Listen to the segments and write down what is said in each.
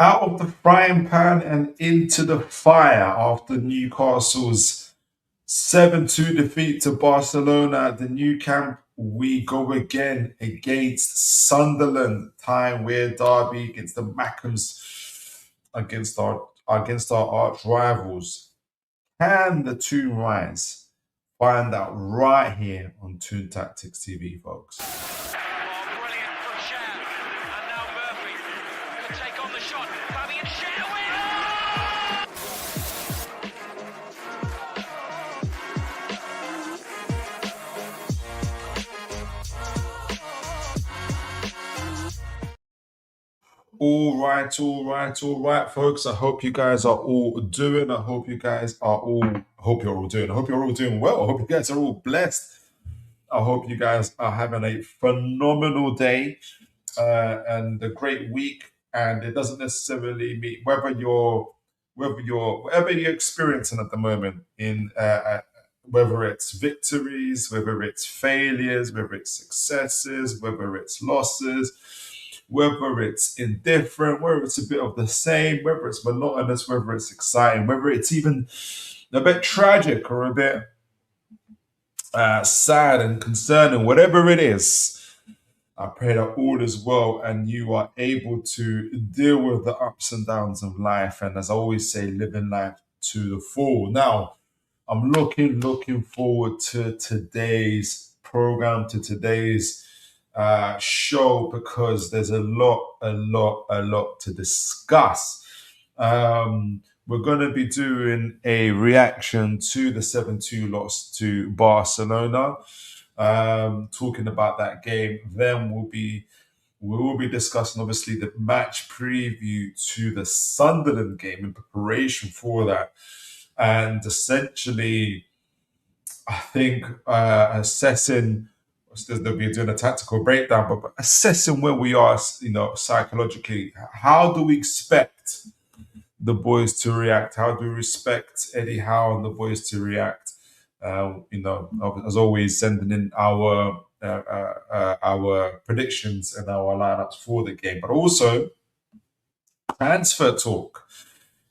out of the frying pan and into the fire after Newcastle's 7-2 defeat to Barcelona at the new camp. We go again against Sunderland, Tyne-Wear Derby against the Mackems, against our arch rivals. Can the Toon rise? Find out right here on Toon Tactics TV, folks. Brilliant from Share. And now Murphy can take on the shot. Fabian Share All right, folks. I hope you guys are all doing. I hope you guys are all. I hope you're all doing. I hope you're all doing well. I hope you guys are all blessed. I hope you guys are having a phenomenal day and a great week. And it doesn't necessarily mean whatever you're experiencing at the moment whether it's victories, whether it's failures, whether it's successes, whether it's losses, whether it's indifferent, whether it's a bit of the same, whether it's monotonous, whether it's exciting, whether it's even a bit tragic or a bit sad and concerning, whatever it is. I pray that all is well and you are able to deal with the ups and downs of life. And as I always say, living life to the full. Now, I'm looking forward to today's program, to today's show, because there's a lot to discuss. We're going to be doing a reaction to the 7-2 loss to Barcelona, talking about that game. Then we will be discussing, obviously, the match preview to the Sunderland game in preparation for that. And essentially, I think assessing, they'll be doing a tactical breakdown, but assessing where we are, psychologically. How do we expect the boys to react? How do we expect Eddie Howe and the boys to react? As always, sending in our predictions and our lineups for the game, but also transfer talk.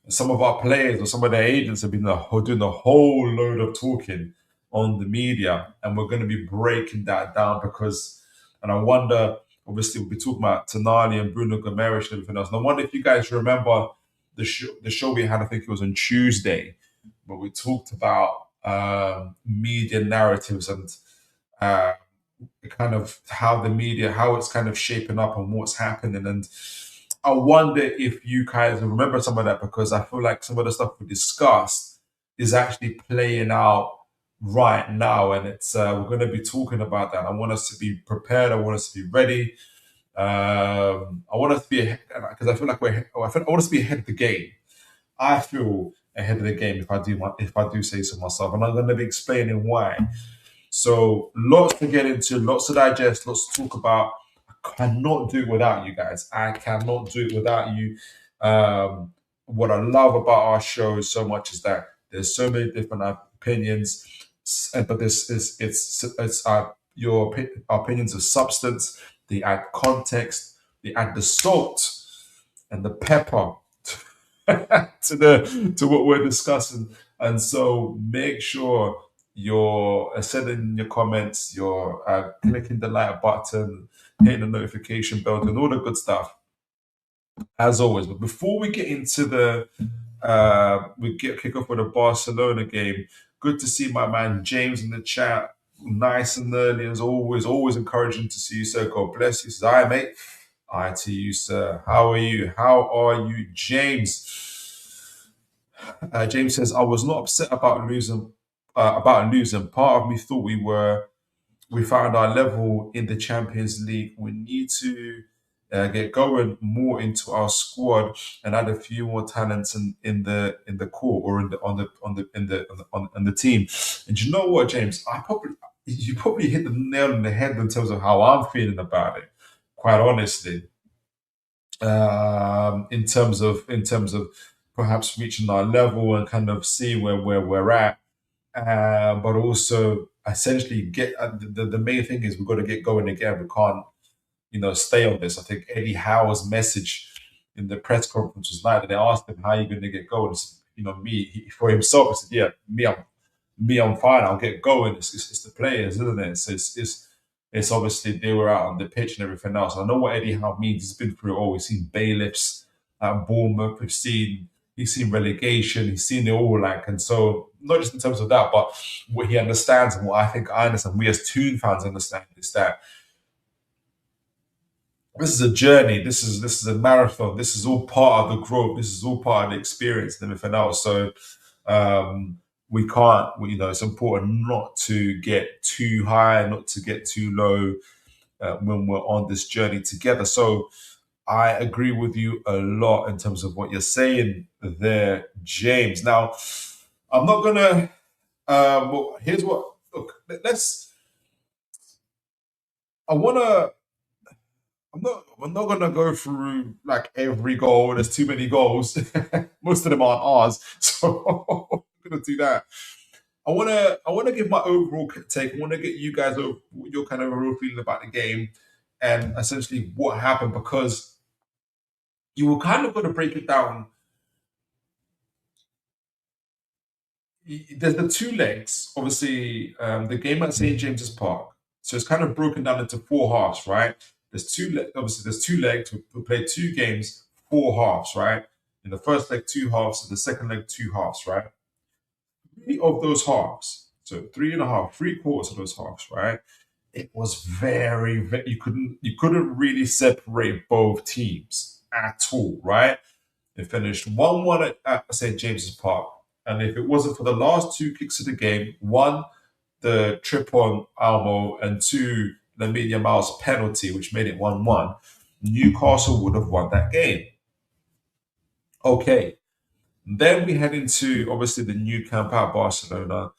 Some of our players or some of their agents have been doing a whole load of talking on the media, and we're going to be breaking that down and I wonder, obviously, we'll be talking about Tonali and Bruno Gomes and everything else. And I wonder if you guys remember the show we had, I think it was on Tuesday, where we talked about media narratives and kind of how it's kind of shaping up and what's happening. And I wonder if you guys remember some of that, because I feel like some of the stuff we discussed is actually playing out right now, and it's we're going to be talking about that. I want us to be prepared. I want us to be ready. I want us to be, because I feel like I want us to be ahead of the game. I feel ahead of the game if I do say so myself, and I'm going to be explaining why. So lots to get into, lots to digest, lots to talk about. I cannot do it without you guys. I cannot do it without you. What I love about our show so much is that there's so many different opinions, but your opinions of substance. They add context. They add the salt and the pepper to what we're discussing. And so make sure you're sending your comments, you're clicking the like button, hitting the notification bell, and all the good stuff, as always. But before we get into kick off with the Barcelona game, good to see my man James in the chat, nice and early as always encouraging to see you, sir. God bless you. He says, "Hi, mate." Hi to you, sir. How are you, James? James says, "I was not upset about losing. Part of me thought we found our level in the Champions League. We need to get going more into our squad and add a few more talents in the core or on the team." And you know what, James? You probably hit the nail on the head in terms of how I'm feeling about it. Quite honestly, in terms of perhaps reaching our level and kind of seeing where we're at. But also essentially get the main thing is we've got to get going again. We can't, stay on this. I think Eddie Howe's message, in the press conference was like that. They asked him, "How are you going to get going?" You know, for himself, he said, "Yeah, I'm fine. I'll get going. It's the players, isn't it? It's obviously they were out on the pitch and everything else. I know what Eddie Howe means. He's been through it all. He's seen bailiffs at Bournemouth. He's seen relegation. He's seen it all. Like, and so not just in terms of that, but what he understands and what I think I understand. We as Toon fans understand is that this is a journey. This is a marathon. This is all part of the growth. This is all part of the experience and everything else. So we can't. It's important not to get too high, not to get too low when we're on this journey together. So I agree with you a lot in terms of what you're saying there, James. Now, I'm not gonna. Well, here's what. Look, let's. I wanna. I'm not gonna go through like every goal. There's too many goals. Most of them aren't ours, so I'm not gonna do that. I wanna give my overall take. I wanna get you guys your kind of overall feeling about the game and essentially what happened because you were kind of gonna break it down. There's the two legs. Obviously, the game at St James's Park. So it's kind of broken down into four halves, right? Obviously, there's two legs. We played two games, four halves, right? In the first leg, two halves. In the second leg, two halves, right? Three of those halves, so three and a half, three quarters of those halves, right? It was very you couldn't really separate both teams at all, right? It finished 1-1 at St James's Park. And if it wasn't for the last two kicks of the game, one, the trip on Almo, and two, the Lamine Yamal's penalty, which made it 1-1, Newcastle would have won that game. Okay. Then we head into obviously the new camp at Barcelona.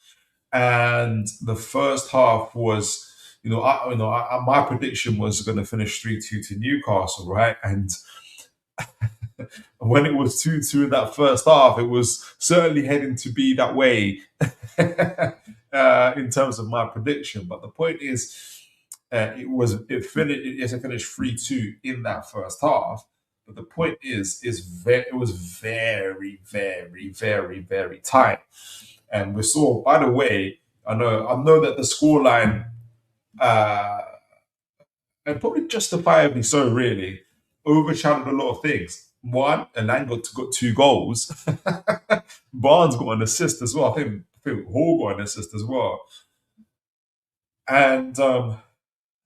And the first half was, my prediction was going to finish 3-2 to Newcastle, right? And when it was 2-2 in that first half, it was certainly heading to be that way in terms of my prediction. But the point is, it finished 3-2 in that first half. But the point is it was very, very, very, very tight. And we saw, by the way, I know that the scoreline, and probably justifiably so, really, overshadowed a lot of things. One, Elanga got two goals. Barnes got an assist as well. I think Hall got an assist as well. And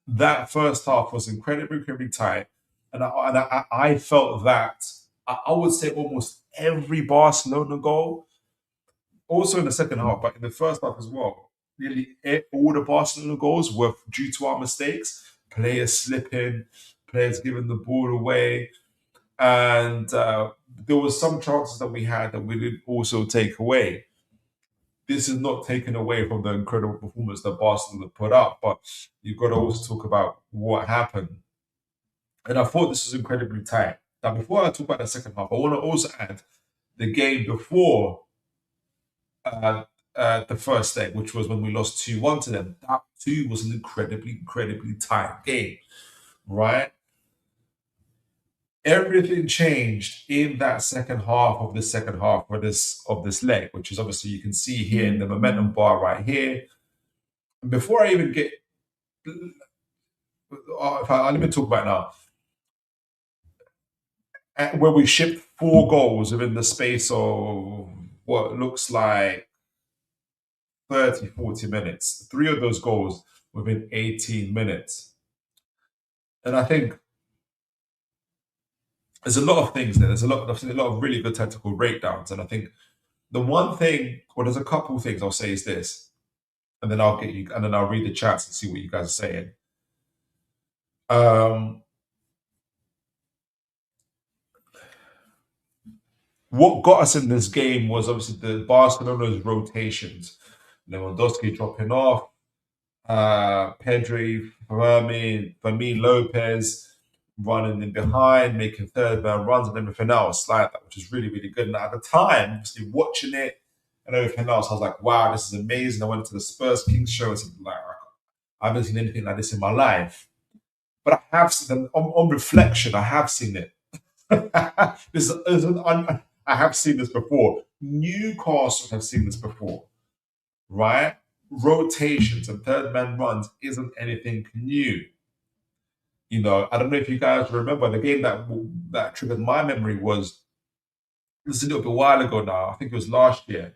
that first half was incredibly, incredibly tight. And I felt that I would say almost every Barcelona goal, also in the second half, but in the first half as well, nearly all the Barcelona goals were due to our mistakes. Players slipping, players giving the ball away. And there was some chances that we had that we did also take away. This is not taken away from the incredible performance that Barcelona put up, but you've got to also talk about what happened. And I thought this was incredibly tight. Now, before I talk about the second half, I want to also add the game before the first leg, which was when we lost 2-1 to them. That too was an incredibly, incredibly tight game, right? Everything changed in that second half of this leg, which is obviously you can see here in the momentum bar right here. And before I even get, let me talk about it now. Where we shipped 4 goals within the space of what looks like 30, 40 minutes. 3 of those goals within 18 minutes. And I think there's a lot of things there. There's a lot of really good tactical breakdowns. And I think the one thing, or there's a couple of things I'll say is this, and then I'll read the chats and see what you guys are saying. What got us in this game was obviously the Barcelona's rotations. Lewandowski dropping off, Pedri, Fermin Lopez running in behind, making third man runs and everything else like that, which is really, really good. And at the time, obviously watching it and everything else, I was like, wow, this is amazing. I went to the Spurs Kings show and said, like, I haven't seen anything like this in my life. But I have seen, on reflection, I have seen it. I have seen this before. Newcastle have seen this before, right? Rotations and third man runs isn't anything new. I don't know if you guys remember the game that triggered my memory was this is a little bit while ago now. I think it was last year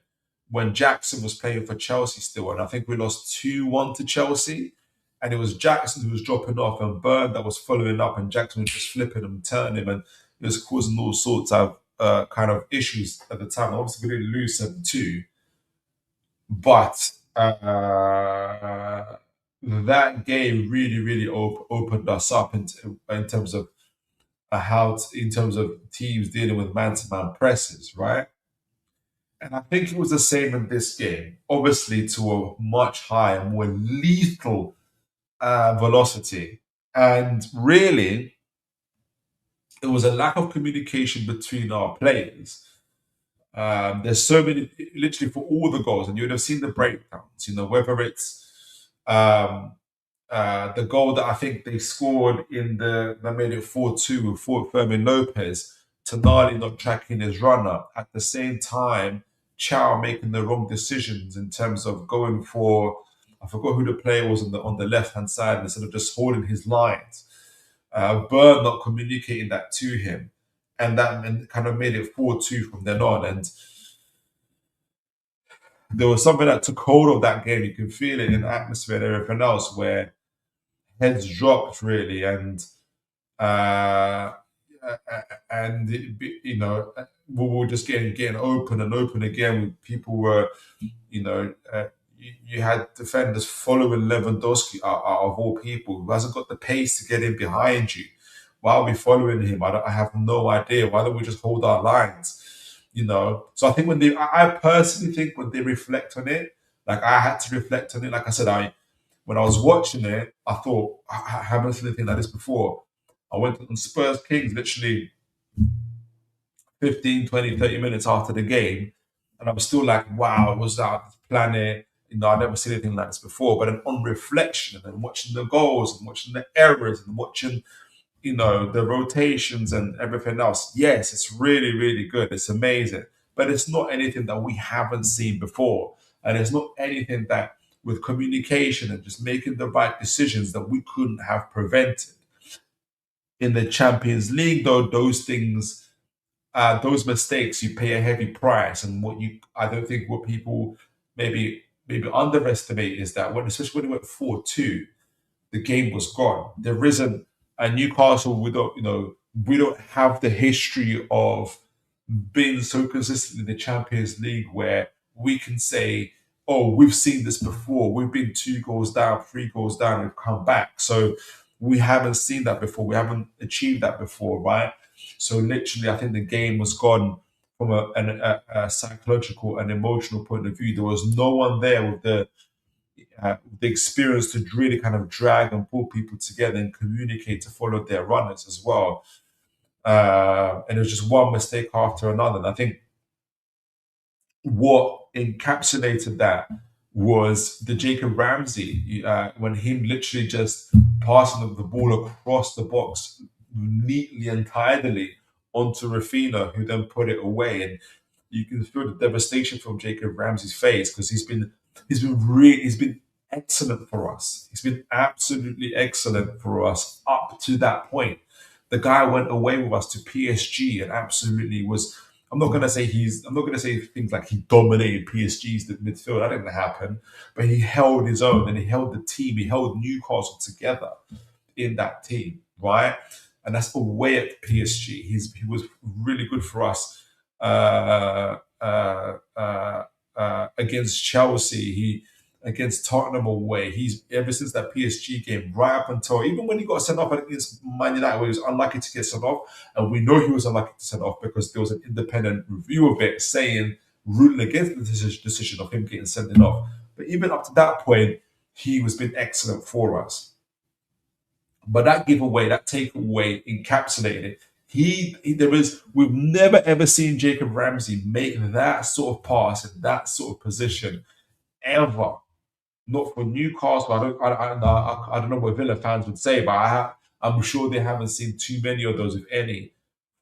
when Jackson was playing for Chelsea still, and I think we lost 2-1 to Chelsea. And it was Jackson who was dropping off and Byrne that was following up, and Jackson was just flipping him, turning him, and it was causing all sorts of kind of issues at the time. Obviously, we didn't lose 7-2, but that game really, really opened us up in terms of in terms of teams dealing with man-to-man presses, right? And I think it was the same in this game, obviously to a much higher, more lethal velocity. And really, it was a lack of communication between our players. There's so many, literally for all the goals, and you would have seen the breakdowns, whether it's the goal that I think they scored that made it 4-2 with Fermin Lopez, Tonali not tracking his runner. At the same time, Chow making the wrong decisions in terms of going for, I forgot who the player was on the left hand side instead of just holding his lines. Byrne not communicating that to him, and that kind of made it 4-2 from then on. And there was something that took hold of that game. You can feel it in the atmosphere and everything else, where heads dropped really, and uh, we were just getting open and open again. People were, you had defenders following Lewandowski out of all people, who hasn't got the pace to get in behind you. Why are we following him? I have no idea. Why don't we just hold our lines? So I think I personally think when they reflect on it, like I had to reflect on it. Like I said, when I was watching it, I thought, I haven't seen anything like this before. I went on Spurs Kings literally 15, 20, 30 minutes after the game, and I'm still like, wow, was that planet? I've never seen anything like this before. But then on reflection and watching the goals and watching the errors and watching, the rotations and everything else, yes, it's really, really good. It's amazing. But it's not anything that we haven't seen before. And it's not anything that with communication and just making the right decisions that we couldn't have prevented. In the Champions League, though, those mistakes, you pay a heavy price. And I don't think what people maybe underestimate is that especially when it went 4-2, the game was gone. There isn't a Newcastle. We don't have the history of being so consistent in the Champions League where we can say, oh, we've seen this before. We've been 2 goals down, 3 goals down, and we've come back. So we haven't seen that before. We haven't achieved that before, right? So literally, I think the game was gone from a psychological and emotional point of view. There was no one there with the experience to really kind of drag and pull people together and communicate to follow their runners as well. And it was just one mistake after another. And I think what encapsulated that was the Jacob Ramsey, when him literally just passing the ball across the box neatly and tidily onto Rafinha, who then put it away. And you can feel the devastation from Jacob Ramsey's face, because he's been excellent for us. He's been absolutely excellent for us up to that point. The guy went away with us to PSG and absolutely was. I'm not going to say things like he dominated PSG's midfield. That didn't happen, but he held his own and he held the team. He held Newcastle together in that team, right? And that's away at PSG. He was really good for us against Chelsea. Against Tottenham away. He's ever since that PSG game, right up until even when he got sent off against Man United, where he was unlucky to get sent off, and we know he was unlucky to send off because there was an independent review of it saying ruling against the decision of him getting sent off. But even up to that point, he was been excellent for us. But that giveaway, that takeaway, encapsulated it. We've never ever seen Jacob Ramsey make that sort of pass in that sort of position ever. Not for Newcastle. I don't know what Villa fans would say, but I'm sure they haven't seen too many of those, if any,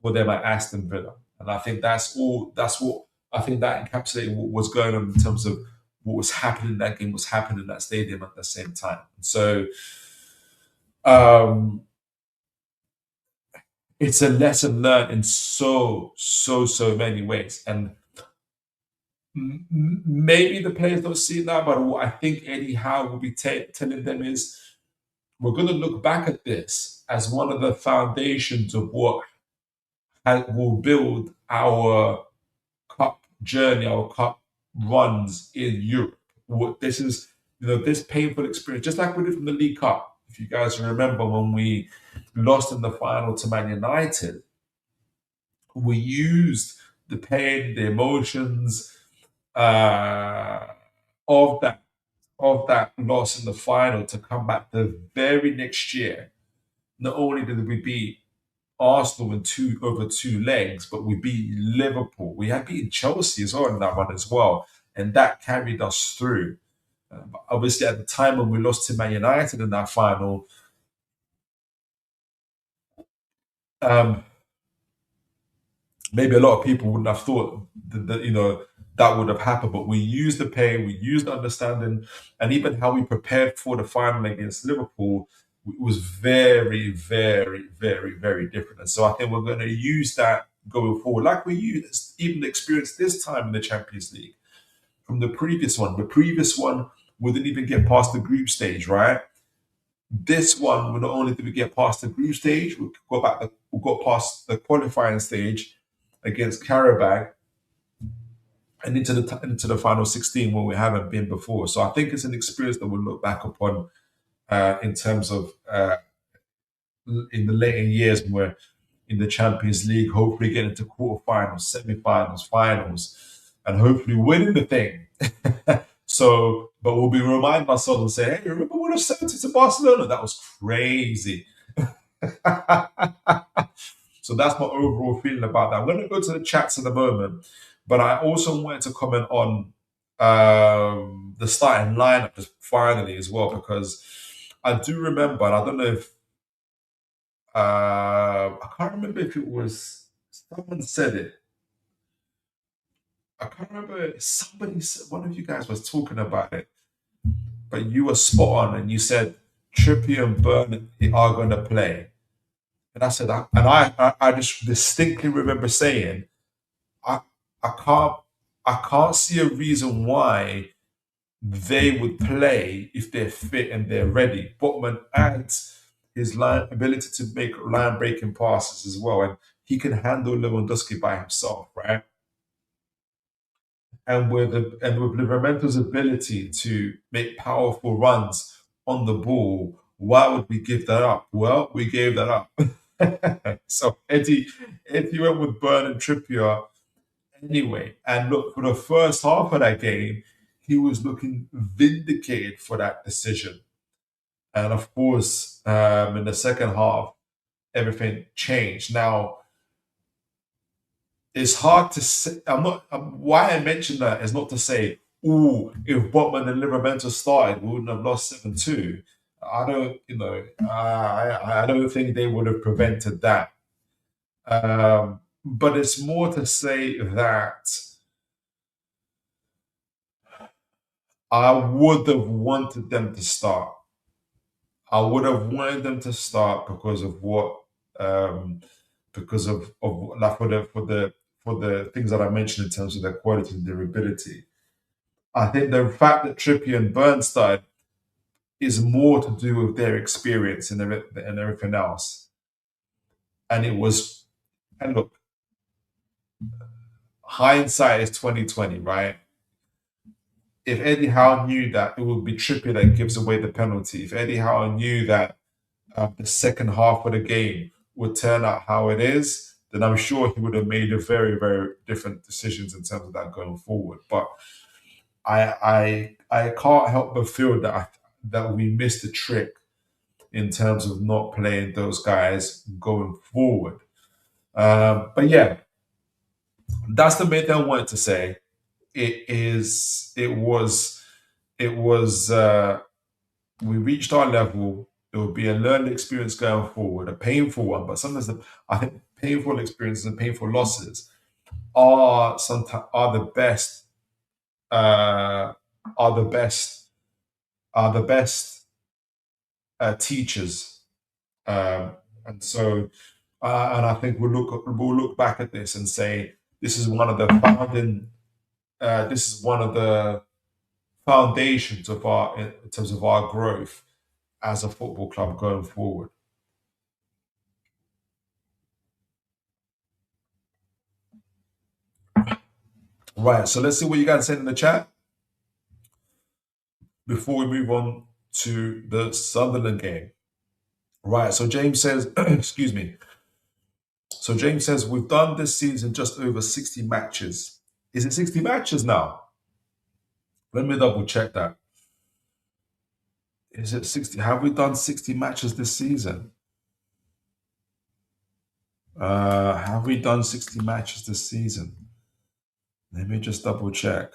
for them at Aston Villa. And I think that's all. That's what I think that encapsulated what was going on in terms of what was happening in that game, was happening in that stadium at the same time. So um, it's a lesson learned in so many ways. And maybe the players don't see it now, but what I think Eddie Howe will be telling them is, we're going to look back at this as one of the foundations of what will build our cup journey, our cup runs in Europe. This is, this painful experience, just like we did from the League Cup. If you guys remember when we lost in the final to Man United, we used the pain, the emotions uh, of that loss in the final to come back the very next year. Not only did we beat Arsenal in over two legs, but we beat Liverpool. We had beaten Chelsea as well in that one as well, and that carried us through. Obviously, at the time when we lost to Man United in that final, um, maybe a lot of people wouldn't have thought that would have happened. But we used the pain, we used the understanding, and even how we prepared for the final against Liverpool was very, very, very, very different. And so I think we're going to use that going forward, like we used even experienced this time in the Champions League from the previous one. The previous one, we didn't even get past the group stage, right? This one, we not only did we get past the group stage, we got past the qualifying stage against Karabakh and into the final 16 where we haven't been before. So I think it's an experience that we'll look back upon in terms of in the later years when we're in the Champions League, hopefully getting to quarterfinals, semi-finals, finals, and hopefully winning the thing. So, but we'll be reminding ourselves and say, hey, remember when I sent it to Barcelona? That was crazy. So that's my overall feeling about that. I'm going to go to the chats in a moment, but I also wanted to comment on the starting lineup just finally as well, because I do remember, and I don't know if I can't remember if it was someone said it. I can't remember. Somebody said, one of you guys was talking about it, but you were spot on, and you said Trippier and Burnley are going to play. And I said, I just distinctly remember saying, I, I can't see a reason why they would play if they're fit and they're ready. Botman adds his ability to make line breaking passes as well, and he can handle Lewandowski by himself, right? And with Livermento's ability to make powerful runs on the ball, why would we give that up? Well, we gave that up. So Eddie went with Burn and Trippier anyway. And look, for the first half of that game, he was looking vindicated for that decision. And of course, in the second half, everything changed. Now, it's hard to say. Why I mention that is not to say, "Oh, if Botman and Livramento started, we wouldn't have lost 7-2." I don't, I don't think they would have prevented that. But it's more to say that I would have wanted them to start. I would have wanted them to start because of what, because of like for the things that I mentioned in terms of their quality and durability. I think the fact that Trippier and Burn started is more to do with their experience and everything else. And it was, and look, hindsight is 2020, right? If Eddie Howe knew that it would be Trippier that gives away the penalty, if Eddie Howe knew that the second half of the game would turn out how it is, then I'm sure he would have made a very, very different decisions in terms of that going forward. But I can't help but feel that we missed a trick in terms of not playing those guys going forward. But yeah, that's the main thing I wanted to say. It was we reached our level. It would be a learning experience going forward, a painful one, but sometimes I think painful experiences and painful losses are sometimes are the best are the best are the best teachers. And so and I think we'll look back at this and say this is one of the founding this is one of the foundations of our in terms of our growth as a football club going forward. Right, so let's see what you guys said in the chat before we move on to the Sunderland game. Right, so James says, excuse me. So James says, we've done this season just over 60 matches. Is it 60 matches now? Let me double check that. Is it 60? Have we done 60 matches this season? Have we done 60 matches this season? Let me just double check.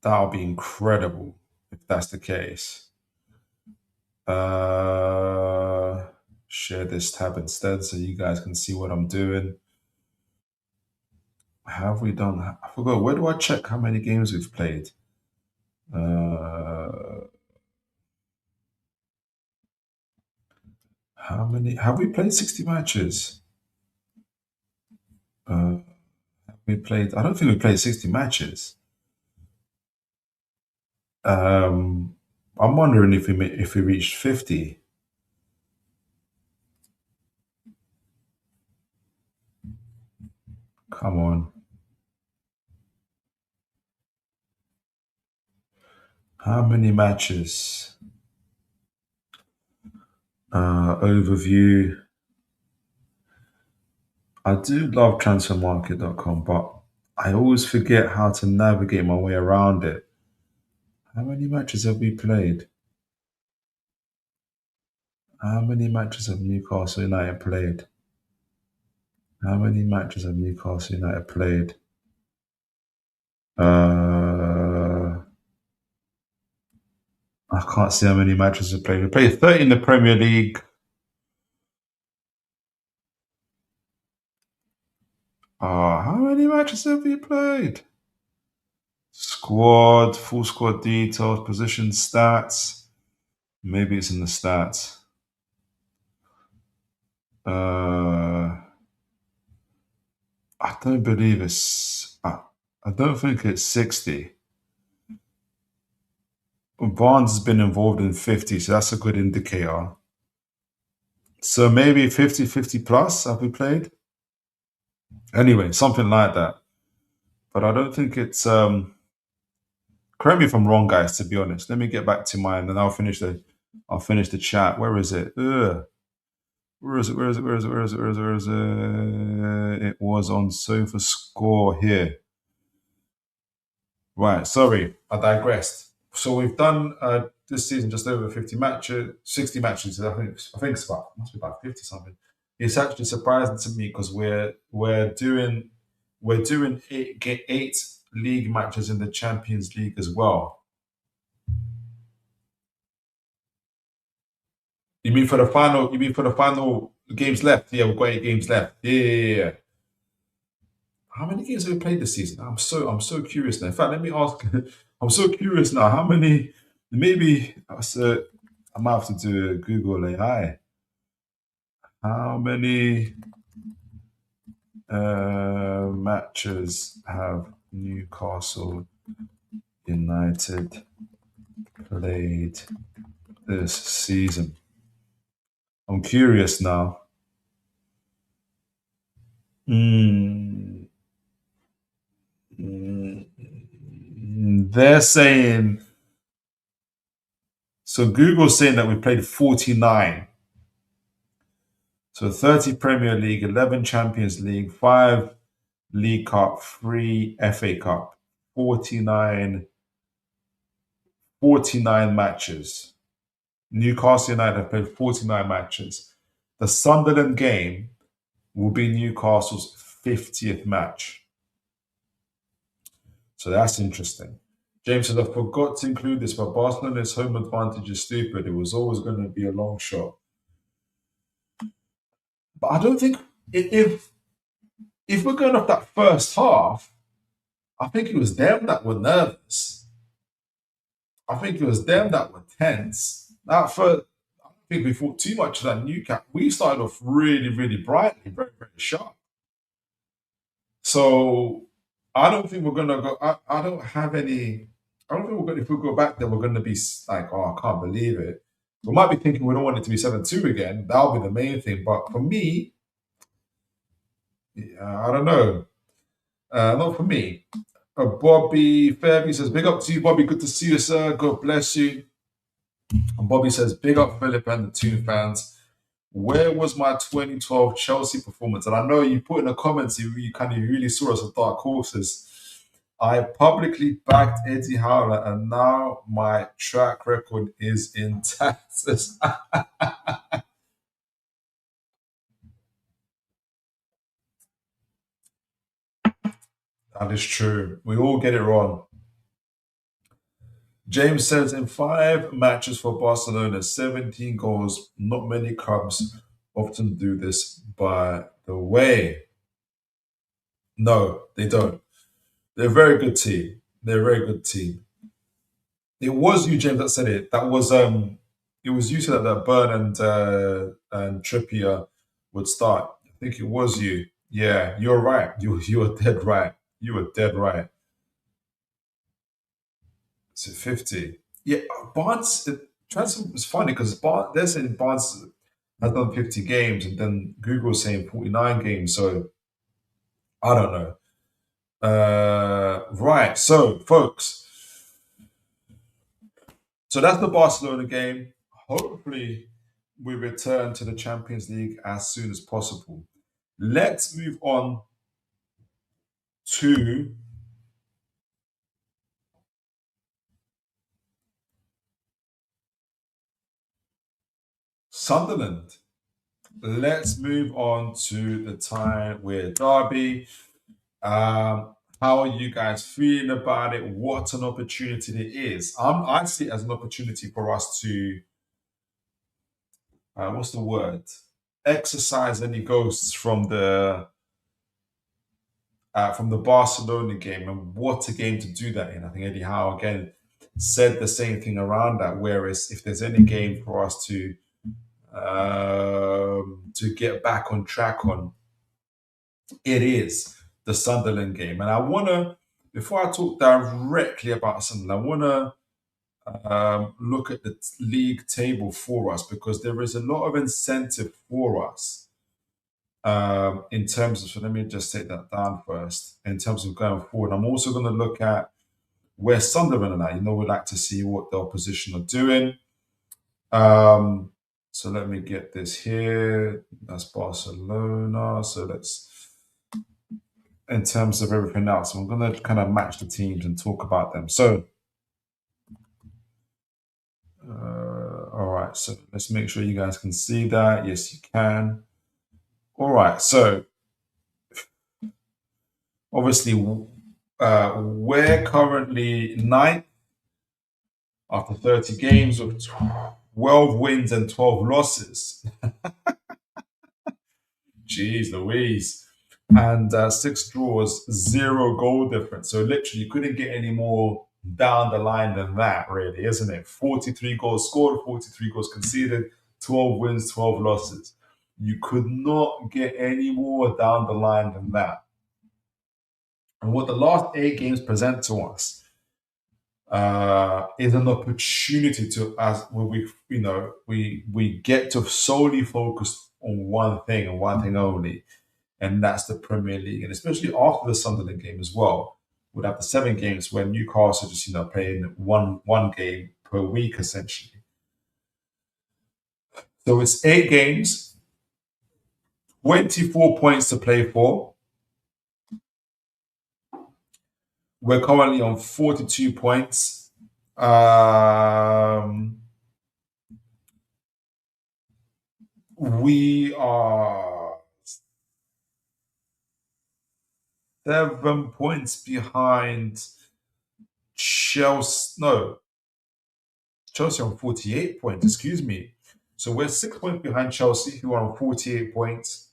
That'll be incredible if that's the case. Share this tab instead so you guys can see what I'm doing. Have we done? I forgot. Where do I check how many games we've played? How many? Have we played 60 matches? We played. I don't think we played 60 matches. I'm wondering if we reached 50. Come on. How many matches? Overview. I do love transfermarket.com, but I always forget how to navigate my way around it. How many matches have we played? How many matches have Newcastle United played? How many matches have Newcastle United played? I can't see how many matches we played. We played 30 in the Premier League. How many matches have we played? Squad, full squad details, position stats. Maybe it's in the stats. I don't believe it's. I don't think it's 60. Barnes has been involved in 50, so that's a good indicator. So maybe 50, 50 plus have we played? Anyway, something like that. But I don't think it's. Correct me if I'm wrong, guys. To be honest, let me get back to mine, and I'll finish the chat. Where is it? Ugh. Where is it? Where is it? Where is it? Where is it? Where is it? Where is it? It was on Sofa Score here. Right. Sorry, I digressed. So we've done this season just over 50 matches, 60 matches. I think it's must be about 50 something. It's actually surprising to me because we're doing eight league matches in the Champions League as well. You mean for the final games left? Yeah, we've got 8 games left. Yeah. How many games have we played this season? I'm so curious now. In fact, let me ask. I'm so curious now. How many? Maybe I might have to do a Google AI. How many matches have Newcastle United played this season? I'm curious now. They're saying, so Google's saying that we played 49. So 30 Premier League, 11 Champions League, 5 League Cup, 3 FA Cup, 49 matches. Newcastle United have played 49 matches. The Sunderland game will be Newcastle's 50th match. So that's interesting. James said, I forgot to include this, but Barcelona's home advantage is stupid. It was always going to be a long shot. But I don't think if we're going off that first half, I think it was them that were nervous. I think it was them that were tense. That first, I don't think we thought too much of that Newcastle. We started off really, really brightly, very, very sharp. So I don't think we're gonna go. I don't have any. I don't think we're gonna. If we go back there, we're gonna be like, oh, I can't believe it. We might be thinking we don't want it to be 7-2 again. That'll be the main thing. But for me, I don't know. Not for me. Bobby Fairview says, big up to you, Bobby. Good to see you, sir. God bless you. And Bobby says, big up Philip and the Toon fans. Where was my 2012 Chelsea performance? And I know you put in the comments, you kind of really saw us as dark horses. I publicly backed Eddie Howe, and now my track record is intact. That is true. We all get it wrong. James says in 5 matches for Barcelona, 17 goals. Not many clubs often do this, by the way. No, they don't. They're a very good team. They're a very good team. It was you, James, that said it. That was it was you said that Burn and Trippier would start. I think it was you. Yeah, you're right. You were dead right. You were dead right. So 50. Yeah, Barnes. Transfer was funny because they're saying Barnes has done 50 games, and then Google's saying 49 games. So I don't know. Right. So, folks. So that's the Barcelona game. Hopefully, we return to the Champions League as soon as possible. Let's move on to Sunderland. Let's move on to the Tyne-Wear Derby. How are you guys feeling about it? What an opportunity it is. I see it as an opportunity for us to, what's the word? Exercise any ghosts from the Barcelona game, and what a game to do that in. I think Eddie Howe again said the same thing around that. Whereas if there's any game for us to get back on track on, it is the Sunderland game. And I want to, before I talk directly about Sunderland, I want to look at the league table for us because there is a lot of incentive for us in terms of. So let me just take that down first. In terms of going forward, I'm also going to look at where Sunderland are at. We'd like to see what the opposition are doing. So let me get this here. That's Barcelona. So let's, in terms of everything else, I'm going to kind of match the teams and talk about them. So, all right. So let's make sure you guys can see that. Yes, you can. All right. So, obviously, we're currently ninth after 30 games with 12 wins and 12 losses. Jeez Louise. And 6 draws, 0 goal difference. So literally, you couldn't get any more down the line than that, really, isn't it? 43 goals scored, 43 goals conceded, 12 wins, 12 losses. You could not get any more down the line than that. And what the last 8 games present to us is an opportunity to, as where we get to solely focus on one thing and one thing only, and that's the Premier League. And especially after the Sunderland game as well, we'd have the 7 games where Newcastle just playing one game per week essentially. So it's 8 games, 24 points to play for. We're currently on 42 points. We are 7 points behind Chelsea. No, Chelsea on 48 points. Excuse me. So we're 6 points behind Chelsea, who are on 48 points.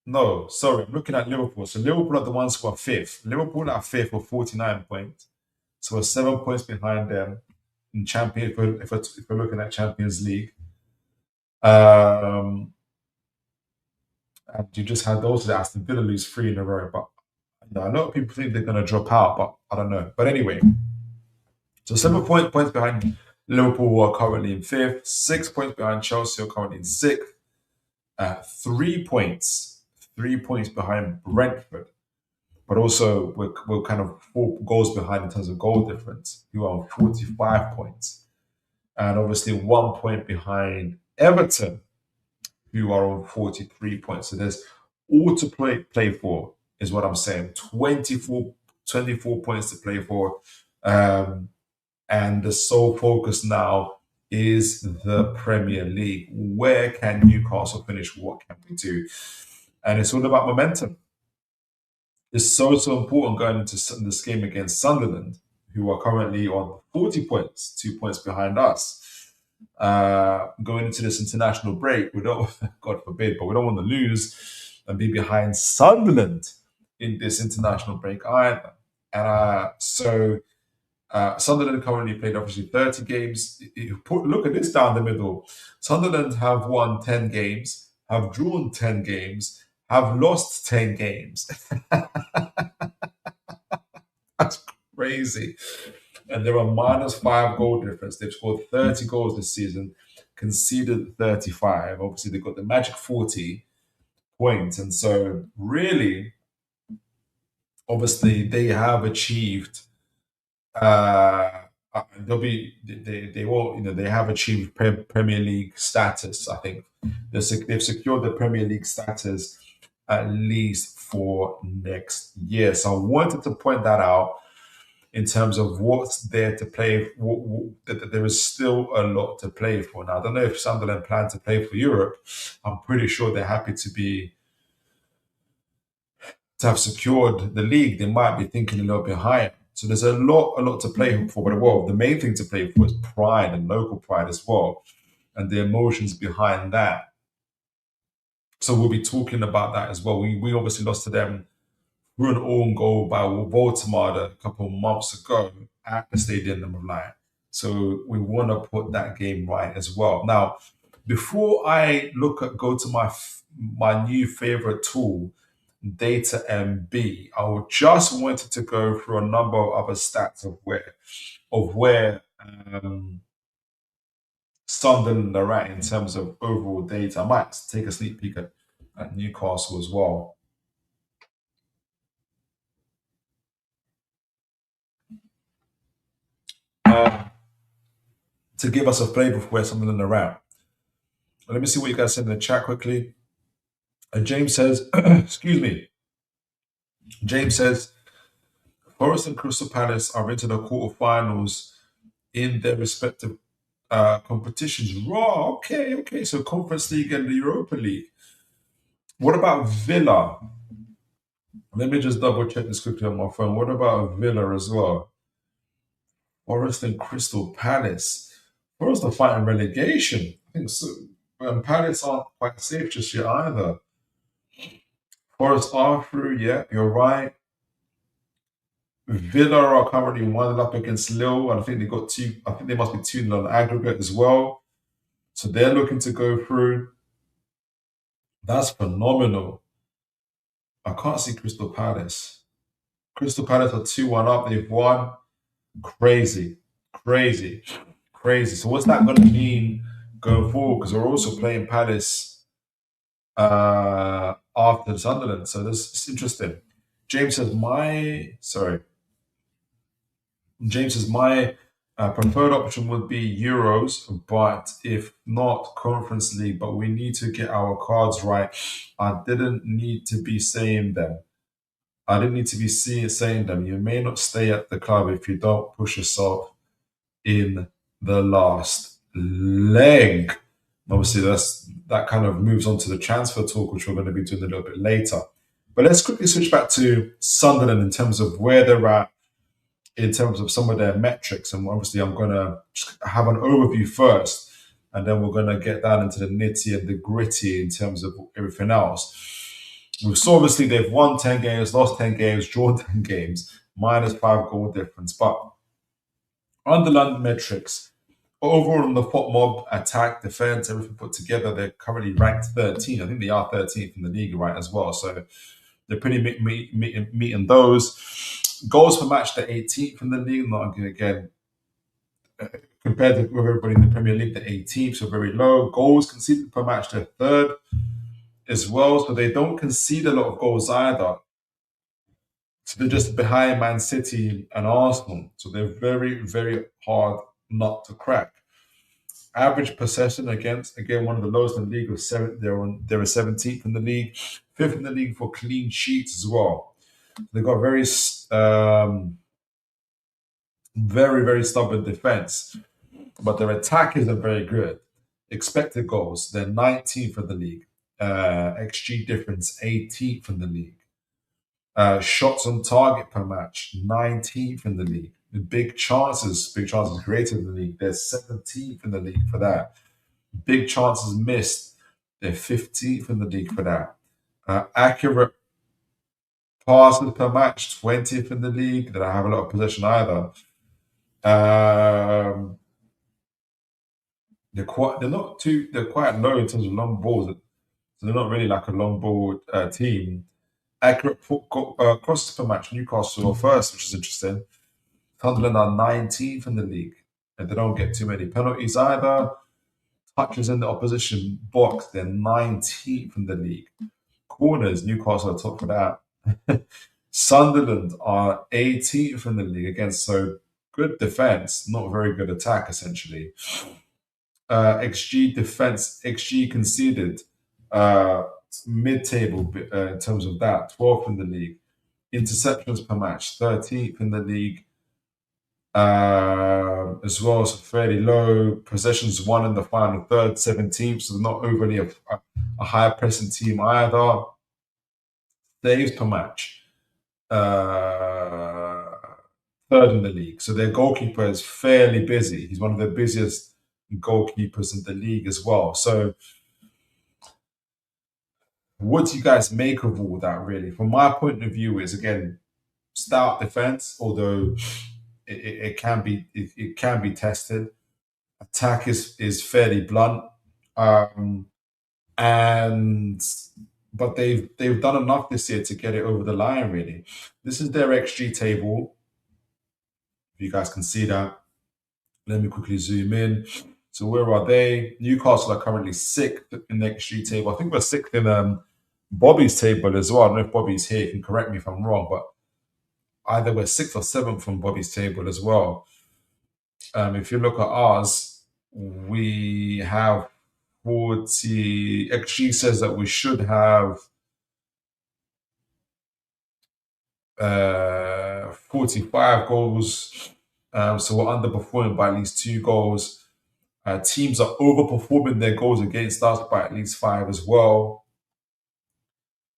No, sorry, I'm looking at Liverpool. So Liverpool are the ones who are fifth. Liverpool are fifth with 49 points. So we're 7 points behind them in Champions. If we're looking at Champions League, and you just had those that Aston Villa lose three in a row. But a lot of people think they're going to drop out, but I don't know. But anyway, so 7 points behind Liverpool, who are currently in fifth. 6 points behind Chelsea, who are currently in sixth. 3 points behind Brentford. But also, we're kind of 4 goals behind in terms of goal difference, who are on 45 points. And obviously, 1 point behind Everton, who are on 43 points. So there's all to play for, is what I'm saying. 24 points to play for. And the sole focus now is the Premier League. Where can Newcastle finish? What can we do? And it's all about momentum. It's so important going into this game against Sunderland, who are currently on 40 points, 2 points behind us. Going into this international break, we don't, God forbid, but we don't want to lose and be behind Sunderland in this international break either. So Sunderland currently played obviously 30 games. Look at this down the middle. Sunderland have won 10 games, have drawn 10 games, have lost 10 games. That's crazy. And they're a -5 goal difference. They've scored 30 goals this season, conceded 35. Obviously, they've got the magic 40 points. And so, really, obviously, they have achieved. They have achieved Premier League status. I think they've secured the Premier League status at least for next year. So I wanted to point that out in terms of what's there to play. That there is still a lot to play for. Now I don't know if Sunderland plan to play for Europe. I'm pretty sure they're happy to have secured the league. They might be thinking a little bit higher. So there's a lot to play for. But the main thing to play for is pride and local pride as well, and the emotions behind that. So we'll be talking about that as well. We obviously lost to them through an own goal by Baltimore a couple of months ago at the Stadium of Light. So we want to put that game right as well. Now, before I go to my new favorite tool, Data MB, I just wanted to go through a number of other stats of where Sunderland are at in terms of overall data. I might take a sneak peek at Newcastle as well. To give us a flavour of where Sunderland are at. Let me see what you guys said in the chat quickly. James says, excuse me. James says, Forest and Crystal Palace are into the quarterfinals in their respective competitions. Raw, okay. So Conference League and the Europa League. What about Villa? Let me just double check this quickly on my phone. What about Villa as well? Forest and Crystal Palace. Forest are fighting relegation. I think so. Palace aren't quite safe just yet either. Forest are through, yeah, you're right. Villa are currently 1-0 up against Lille, and I think they got two. I think they must be 2-0 on aggregate as well. So they're looking to go through. That's phenomenal. I can't see Crystal Palace. Crystal Palace are 2-1 up. They've won. Crazy. So what's that going to mean going forward? Because we're also playing Palace after Sunderland. So it's interesting. James says my preferred option would be Euros, but if not Conference League, but we need to get our cards right. I didn't need to be saying them. You may not stay at the club if you don't push yourself in the last leg. Obviously, that kind of moves on to the transfer talk, which we're going to be doing a little bit later. But let's quickly switch back to Sunderland in terms of where they're at in terms of some of their metrics. And obviously, I'm going to have an overview first, and then we're going to get down into the nitty and the gritty in terms of everything else. So obviously, they've won 10 games, lost 10 games, drawn 10 games, -5 goal difference. But underlying metrics, overall on the pot mob, attack, defense, everything put together, they're currently ranked 13. I think they are 13th in the league, right, as well. So they're pretty meeting those. Goals per match, they're 18th in the league. Not again, compared to with everybody in the Premier League, they're 18th, so very low. Goals conceded per match, they're third as well. So they don't concede a lot of goals either. So they're just behind Man City and Arsenal. So they're very, very hard not to crack. Average possession against, again, one of the lowest in the league of 7. They're 17th in the league, 5th in the league for clean sheets as well. They've got very, very stubborn defense, but their attack isn't very good. Expected goals, they're 19th in the league. XG difference, 18th in the league. Shots on target per match, 19th in the league. The big chances created in the league, they're 17th in the league for that. Big chances missed, they're 15th in the league for that. Accurate passes per match, 20th in the league. They don't have a lot of possession either. They're quite low in terms of long balls. So they're not really like a long ball team. Accurate crosses per match, Newcastle are first, which is interesting. Sunderland are 19th in the league, and they don't get too many penalties either. Touches in the opposition box, they're 19th in the league. Corners, Newcastle are top for that. Sunderland are 18th in the league, again, so good defense, not very good attack, essentially. XG defense, XG conceded, mid-table in terms of that, 12th in the league. Interceptions per match, 13th in the league, as well as fairly low. Possessions won in the final third, 17th, so not overly a high pressing team either. Saves per match, third in the league. So their goalkeeper is fairly busy. He's one of the busiest goalkeepers in the league as well. So what do you guys make of all that, really? From my point of view, is again stout defense, although it can be tested. Attack is fairly blunt, but they've done enough this year to get it over the line. Really, this is their XG table. If you guys can see that, let me quickly zoom in. So where are they? Newcastle are currently 6th in the XG table. I think we're 6th in Bobby's table as well. I don't know if Bobby's here. He can correct me if I'm wrong, but either we're 6th or 7th from Bobby's table as well. If you look at ours, we have 40. XG says that we should have 45 goals. So we're underperforming by at least 2 goals. Teams are overperforming their goals against us by at least 5 as well,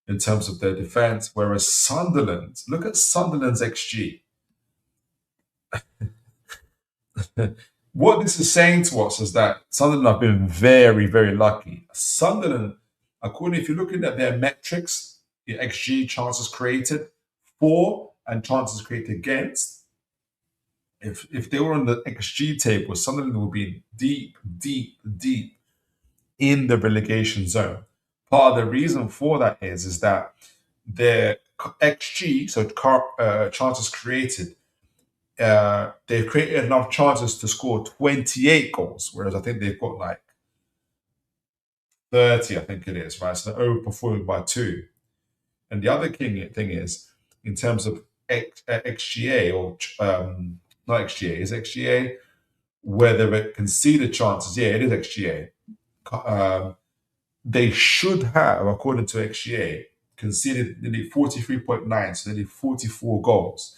in terms of their defense. Whereas Sunderland, look at Sunderland's XG. What this is saying to us is that Sunderland have been very, very lucky. Sunderland, if you're looking at their metrics, the XG, chances created for and chances created against, if they were on the XG table, Sunderland would be deep in the relegation zone. Part of the reason for that is that their XG, so chances created, they've created enough chances to score 28 goals, whereas I think they've got like 30, I think it is, right? So they're overperforming by 2. And the other thing is, in terms of XGA, or not XGA, is XGA where they've conceded chances? Yeah, it is XGA. They should have, according to XGA, conceded nearly 43.9, so nearly 44 goals.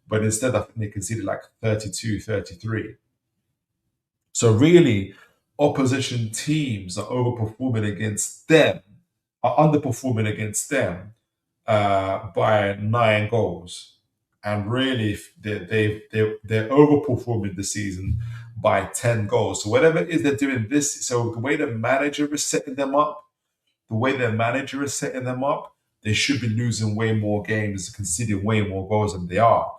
But instead, I think they conceded like 32, 33. So really, opposition teams are underperforming against them by 9 goals. and really they're overperforming the season by 10 goals. So whatever it is they're doing this, so the way the manager is setting them up, they should be losing way more games, conceding way more goals than they are.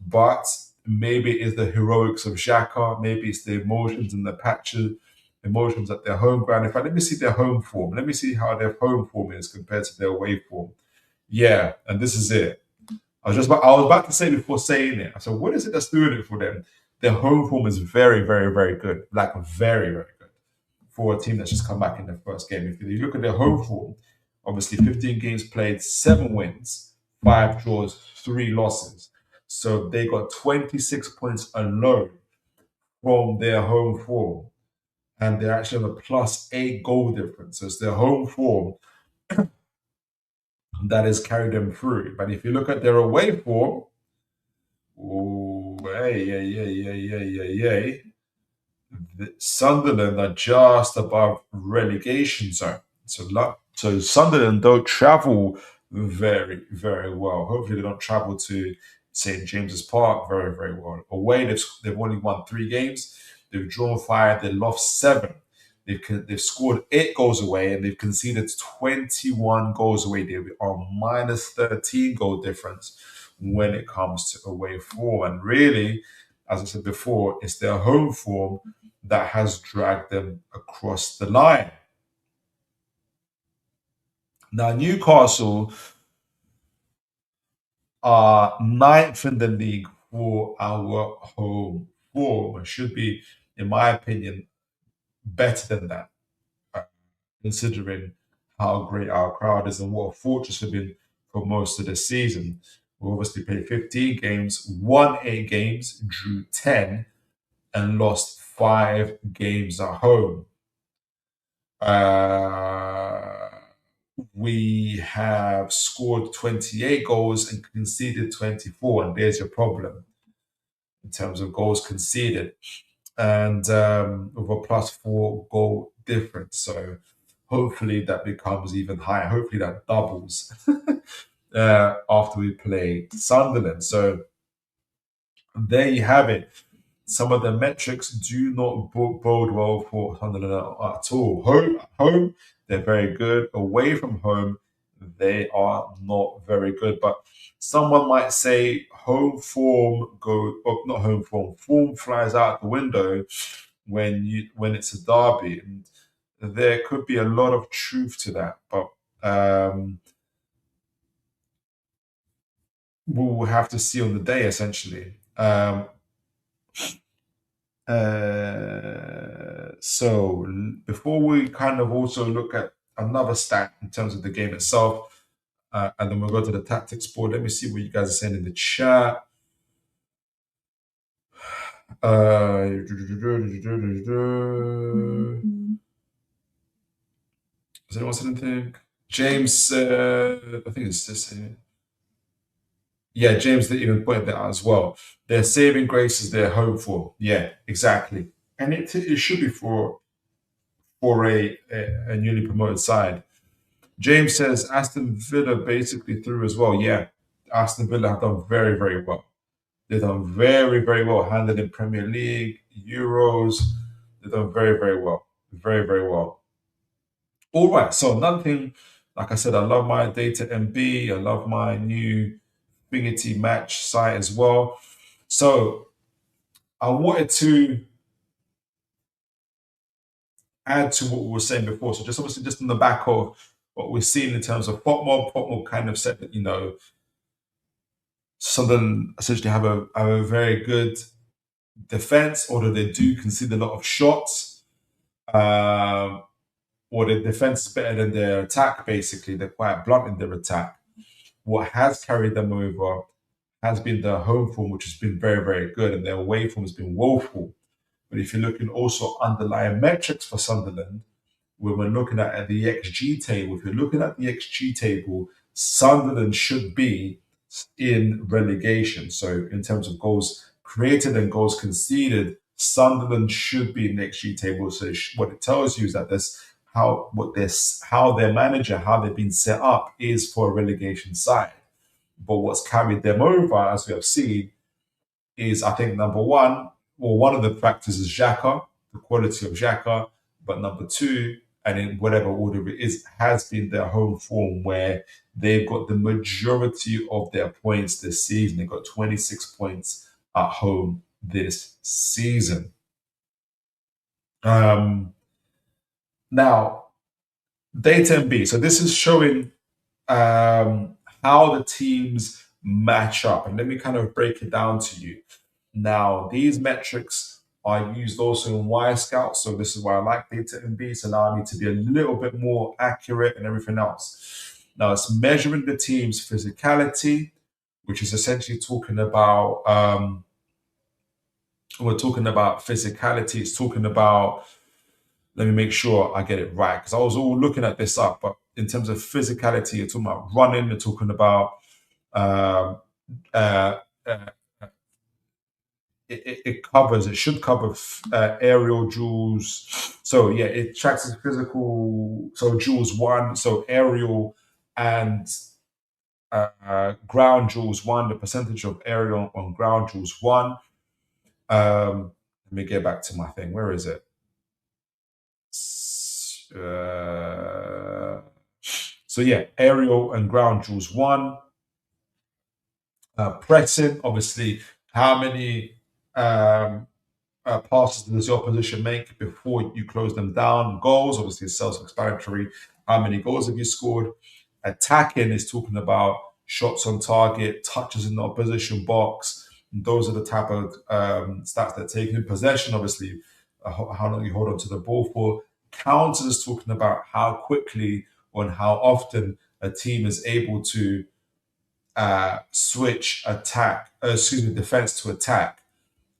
But maybe it's the heroics of Xhaka, maybe it's the emotions and the patches, emotions at their home ground. In fact, let me see their home form. Let me see how their home form is compared to their away form. Yeah, and this is it. I was about to say before saying it. So what is it that's doing it for them? Their home form is very, very, very good. Like very, very good for a team that's just come back in their first game. If you look at their home form, obviously 15 games played, 7 wins, 5 draws, 3 losses. So they got 26 points alone from their home form. And they're actually on a +8 goal difference. So it's their home form that has carried them through. But if you look at their away form, oh, Sunderland are just above relegation zone. So Sunderland don't travel very, very well. Hopefully, they don't travel to St James's Park very, very well. Away, they've only won 3 games. They've drawn 5. They lost 7. They've scored 8 goals away and they've conceded 21 goals away. They are minus 13 goal difference when it comes to away form. And really, as I said before, it's their home form that has dragged them across the line. Now, Newcastle are 9th in the league for our home form. It should be, in my opinion, better than that, considering how great our crowd is and what a fortress we've been for most of the season. We obviously played 15 games, won 8 games, drew 10, and lost 5 games at home. We have scored 28 goals and conceded 24, and there's your problem in terms of goals conceded, and with a +4 goal difference. So hopefully that becomes even higher. Hopefully that doubles after we play Sunderland. So there you have it. Some of the metrics do not bode well for Sunderland at all. Home, they're very good. Away from home, they are not very good. But someone might say home form not home form flies out the window when it's a derby, and there could be a lot of truth to that. But we'll have to see on the day, essentially. So before we kind of also look at another stat in terms of the game itself, and then we'll go to the tactics board. Let me see what you guys are saying in the chat. Does anyone say anything? James, I think it's this here. Yeah, James didn't even point that out as well. Their saving grace is their home form. Yeah, exactly. And it should be for a newly promoted side. James says Aston Villa basically threw as well. Yeah, Aston Villa have done very, very well. They've done very, very well, handling Premier League, Euros. They've done very, very well. Very, very well. All right, so another thing, like I said, I love my data MB. I love my new Finity match site as well. So I wanted to add to what we were saying before. So just obviously just on the back of what we're seeing in terms of Potmob kind of said that, Sunderland essentially have a very good defense, although they do concede a lot of shots. Or the defense is better than their attack, basically. They're quite blunt in their attack. What has carried them over has been their home form, which has been very, very good, and their away form has been woeful. But if you're looking also underlying metrics for Sunderland, when we're looking at the XG table, if you're looking at the XG table, Sunderland should be in relegation. So in terms of goals created and goals conceded, Sunderland should be in the XG table. So what it tells you is that how their manager, how they've been set up is for a relegation side. But what's carried them over, as we have seen, is, I think, number one, well, one of the factors is Xhaka, the quality of Xhaka, but number two, and in whatever order it is, has been their home form, where they've got the majority of their points this season. They've got 26 points at home this season. Now, data MB. So this is showing how the teams match up. And let me kind of break it down to you. Now, these metrics are used also in Y Scout. So this is why I like data MB. It's allowing me to be a little bit more accurate and everything else. Now, it's measuring the team's physicality, which is essentially talking about, we're talking about physicality. It's talking about, let me make sure I get it right, because I was all looking at this up. But in terms of physicality, you're talking about running, you're talking about um, uh, uh, it should cover aerial duels. So yeah, it tracks the physical. So duels one, so aerial and ground duels one, the percentage of aerial on ground duels one. Let me get back to my thing. Where is it? So yeah, aerial and ground duels one. Pressing, obviously, how many passes does your opposition make before you close them down? Goals, obviously, is self-explanatory. How many goals have you scored? Attacking is talking about shots on target, touches in the opposition box. Those are the type of stats that take in. Possession, obviously, how long you hold on to the ball for. Counters is talking about how quickly or how often a team is able to switch defense to attack.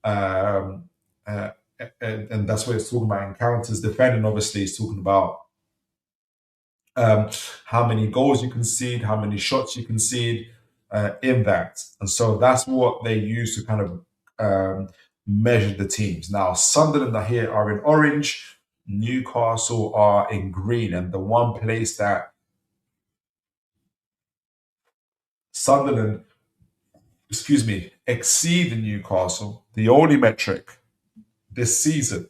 Um, uh, and that's what it's talking about. Encounters. Defending, obviously, is talking about how many goals you concede, how many shots you concede in that. And so that's what they use to kind of measure the teams. Now, Sunderland are here are in orange, Newcastle are in green, and the one place that Sunderland, exceed Newcastle, the only metric this season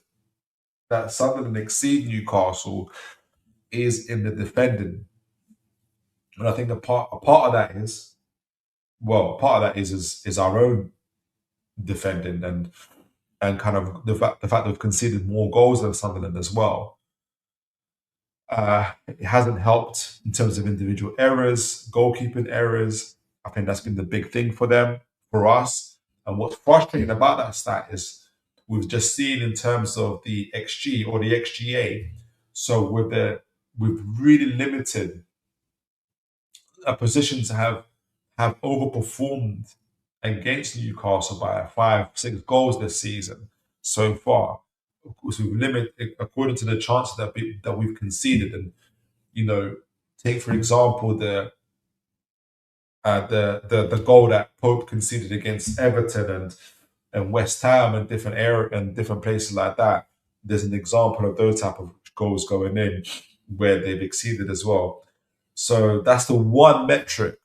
that Sunderland exceed Newcastle is in the defending. And I think a part of that is, well, part of that is our own defending and kind of the fact that we've conceded more goals than Sunderland as well. It hasn't helped in terms of individual errors, goalkeeping errors. I think that's been the big thing for them, for us. And what's frustrating about that stat is we've just seen in terms of the XG or the XGA. So we've really limited a position to have overperformed against Newcastle by 5-6 goals this season so far. Of course, we've limited according to the chances that we've conceded. And take for example the goal that Pope conceded against Everton and West Ham and different places like that. There's an example of those type of goals going in where they've exceeded as well. So that's the one metric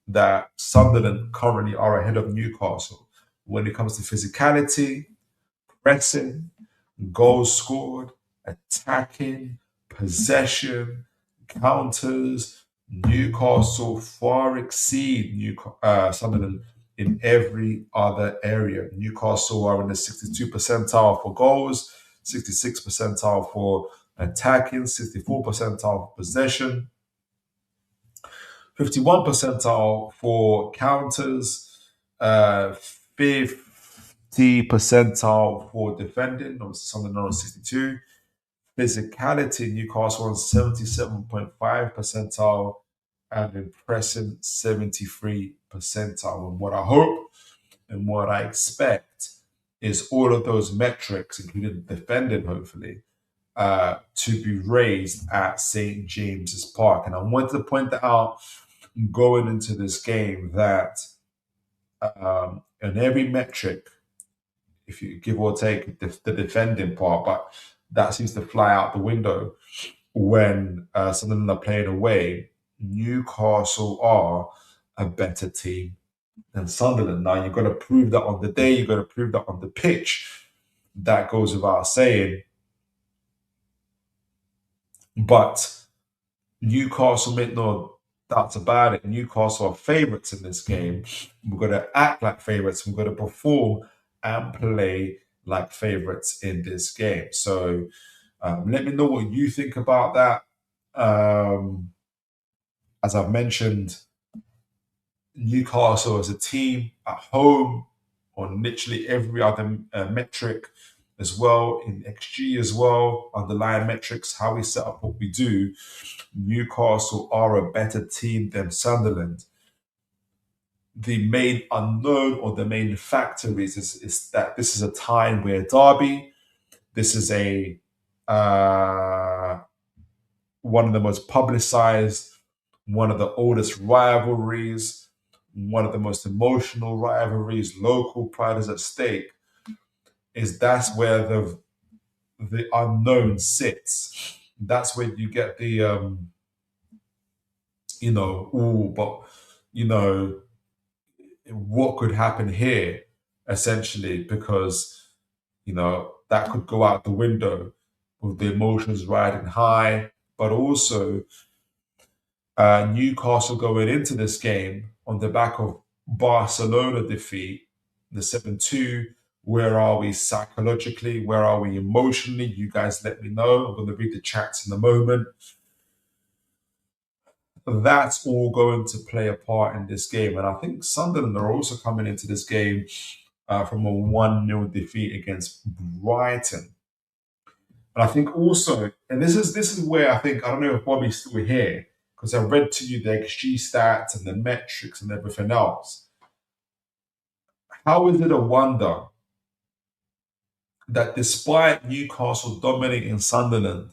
that Sunderland currently are ahead of Newcastle when it comes to physicality, pressing, goals scored, attacking, possession, counters. Newcastle far exceed Sunderland in every other area. Newcastle are in the 62 percentile for goals, 66 percentile for attacking, 64 percentile for possession, 51 percentile for counters, 50 percentile for defending, obviously Sunderland on 62. Physicality, Newcastle on 77.5 percentile, and in pressing 73 percentile. And what I hope and what I expect is all of those metrics, including defending, hopefully, to be raised at St. James's Park. And I wanted to point that out going into this game that in every metric, if you give or take the defending part, but that seems to fly out the window when Sunderland are playing away. Newcastle are a better team than Sunderland. Now, you've got to prove that on the day, you've got to prove that on the pitch. That goes without saying. But Newcastle, make no doubts about it, Newcastle are favourites in this game. We've got to act like favourites. We've got to perform and play like favourites in this game. So let me know what you think about that. As I've mentioned, Newcastle as a team at home on literally every other metric as well, in XG as well, underlying metrics, how we set up what we do. Newcastle are a better team than Sunderland. The main unknown or the main factor is that this is a Tyne-Wear Derby. This is a one of the most publicized, one of the oldest rivalries, one of the most emotional rivalries. Local pride is at stake. That's where the unknown sits. That's where you get the what could happen here, essentially, because that could go out the window with the emotions riding high, but also Newcastle going into this game on the back of Barcelona defeat, the 7-2. Where are we psychologically? Where are we emotionally? You guys let me know. I'm going to read the chats in a moment. That's all going to play a part in this game. And I think Sunderland are also coming into this game from a 1-0 defeat against Brighton. But I think also, and this is where I don't know if Bobby's still here, because I read to you the XG stats and the metrics and everything else. How is it a wonder that despite Newcastle dominating Sunderland,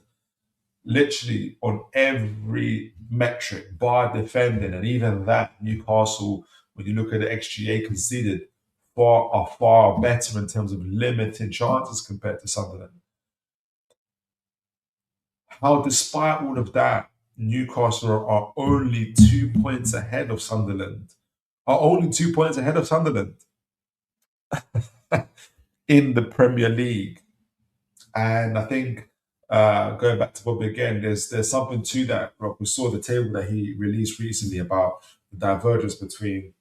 literally on every metric, bar defending, and even that, Newcastle, when you look at the XGA conceded, are far better in terms of limiting chances compared to Sunderland. How, despite all of that, Newcastle are only 2 points ahead of Sunderland. In the Premier League. And I think going back to Bobby again, there's something to that. We saw the table that he released recently about the divergence between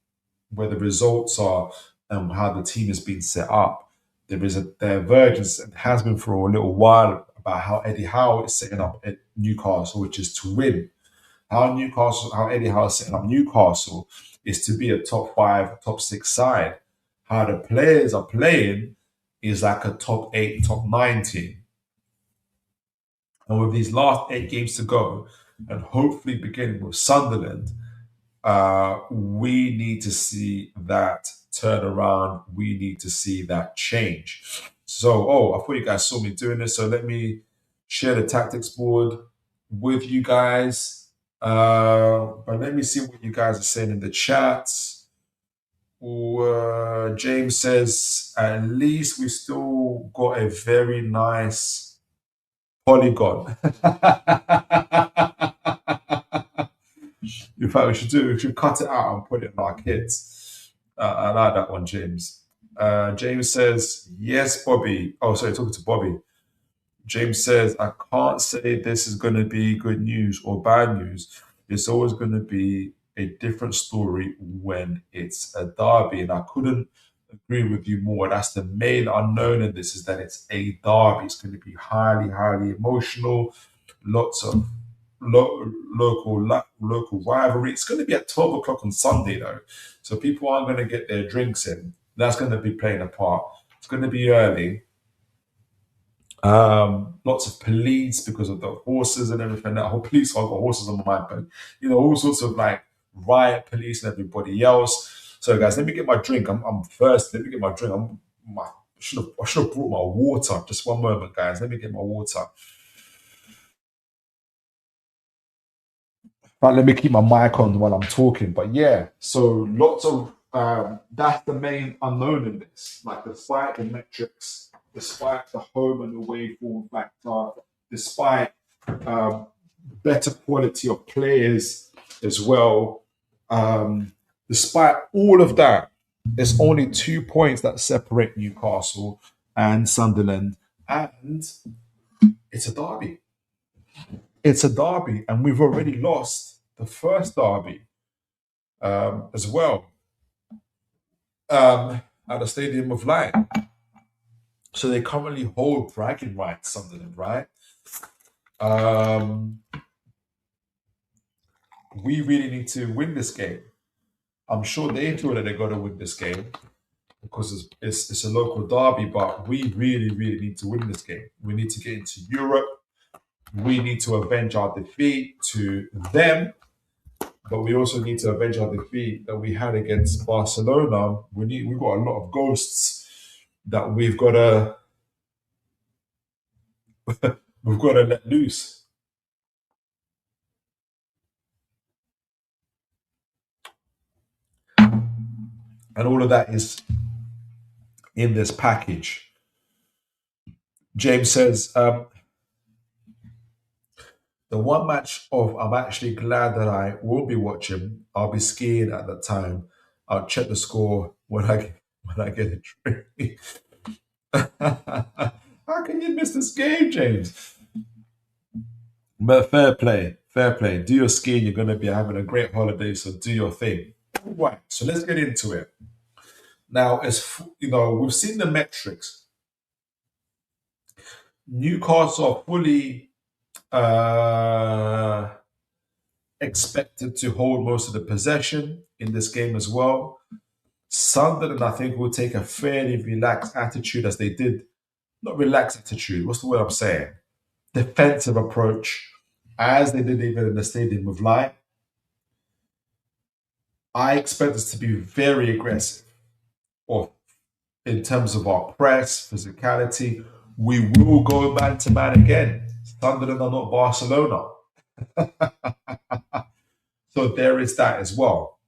where the results are and how the team has been set up. There is a divergence, and has been for a little while, about how Eddie Howe is setting up at Newcastle, which is to win. How Eddie Howe is setting up Newcastle is to be a top 5, top 6 side. How the players are playing is like a top 8, top 9 team. And with these last 8 games to go, and hopefully beginning with Sunderland, we need to see that turnaround. We need to see that change. So, I thought you guys saw me doing this, so let me share the tactics board with you guys. But let me see what you guys are saying in the chats. James says, at least we still got a very nice polygon. In fact, we should cut it out and put it in our kits. I like that one, James. James says, yes, Bobby. Oh, sorry, talking to Bobby. James says, I can't say this is going to be good news or bad news. It's always going to be a different story when it's a derby. And I couldn't agree with you more. That's the main unknown in this, is that it's a derby. It's going to be highly, highly emotional. Lots of local rivalry. It's going to be at 12 o'clock on Sunday, though. So people aren't going to get their drinks in. That's going to be playing a part. It's going to be early. Lots of police because of the horses and everything. That whole police, I've got horses on my mind, but all sorts of like riot police and everybody else. So guys, let me get my drink. I'm thirsty. Let me get my drink. I should have brought my water. Just one moment, guys. Let me get my water. But let me keep my mic on while I'm talking. But yeah, so lots of that's the main unknown in this. Like, despite the metrics, despite the home and away form factor, despite better quality of players as well, Despite all of that, it's only 2 points that separate Newcastle and Sunderland, and it's a derby. It's a derby, and we've already lost the first derby as well at the Stadium of Light. So they currently hold bragging rights, Sunderland, right? We really need to win this game. I'm sure they feel that they're going to win this game because it's a local derby, but we really, really need to win this game. We need to get into Europe. We need to avenge our defeat to them, but we also need to avenge our defeat that we had against Barcelona. We've got a lot of ghosts that we've got to let loose. And all of that is in this package. James says, the one match of I'm actually glad that I will be watching. I'll be skiing at that time. I'll check the score when I get a drink. How can you miss this game, James? But fair play, fair play. Do your skiing. You're going to be having a great holiday, so do your thing. Right. So let's get into it. Now, as you know, we've seen the metrics. Newcastle are fully expected to hold most of the possession in this game as well. Sunderland, I think, will take a fairly relaxed attitude as they did. Not relaxed attitude, what's the word I'm saying? Defensive approach, as they did even in the Stadium of Light. I expect us to be very aggressive, or in terms of our press, physicality. We will go man to man again. Sunderland are not Barcelona. So there is that as well.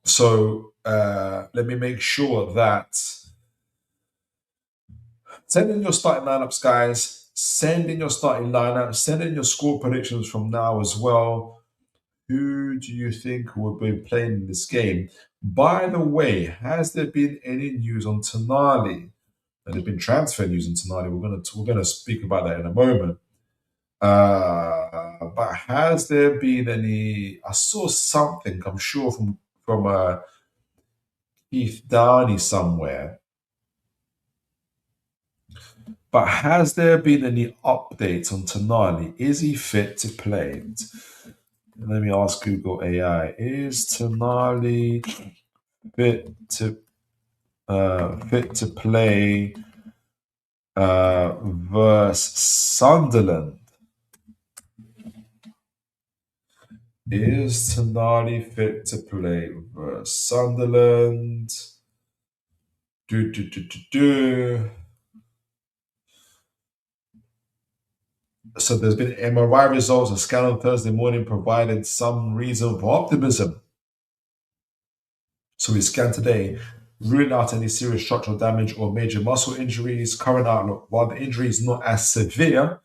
So let me make sure that send in your starting lineups, guys. Send in your starting lineup. Send in your score predictions from now as well. Who do you think will be playing in this game? By the way, has there been any news on Tonali? There's been transfer news on Tonali. We're gonna speak about that in a moment. But has there been any? I saw something. I'm sure from Keith Downey somewhere. But has there been any updates on Tonali? Is he fit to play? Let me ask Google AI. Is Tonali fit to play versus Sunderland? Is Tonali fit to play versus Sunderland? So there's been MRI results. A scan on Thursday morning provided some reason for optimism. So we scanned today, ruling out any serious structural damage or major muscle injuries. Current outlook: while the injury is not as severe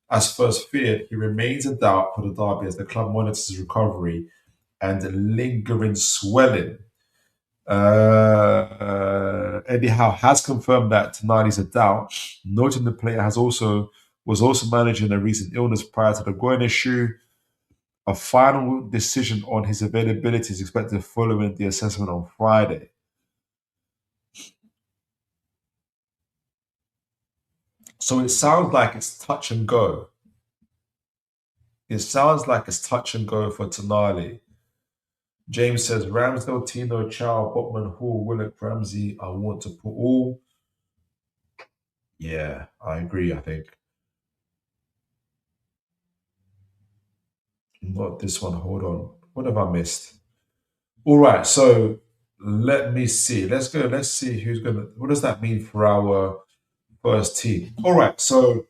as first feared, he remains in doubt for the derby as the club monitors his recovery and lingering swelling. Eddie Howe has confirmed that Tonali's a doubt, noting the player was also managing a recent illness prior to the groin issue. A final decision on his availability is expected following the assessment on Friday. So it sounds like it's touch and go. It sounds like it's touch and go for Tonali. James says Ramsdale, Tino, Chow, Botman, Hall, Willock, Ramsey. I want to put all. Yeah, I agree. I think not this one. Hold on. What have I missed? All right. So let me see. Let's go. Let's see who's gonna. What does that mean for our first team? All right. So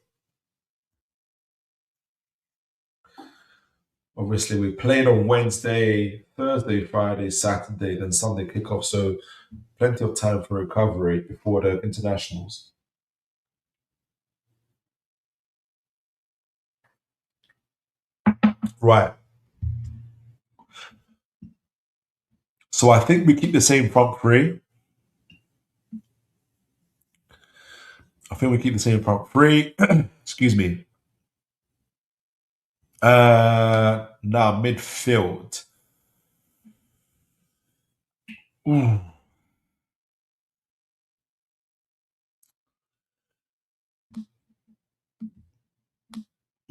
obviously we played on Wednesday, Thursday, Friday, Saturday, then Sunday kickoff. So plenty of time for recovery before the internationals. Right. So I think we keep the same front three. I think we keep the same front three. Excuse me. Now midfield. Ooh.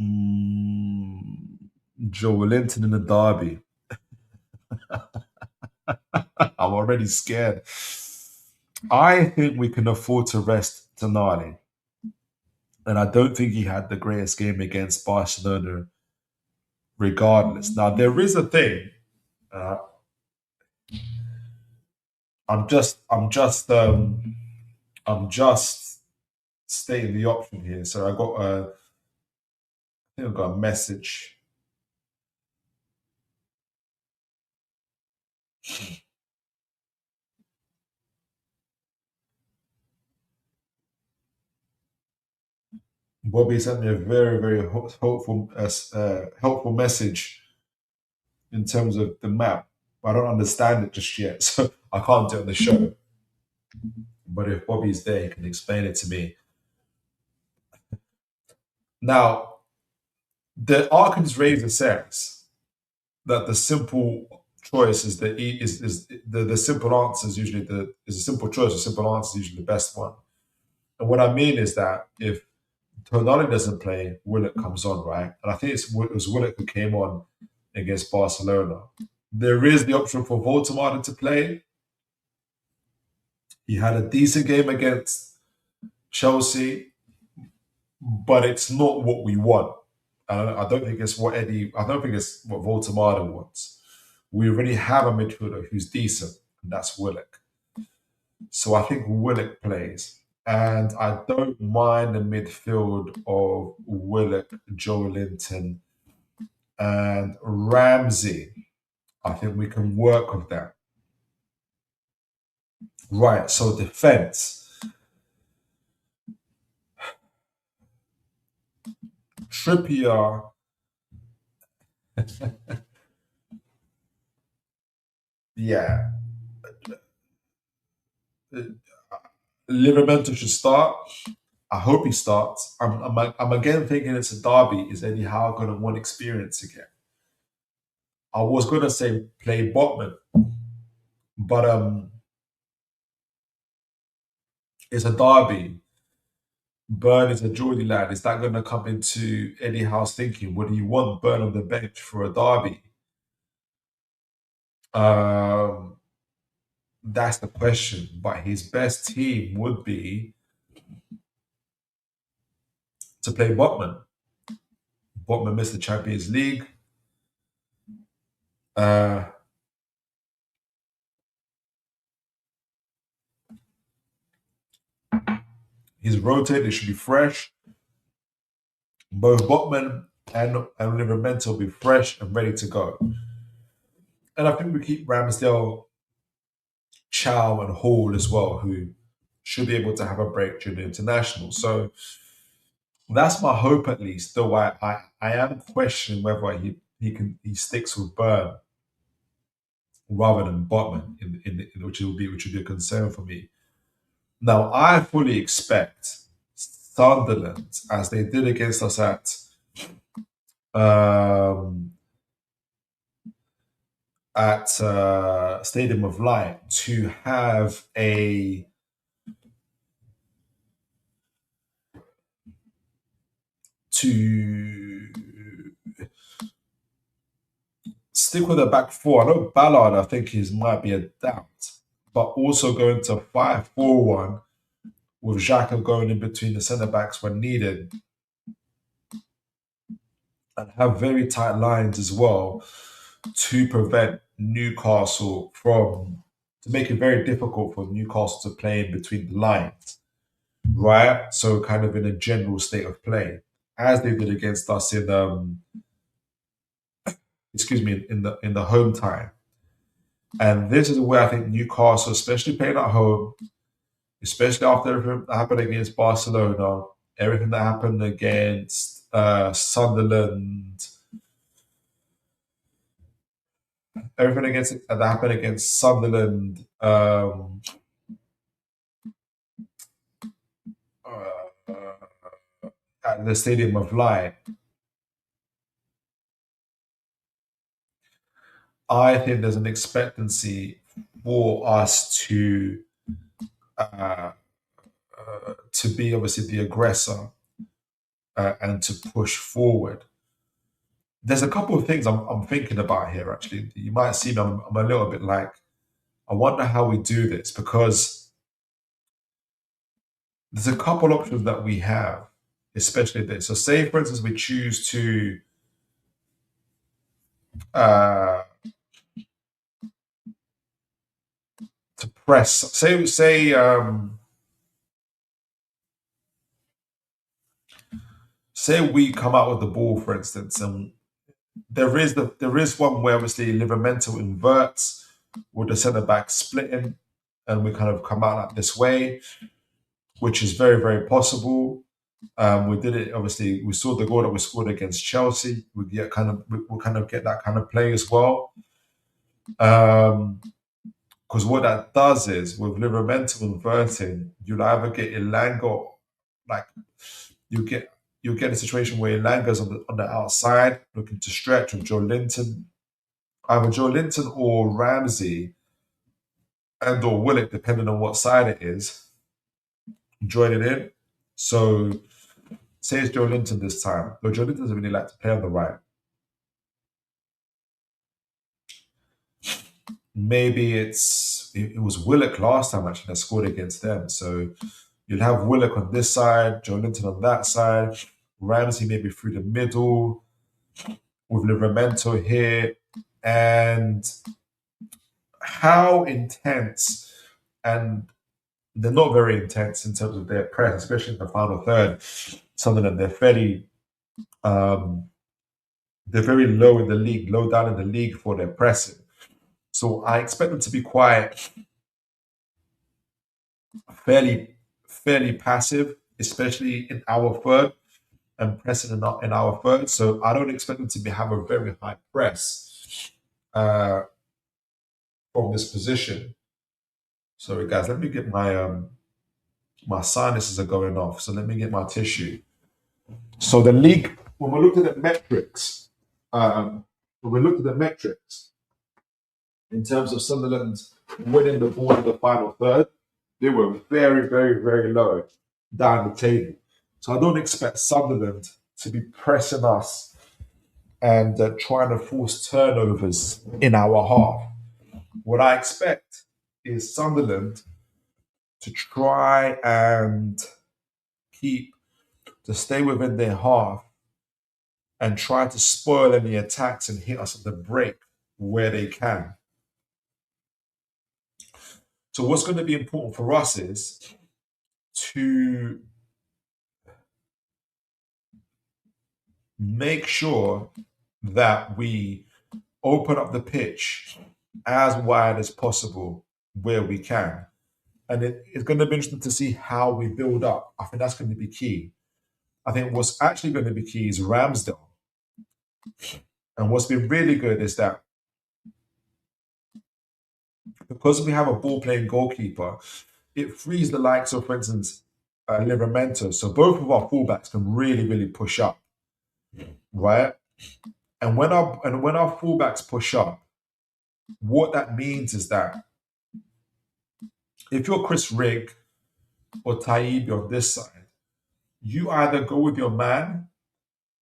Mm, Joe Linton in the derby. I'm already scared. I think we can afford to rest Tonali. And I don't think he had the greatest game against Barcelona regardless. Now, there is a thing. Uh, I'm just stating the option here. So I think I got a message. Bobby sent me a very, very helpful message in terms of the map. I don't understand it just yet, so I can't do it on the show. But if Bobby's there, he can explain it to me. Now, the Arkans Razor says that the simple choice is the simple answer is usually is a simple choice. A simple answer is usually the best one. And what I mean is that if Tonali doesn't play, Willock comes on, right? And I think it was Willock who came on against Barcelona. There is the option for Voldemort to play. He had a decent game against Chelsea, but it's not what we want. I don't think it's what I don't think it's what Voldemort wants. We already have a midfielder who's decent, and that's Willock. So I think Willock plays. And I don't mind the midfield of Willock, Joe Linton, and Ramsey. I think we can work with that. Right, so defense. Trippier. Yeah. Livramento should start. I hope he starts. I'm again thinking it's a derby. Is Eddie Howe going to want experience again? I was going to say play Botman, but it's a derby. Burn is a Geordie lad. Is that going to come into Eddie Howe's thinking? Would you want Burn on the bench for a derby? That's the question. But his best team would be to play Botman. Botman missed the Champions League. He's rotated. It should be fresh. Both Botman and Livramento will be fresh and ready to go. And I think we keep Ramsdale, Chow, and Hall as well, who should be able to have a break during the international. So that's my hope, at least. Though I am questioning whether he sticks with Burn rather than Botman, which would be a concern for me. Now I fully expect Sunderland, as they did against us at Stadium of Light, to have to stick with a back four. I know Ballard, I think might be a doubt, but also going to 5-4-1 with Xhaka going in between the centre backs when needed, and have very tight lines as well to prevent Newcastle to make it very difficult for Newcastle to play in between the lines, right? So kind of in a general state of play, as they did against us in in the home time. And this is where I think Newcastle, especially playing at home, especially after everything that happened against Barcelona, everything that happened against Sunderland, everything that happened against Sunderland at the Stadium of Light, I think there's an expectancy for us uh, to be obviously the aggressor and to push forward. There's a couple of things I'm thinking about here. Actually, you might see me. I'm a little bit like, I wonder how we do this, because there's a couple options that we have, especially this. So, say for instance, we choose uh, to press. Say we come out with the ball, for instance, and there is one where obviously Livramento inverts with the centre back splitting, and we kind of come out like this way, which is very, very possible. We did it. Obviously, we saw the goal that we scored against Chelsea. We kind of get that kind of play as well. Because what that does is, with Livramento inverting, you'll either get Ilanga, like you'll get a situation where Ilanga's on the outside looking to stretch with Joe Linton, either Joe Linton or Ramsey and or Willock, depending on what side it is, joining in. So, say it's Joe Linton this time, though Joe Linton doesn't really like to play on the right. Maybe it was Willock last time actually that scored against them. So you'll have Willock on this side, Joe Linton on that side, Ramsey maybe through the middle, with Livramento here. And how intense, and they're not very intense in terms of their press, especially in the final third. Sunderland, they're very low in the league, low down in the league for their pressing. So I expect them to be quite fairly passive, especially in our third and pressing in our third. So I don't expect them to have a very high press from this position. Sorry, guys, let me get my sinuses are going off, so let me get my tissue. So the league, when we looked at the metrics, in terms of Sunderland winning the ball in the final third, they were very, very, very low down the table. So I don't expect Sunderland to be pressing us and trying to force turnovers in our half. What I expect is Sunderland to try and to stay within their half and try to spoil any attacks and hit us at the break where they can. So what's going to be important for us is to make sure that we open up the pitch as wide as possible where we can. And it's going to be interesting to see how we build up. I think that's going to be key. I think what's actually going to be key is Ramsdale. And what's been really good is that because we have a ball-playing goalkeeper, it frees the likes of, for instance, Livramento. So both of our fullbacks can really, really push up, right? And when our fullbacks push up, what that means is that if you're Chris Rigg or Taibbi on this side, you either go with your man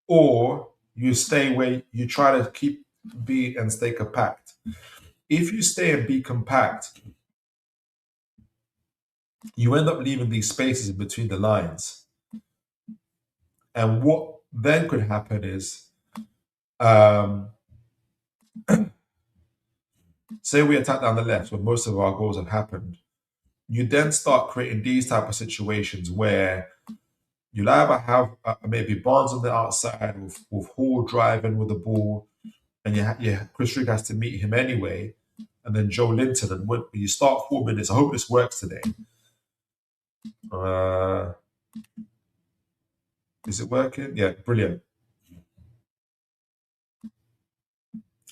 or you stay where you try to be and stay compact. If you stay and be compact, you end up leaving these spaces in between the lines. And what then could happen is, say we attack down the left where most of our goals have happened, you then start creating these type of situations where you'll either have maybe Barnes on the outside with Hall driving with the ball, and Chris Rigg has to meet him anyway, and then Joe Linton. And when you start 4 minutes, I hope this works today. Is it working? Yeah, brilliant.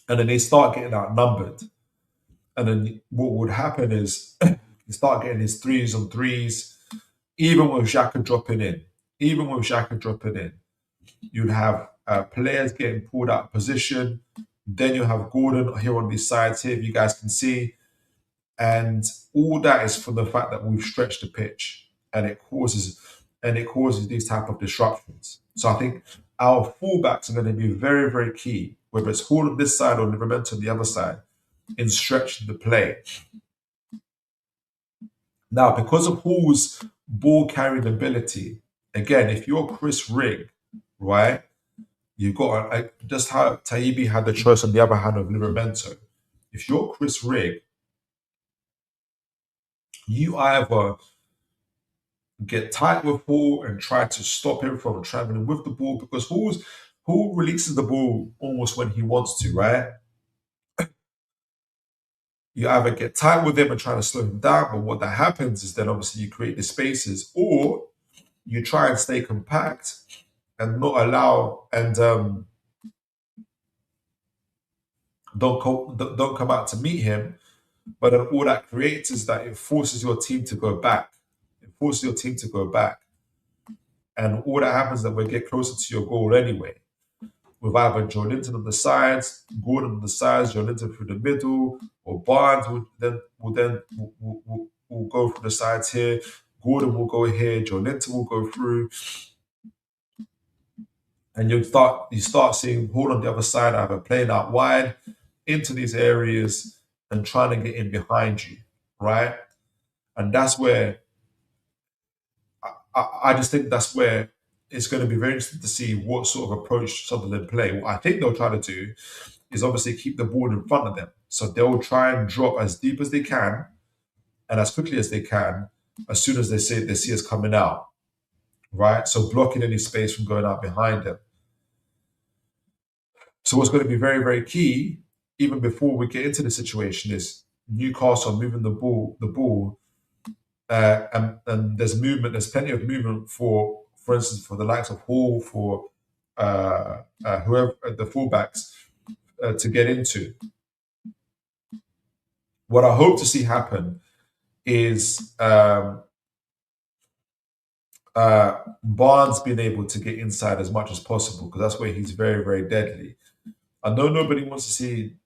and then they start getting outnumbered. And then what would happen is you start getting these threes on threes, even with Xhaka dropping in. Even with Xhaka dropping in, you'd have players getting pulled out of position. Then you have Gordon here on these sides here, if you guys can see. And all that is from the fact that we've stretched the pitch, and it causes these type of disruptions. So I think our fullbacks are going to be very, very key, whether it's Hall on this side or Livramento on the other side, in stretching the play. Now, because of Hall's ball carrying ability, again, if you're Chris Rigg, right, you've got just how Taibbi had the choice on the other hand of Livramento. If you're Chris Rigg, you either get tight with Hall and try to stop him from traveling with the ball, because Hall releases the ball almost when he wants to, right? You either get tight with him and try to slow him down, but what that happens is then obviously you create the spaces, or you try and stay compact and not allow don't come out to meet him. But then all that creates is that it forces your team to go back. It forces your team to go back. And all that happens is that we get closer to your goal anyway. With either Joelinton on the sides, Gordon on the sides, Joelinton through the middle, or Barnes will go through the sides here. Gordon will go here, Joelinton will go through. And you start seeing Hall on the other side either playing out wide into these areas and trying to get in behind you, right? And that's where I just think that's where it's going to be very interesting to see what sort of approach Sunderland play. What I think they'll try to do is obviously keep the ball in front of them. So they'll try and drop as deep as they can and as quickly as they can as soon as they see us coming out, right? So blocking any space from going out behind them. So what's going to be very, very key, even before we get into the situation, is Newcastle moving the ball, and there's movement. There's plenty of movement for instance, for the likes of Hall, for whoever the fullbacks to get into. What I hope to see happen is Barnes being able to get inside as much as possible, because that's where he's very, very deadly. I know nobody wants to see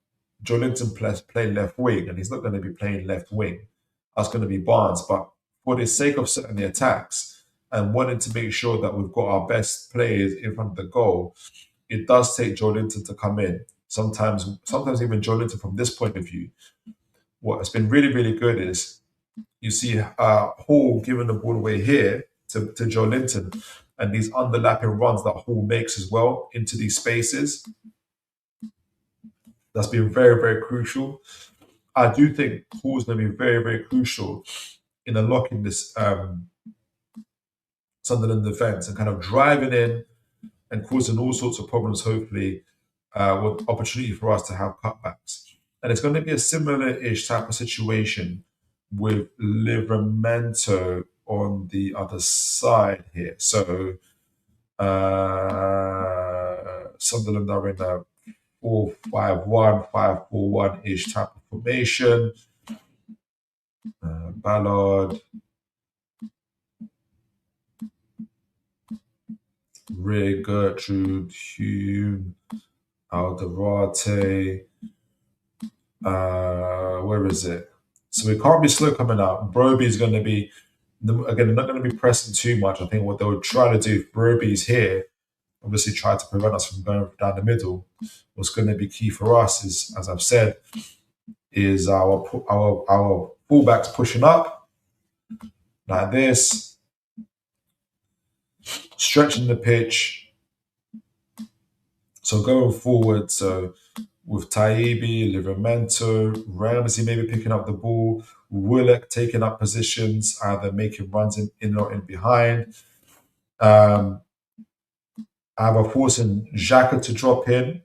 Joelinton play left wing, and he's not going to be playing left wing. That's going to be Barnes. But for the sake of setting the attacks and wanting to make sure that we've got our best players in front of the goal, it does take Joelinton to come in. Sometimes even Joelinton from this point of view. What has been really, really good is you see Hall giving the ball away here to Joelinton, and these underlapping runs that Hall makes as well into these spaces. That's been very, very crucial. I do think Hall's going to be very, very crucial in unlocking this Sunderland defence and kind of driving in and causing all sorts of problems, hopefully, with opportunity for us to have cutbacks. And it's going to be a similar-ish type of situation with Livramento on the other side here. So Sunderland are in a 4-5-1, 5-4-1-ish type of formation. Ballard, Rigg, Gertrude, Hume, Alderate. Where is it? So we can't be slow coming out. Broby's going to be, again, they're not going to be pressing too much. I think what they'll try to do, if Broby's here, obviously try to prevent us from going down the middle. What's going to be key for us is, as I've said, is our fullbacks pushing up like this, stretching the pitch. So going forward, so with Taibbi, Livramento, Ramsey maybe picking up the ball, Willock taking up positions, either making runs in or in behind. Either forcing Xhaka to drop in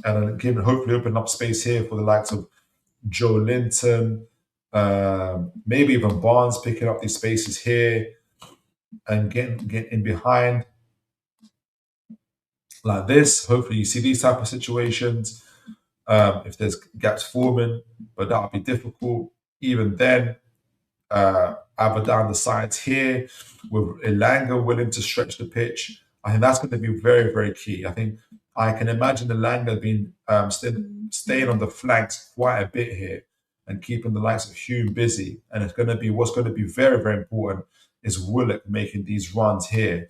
and hopefully open up space here for the likes of Joelinton, maybe even Barnes picking up these spaces here and getting in behind like this. Hopefully you see these type of situations. if there's gaps forming, but that'll be difficult. Even then, either down the sides here, with Elanga willing to stretch the pitch, I think that's going to be very, very key. I think I can imagine Elanga being staying on the flanks quite a bit here and keeping the likes of Hume busy. And it's going to be what's going to be very, very important is Willock making these runs here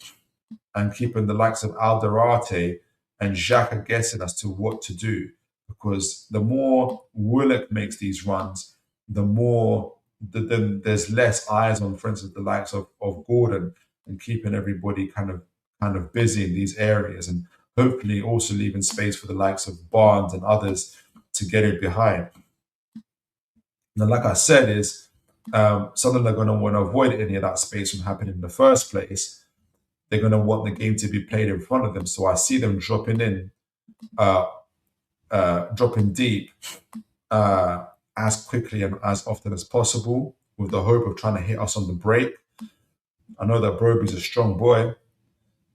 and keeping the likes of Alderate and Xhaka guessing as to what to do. Because the more Willock makes these runs, the more then there's less eyes on, for instance, the likes of Gordon and keeping everybody kind of busy in these areas, and hopefully also leaving space for the likes of Barnes and others to get it behind. Now, like I said, is Sunderland are going to want to avoid any of that space from happening in the first place. They're going to want the game to be played in front of them. So I see them dropping deep as quickly and as often as possible, with the hope of trying to hit us on the break. I know that Broby's a strong boy,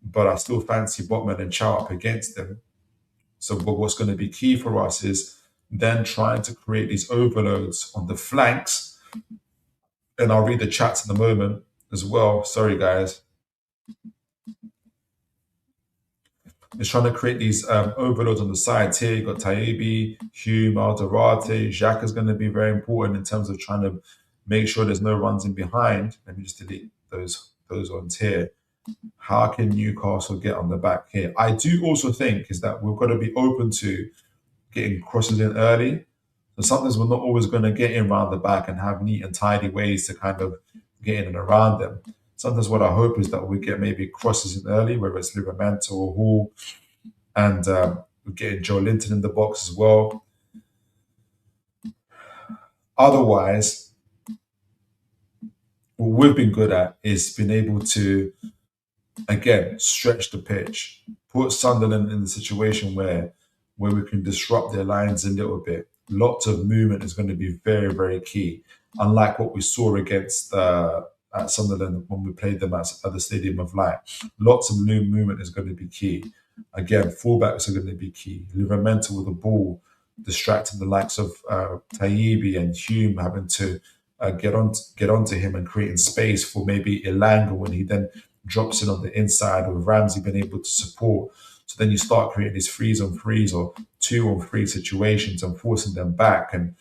but I still fancy Botman and Chow up against them. So but what's going to be key for us is then trying to create these overloads on the flanks. And I'll read the chats in a moment as well. Sorry, guys. It's trying to create these overloads on the sides here. You've got Tayebi, Hume, Alderate. Xhaka is going to be very important in terms of trying to make sure there's no runs in behind. Let me just delete those ones here. How can Newcastle get on the back here? I do also think is that we've got to be open to getting crosses in early. So sometimes we're not always going to get in around the back and have neat and tidy ways to kind of get in and around them. Sometimes what I hope is that we get maybe crosses in early, whether it's Livramento or Hall, and we're getting Joe Linton in the box as well. Otherwise, what we've been good at is being able to, again, stretch the pitch, put Sunderland in the situation where we can disrupt their lines a little bit. Lots of movement is going to be very, very key. Unlike what we saw against at Sunderland when we played them at the Stadium of Light. Lots of new movement is going to be key. Again, fullbacks are going to be key. Livramento with the ball, distracting the likes of Tayebi and Hume, having to get onto him and creating space for maybe Elanga when he then drops in on the inside, with Ramsey being able to support. So then you start creating these 3s-on-3s or 2-on-3 situations and forcing them back. And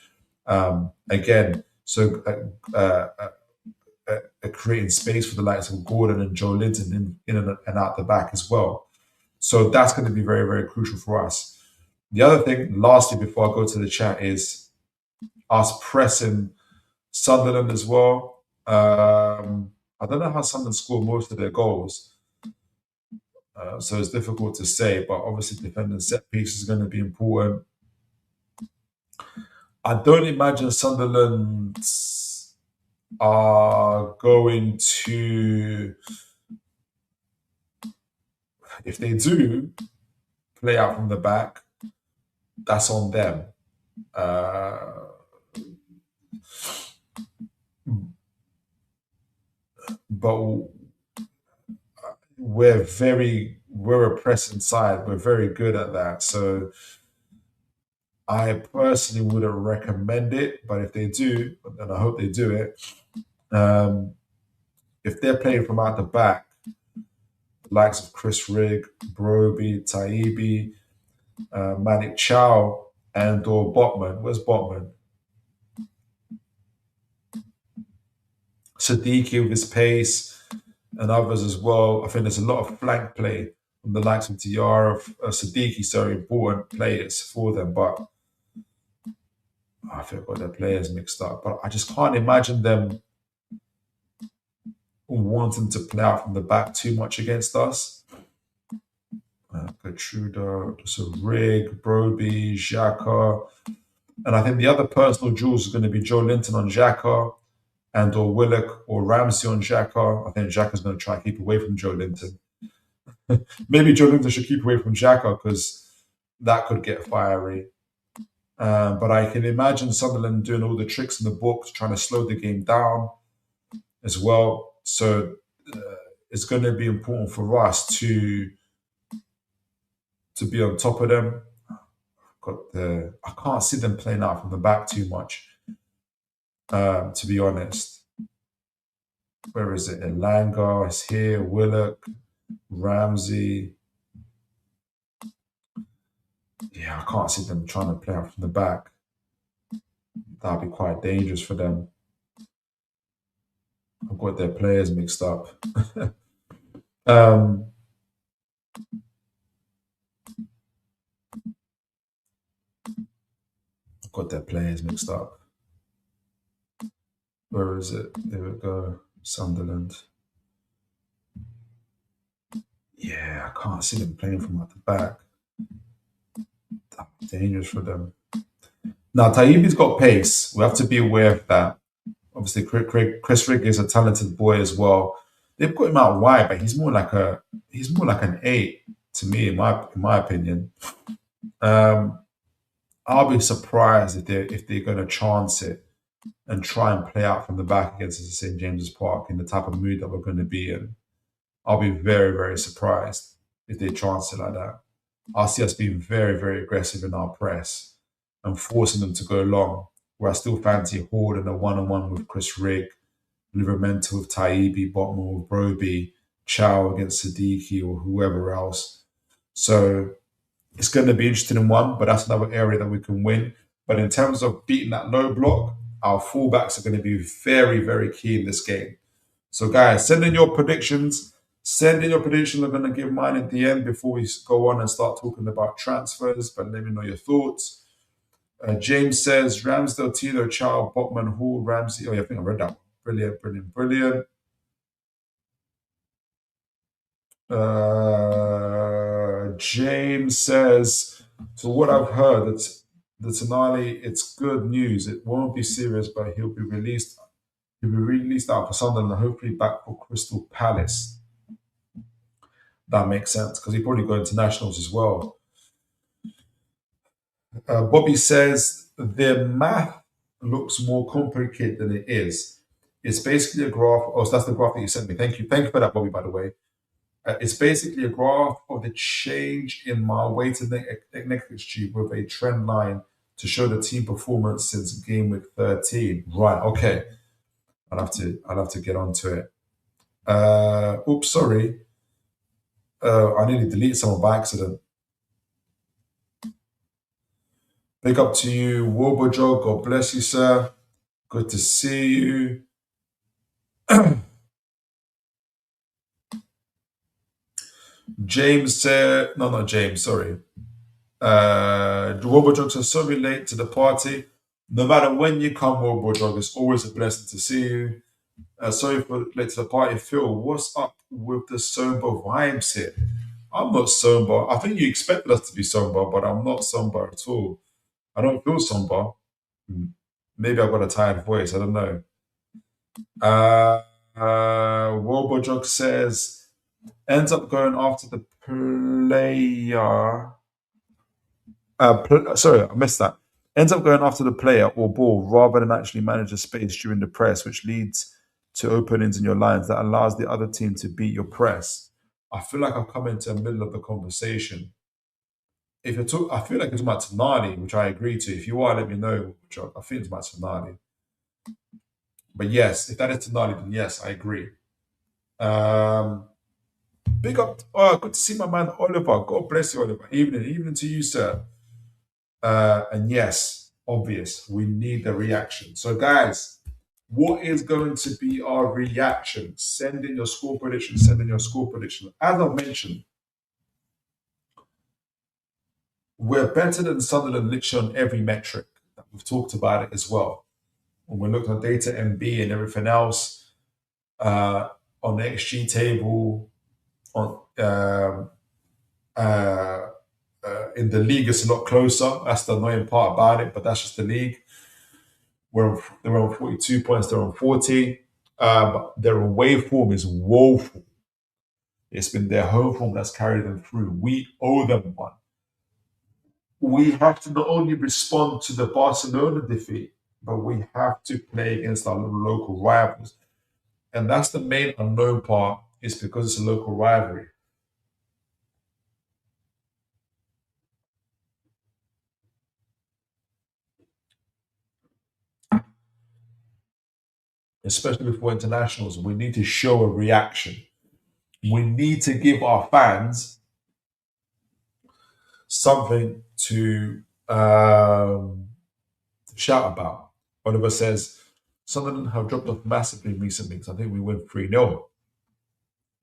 again, so creating space for the likes of Gordon and Joe Linton in and out the back as well. So that's going to be very, very crucial for us. The other thing, lastly, before I go to the chat, is us pressing Sunderland as well. I don't know how Sunderland score most of their goals. So it's difficult to say, but obviously defending set pieces is going to be important. I don't imagine Sunderland are going to, if they do play out from the back, that's on them. But we're a pressing side. We're very good at that. So I personally wouldn't recommend it, but if they do, and I hope they do it, if they're playing from out the back, the likes of Chris Rigg, Broby, Tayebi, Malik Chow, and or Botman. Where's Botman? Siddiqui with his pace and others as well. I think there's a lot of flank play from the likes of Diarra, Siddiqui, sorry, important players for them, but I think I've got their players mixed up. But I just can't imagine them wanting to play out from the back too much against us. Gertruda, so Rigg, Broby, Xhaka. And I think the other personal jewels is going to be Joe Linton on Xhaka and or Willock or Ramsey on Xhaka. I think Xhaka's going to try and keep away from Joe Linton. Maybe Joe Linton should keep away from Xhaka because that could get fiery. But I can imagine Sunderland doing all the tricks in the book, trying to slow the game down as well. So it's going to be important for us to be on top of them. I can't see them playing out from the back too much, to be honest. Where is it? Elanga is here, Willock, Ramsey. Yeah, I can't see them trying to play out from the back. That'd be quite dangerous for them. I've got their players mixed up. um, I've got their players mixed up. Where is it? There we go. Sunderland. Yeah, I can't see them playing from at the back. That'd be dangerous for them. Now, Taibbi's got pace. We have to be aware of that. Obviously, Chris Rigg is a talented boy as well. They've got him out wide, but he's more like an 8 to me, in my opinion. I'll be surprised if they're going to chance it and try and play out from the back against us at St James's Park in the type of mood that we're going to be in. I'll be very, very surprised if they chance it like that. I'll see us being very, very aggressive in our press and forcing them to go long. Where I still fancy Horde in a one-on-one with Chris Rigg, Livermore with Taibbi, Botman with Broby, Chow against Siddiqui or whoever else. So it's going to be interesting in one, but that's another area that we can win. But in terms of beating that low block, our fullbacks are going to be very, very key in this game. So guys, send in your predictions. Send in your predictions. I'm going to give mine at the end before we go on and start talking about transfers, but let me know your thoughts. James says, Ramsdale, Tino, Chow, Botman, Hall, Ramsey. Oh, yeah, I think I read that. Brilliant, brilliant, brilliant. James says, so what I've heard, that the Tonali, it's good news. It won't be serious, but he'll be released. He'll be released out for Sunderland and hopefully back for Crystal Palace. That makes sense because he'll probably go internationals as well. Bobby says their math looks more complicated than it is. It's basically a graph. Oh, so that's the graph that you sent me. Thank you for that, Bobby. By the way, it's basically a graph of the change in my weighted net XG with a trend line to show the team performance since game week 13. Right. Okay. I'll have to get onto it. Oops, sorry. I nearly deleted someone by accident. Big up to you, Wobojo. God bless you, sir. Good to see you. James said, no, not James, sorry. Wobojo says, sorry late to the party. No matter when you come, Wobojo, it's always a blessing to see you. Sorry for late to the party. Phil, what's up with the somber vibes here? I'm not somber. I think you expected us to be somber, but I'm not somber at all. I don't feel somber. Maybe I've got a tired voice. I don't know. Wobojok says, ends up going after the player. Sorry, I missed that. Ends up going after the player or ball rather than actually manage the space during the press, which leads to openings in your lines that allows the other team to beat your press. I feel like I've come into the middle of the conversation. If you're I feel like it's about Tonali, which I agree to. If you are, let me know. I think it's about Tonali. But yes, if that is Tonali, then yes, I agree. Big up. Oh, good to see my man Oliver. God bless you, Oliver. Evening to you, sir. And yes, obvious, we need the reaction. So, guys, what is going to be our reaction? Send in your score prediction. Send in your score prediction. As I mentioned, we're better than Sunderland literally on every metric. We've talked about it as well. When we looked at data MB and everything else, on the XG table, on in the league, it's a lot closer. That's the annoying part about it, but that's just the league. They're on 42 points, they're on 40. But their away form is woeful. It's been their home form that's carried them through. We owe them one. We have to not only respond to the Barcelona defeat, but we have to play against our local rivals. And that's the main unknown part, is because it's a local rivalry. especially before internationals, we need to show a reaction. We need to give our fans something to shout about. Oliver says, Sunderland have dropped off massively recently because I think we win 3-0.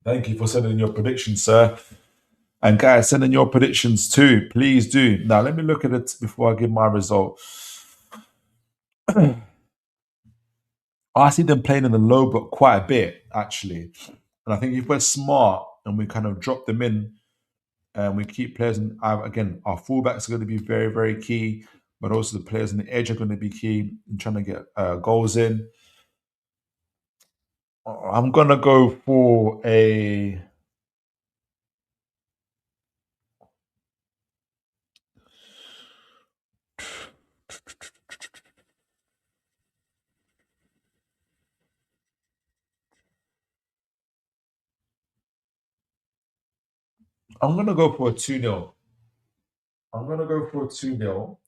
Thank you for sending your predictions, sir. And guys, send in your predictions too. Please do. Now, let me look at it before I give my result. I see them playing in the low but quite a bit, actually. And I think if we're smart and we kind of drop them in and we keep players, in, again, our fullbacks are going to be very, very key, but also the players on the edge are going to be key in trying to get goals in. I'm going to go for a... I'm going to go for a 2-0. I'm going to go for a 2-0.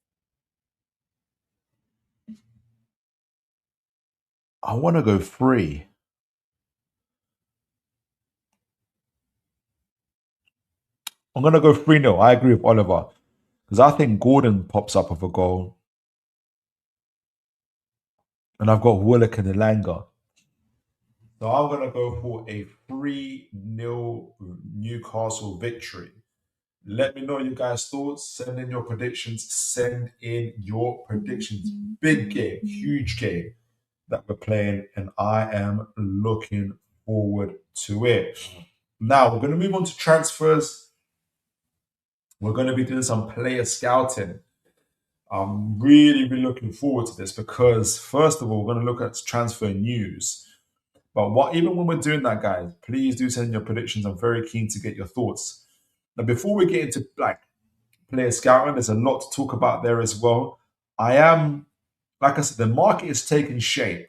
I want to go 3. I'm going to go 3-0. I agree with Oliver. Because I think Gordon pops up with a goal. And I've got Willock and Elanga. So I'm going to go for a 3-0 Newcastle victory. Let me know your guys' thoughts. Send in your predictions. Send in your predictions. Big game, huge game that we're playing, and I am looking forward to it. Now, we're going to move on to transfers. We're going to be doing some player scouting. I'm really, really looking forward to this because, first of all, we're going to look at transfer news. But even when we're doing that, guys, please do send in your predictions. I'm very keen to get your thoughts. Now, before we get into player scouting, there's a lot to talk about there as well. Like I said, the market is taking shape.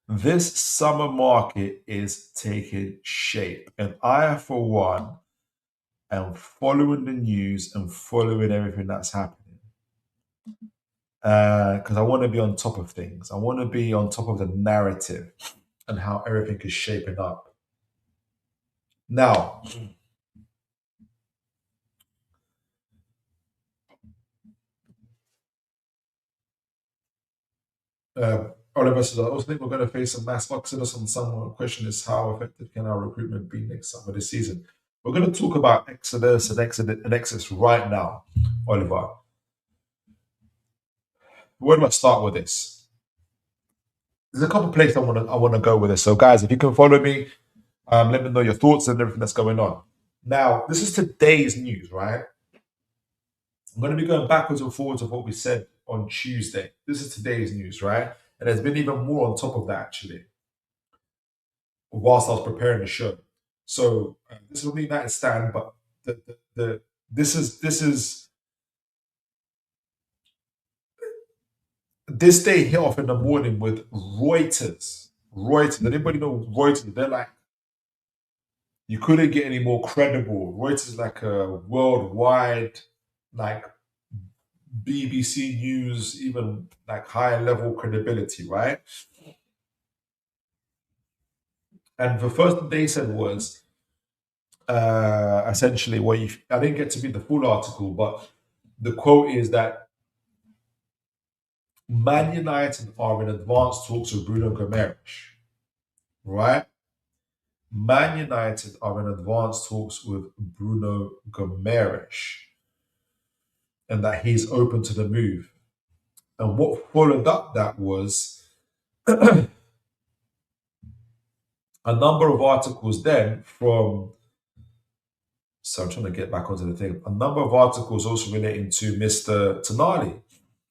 This summer market is taking shape. And I, for one, am following the news and following everything that's happening. Because I want to be on top of things. I want to be on top of the narrative and how everything is shaping up. Now, Oliver says, I also think we're going to face a mass exodus on summer. The question is, how effective can our recruitment be next summer, this season? We're going to talk about exodus and exodus right now, Oliver. Where do I start with this? There's a couple of places I want to go with this. So, guys, if you can follow me, let me know your thoughts and everything that's going on. Now, this is today's news, right? I'm going to be going backwards and forwards of what we said on Tuesday. This is today's news, right? And there's been even more on top of that, actually, whilst I was preparing the show. So this is the United stand, but this day hit off in the morning with Reuters. Reuters. Anybody know Reuters? They're like, you couldn't get any more credible. Reuters is like a worldwide, like BBC News, even like higher level credibility, right? And the first thing they said was essentially, I didn't get to read the full article, but the quote is that Man United are in advanced talks with Bruno Gomes, right? Man United are in advanced talks with Bruno Gomes, and that he's open to the move. And what followed up that was a number of articles then from. So I'm trying to get back onto the thing. A number of articles also relating to Mr. Tonali,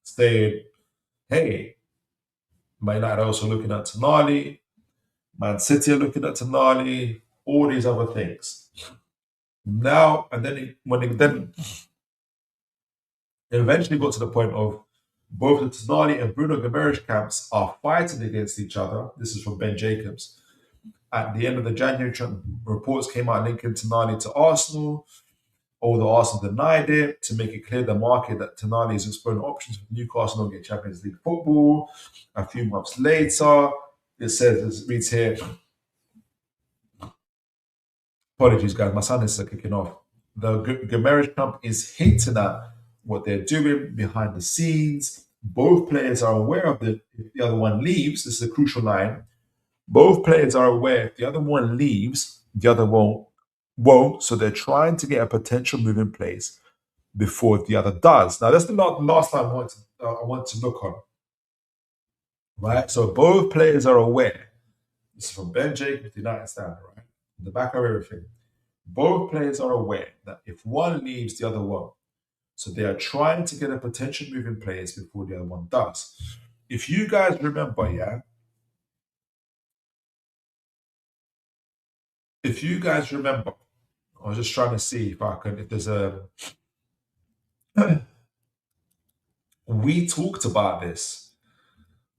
saying, hey, Man United are also looking at Tonali, Man City are looking at Tonali, all these other things. Now, and then when it eventually got to the point of both the Tonali and Bruno Gomes camps are fighting against each other. This is from Ben Jacobs. At the end of the January, reports came out linking Tonali to Arsenal. although Arsenal denied it to make it clear the market that Tonali is exploring options for Newcastle not get Champions League football. A few months later, it reads here, apologies guys, my son is kicking off. The Gomeres camp is hinting at what they're doing behind the scenes. Both players are aware of if the other one leaves. This is a crucial line. Both players are aware if the other one leaves, the other won't. So they're trying to get a potential move in place before the other does. Now, that's the last line I want to look on. Right? So both players are aware. This is from Ben Jacobs, the United Standard, right? In the back of everything. Both players are aware that if one leaves, the other won't. So they are trying to get a potential move in place before the other one does. If you guys remember, if you guys remember, I was just trying to see if there's a. We talked about this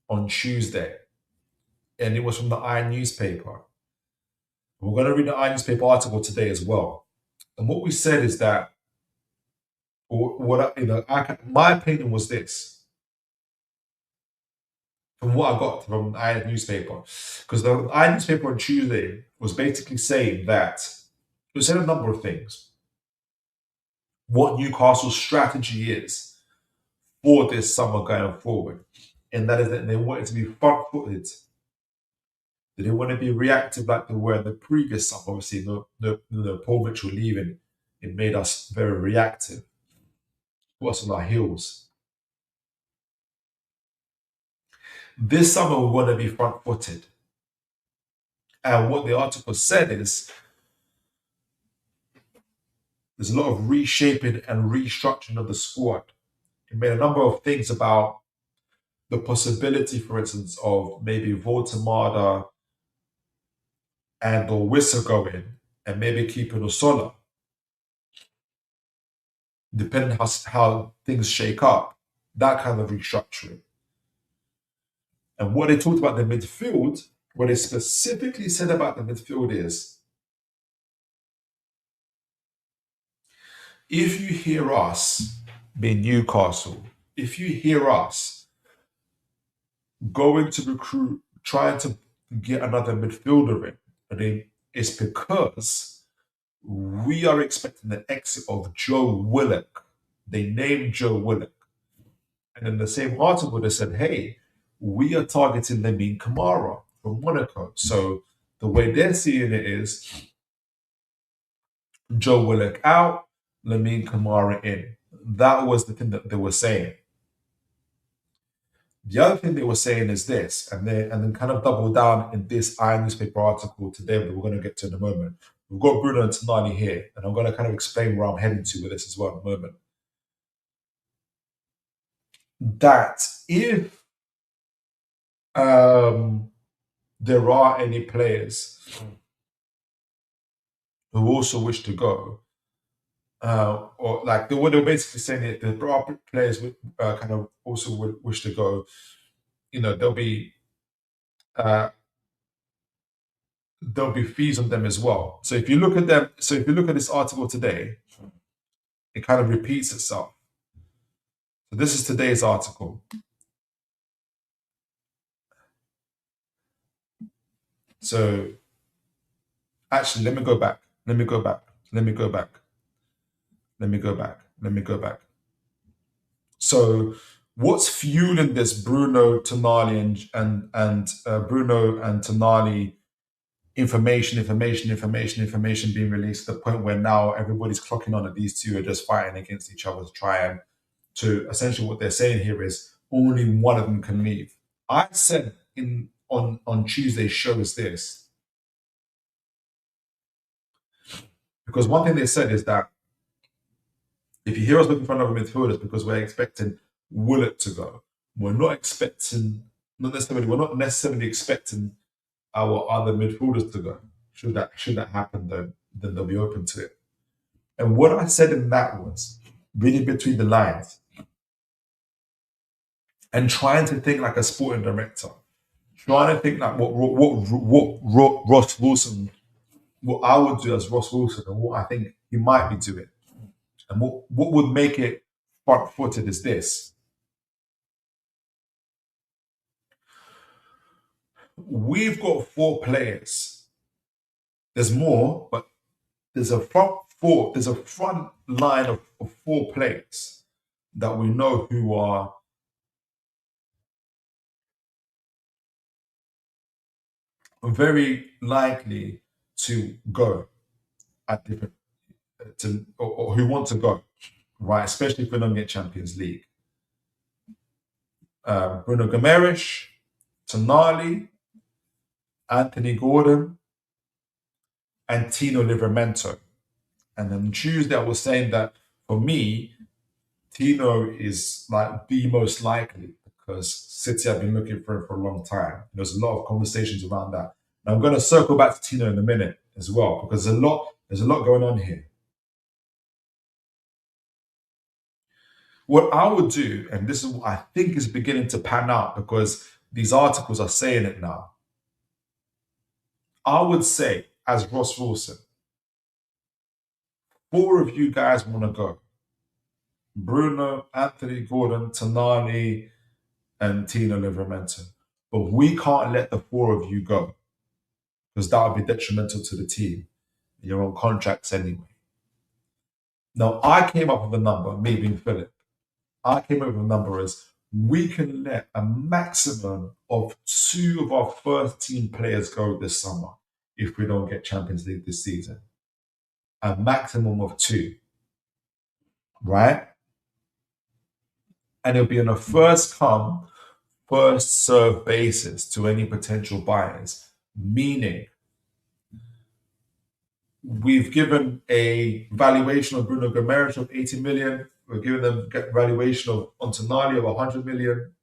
on Tuesday, and it was from the Iron newspaper. We're going to read the Iron newspaper article today as well. And what we said is that, my opinion was this, from what I got from the Iron newspaper, because the Iron newspaper on Tuesday was basically saying that it was saying a number of things. What Newcastle's strategy is for this summer going forward, and that is that they want it to be front-footed. They didn't want to be reactive like they were in the previous summer. Obviously, the Paul Mitchell leaving, it made us very reactive. What's on our heels? This summer, we want to be front-footed. And what the article said is there's a lot of reshaping and restructuring of the squad. It made a number of things about the possibility, for instance, of maybe Voltemada and or Wissa going and maybe keeping Osola, depending how things shake up, that kind of restructuring. And what they talked about the midfield, what they specifically said about the midfield is, if you hear us, being Newcastle, if you hear us going to recruit, trying to get another midfielder in, I mean, it's because we are expecting the exit of Joe Willock. They named Joe Willock. And in the same article, they said, hey, we are targeting Lamine Camara from Monaco. So the way they're seeing it is Joe Willock out, Lamine Camara in. That was the thing that they were saying. The other thing they were saying is this, and then kind of double down in this Iron newspaper article today that we're going to get to in a moment. We've got Bruno and Tonali here, and I'm going to kind of explain where I'm heading to with this as well in a moment. That if there are any players who also wish to go, or like what they're basically saying that there are players kind of also would wish to go, there'll be fees on them as well. So if you look at them, if you look at this article today, it kind of repeats itself. So this is today's article. So actually, let me go back. So what's fueling this Bruno Tonali and Bruno and Tonali information being released to the point where now everybody's clocking on that these two are just fighting against each other to try and to essentially what they're saying here is only one of them can leave. I said on Tuesday's show is this, because one thing they said is that if you hear us looking for another midfielder, it's because we're expecting Willock to go. We're not necessarily expecting our other midfielders to go. Should that happen, then they'll be open to it. And what I said in that was reading between the lines and trying to think like a sporting director, trying to think like what Ross Wilson, what I would do as Ross Wilson, and what I think he might be doing. And what would make it front-footed is this. We've got 4 players. There's more, but there's a front line of 4 players that we know who are very likely to go at different or who want to go, right? Especially if we don't get Champions League. Bruno Gomes, Tonali, Anthony Gordon, and Tino Livramento. And then Tuesday, I was saying that for me, Tino is like the most likely because City have been looking for him for a long time. There's a lot of conversations around that. And I'm going to circle back to Tino in a minute as well because there's a lot going on here. What I would do, and this is what I think is beginning to pan out because these articles are saying it now. I would say, as Ross Wilson, 4 of you guys want to go. Bruno, Anthony Gordon, Tonali, and Tino Livramento. But we can't let the 4 of you go because that would be detrimental to the team. You're on contracts anyway. Now, I came up with a number, me being Philip. I came up with a number as we can let a maximum of 2 of our first team players go this summer if we don't get Champions League this season. A maximum of 2. Right? And it'll be on a first come, first serve basis to any potential buyers, meaning we've given a valuation of Bruno Gomes of 80 million. We're giving them a valuation of Tonali of 100 million.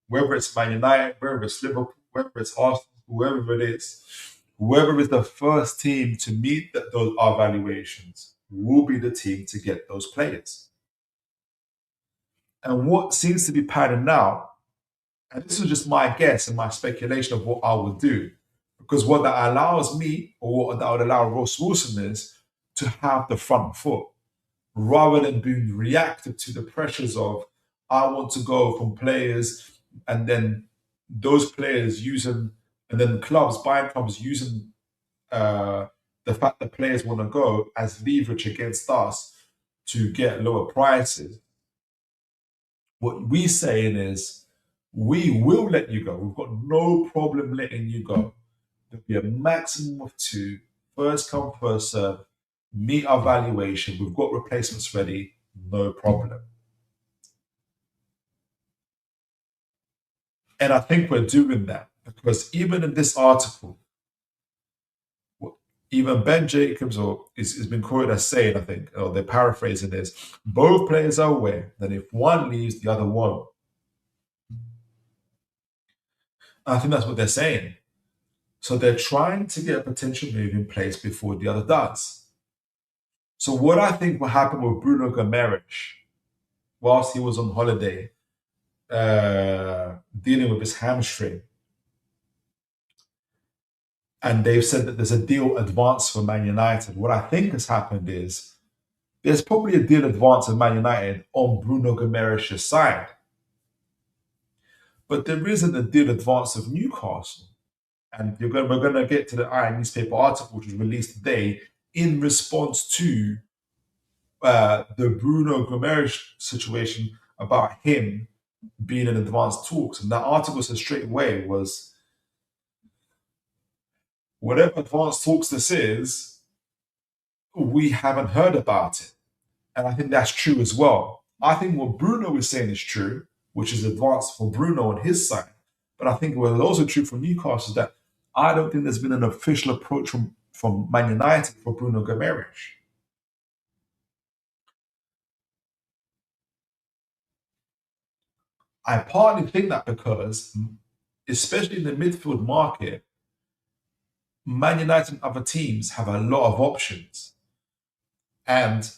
Whether it's Man United, whether it's Liverpool, whether it's Arsenal, whoever it is, whoever is the first team to meet our valuations will be the team to get those players. And what seems to be patterned now, and this is just my guess and my speculation of what I would do, because what that allows me, or what that would allow Ross Wilson is to have the front foot, rather than being reactive to the pressures of, I want to go from players, and then those players using, and then buying clubs using the fact that players want to go as leverage against us to get lower prices. What we're saying is, we will let you go. We've got no problem letting you go. There'll be a maximum of 2, first come, first serve, meet our valuation. We've got replacements ready, no problem. And I think we're doing that because even in this article, even Ben Jacobs has been quoted as saying, I think, or they're paraphrasing this, both players are aware that if one leaves, the other won't. I think that's what they're saying. So they're trying to get a potential move in place before the other does. So what I think will happen with Bruno Gomes, whilst he was on holiday, dealing with his hamstring, and they've said that there's a deal advanced for Man United. What I think has happened is there's probably a deal advanced with Man United on Bruno Gomes' side. But there isn't a deal advanced of Newcastle. And we're going to get to the Iron newspaper article, which was released today in response to the Bruno Gomes situation about him being in advanced talks. And that article said straight away was, whatever advanced talks this is, we haven't heard about it. And I think that's true as well. I think what Bruno is saying is true, which is advanced for Bruno on his side. But I think what is also true for Newcastle is that I don't think there's been an official approach from Man United for Bruno Gomes. I partly think that because, especially in the midfield market, Man United and other teams have a lot of options. And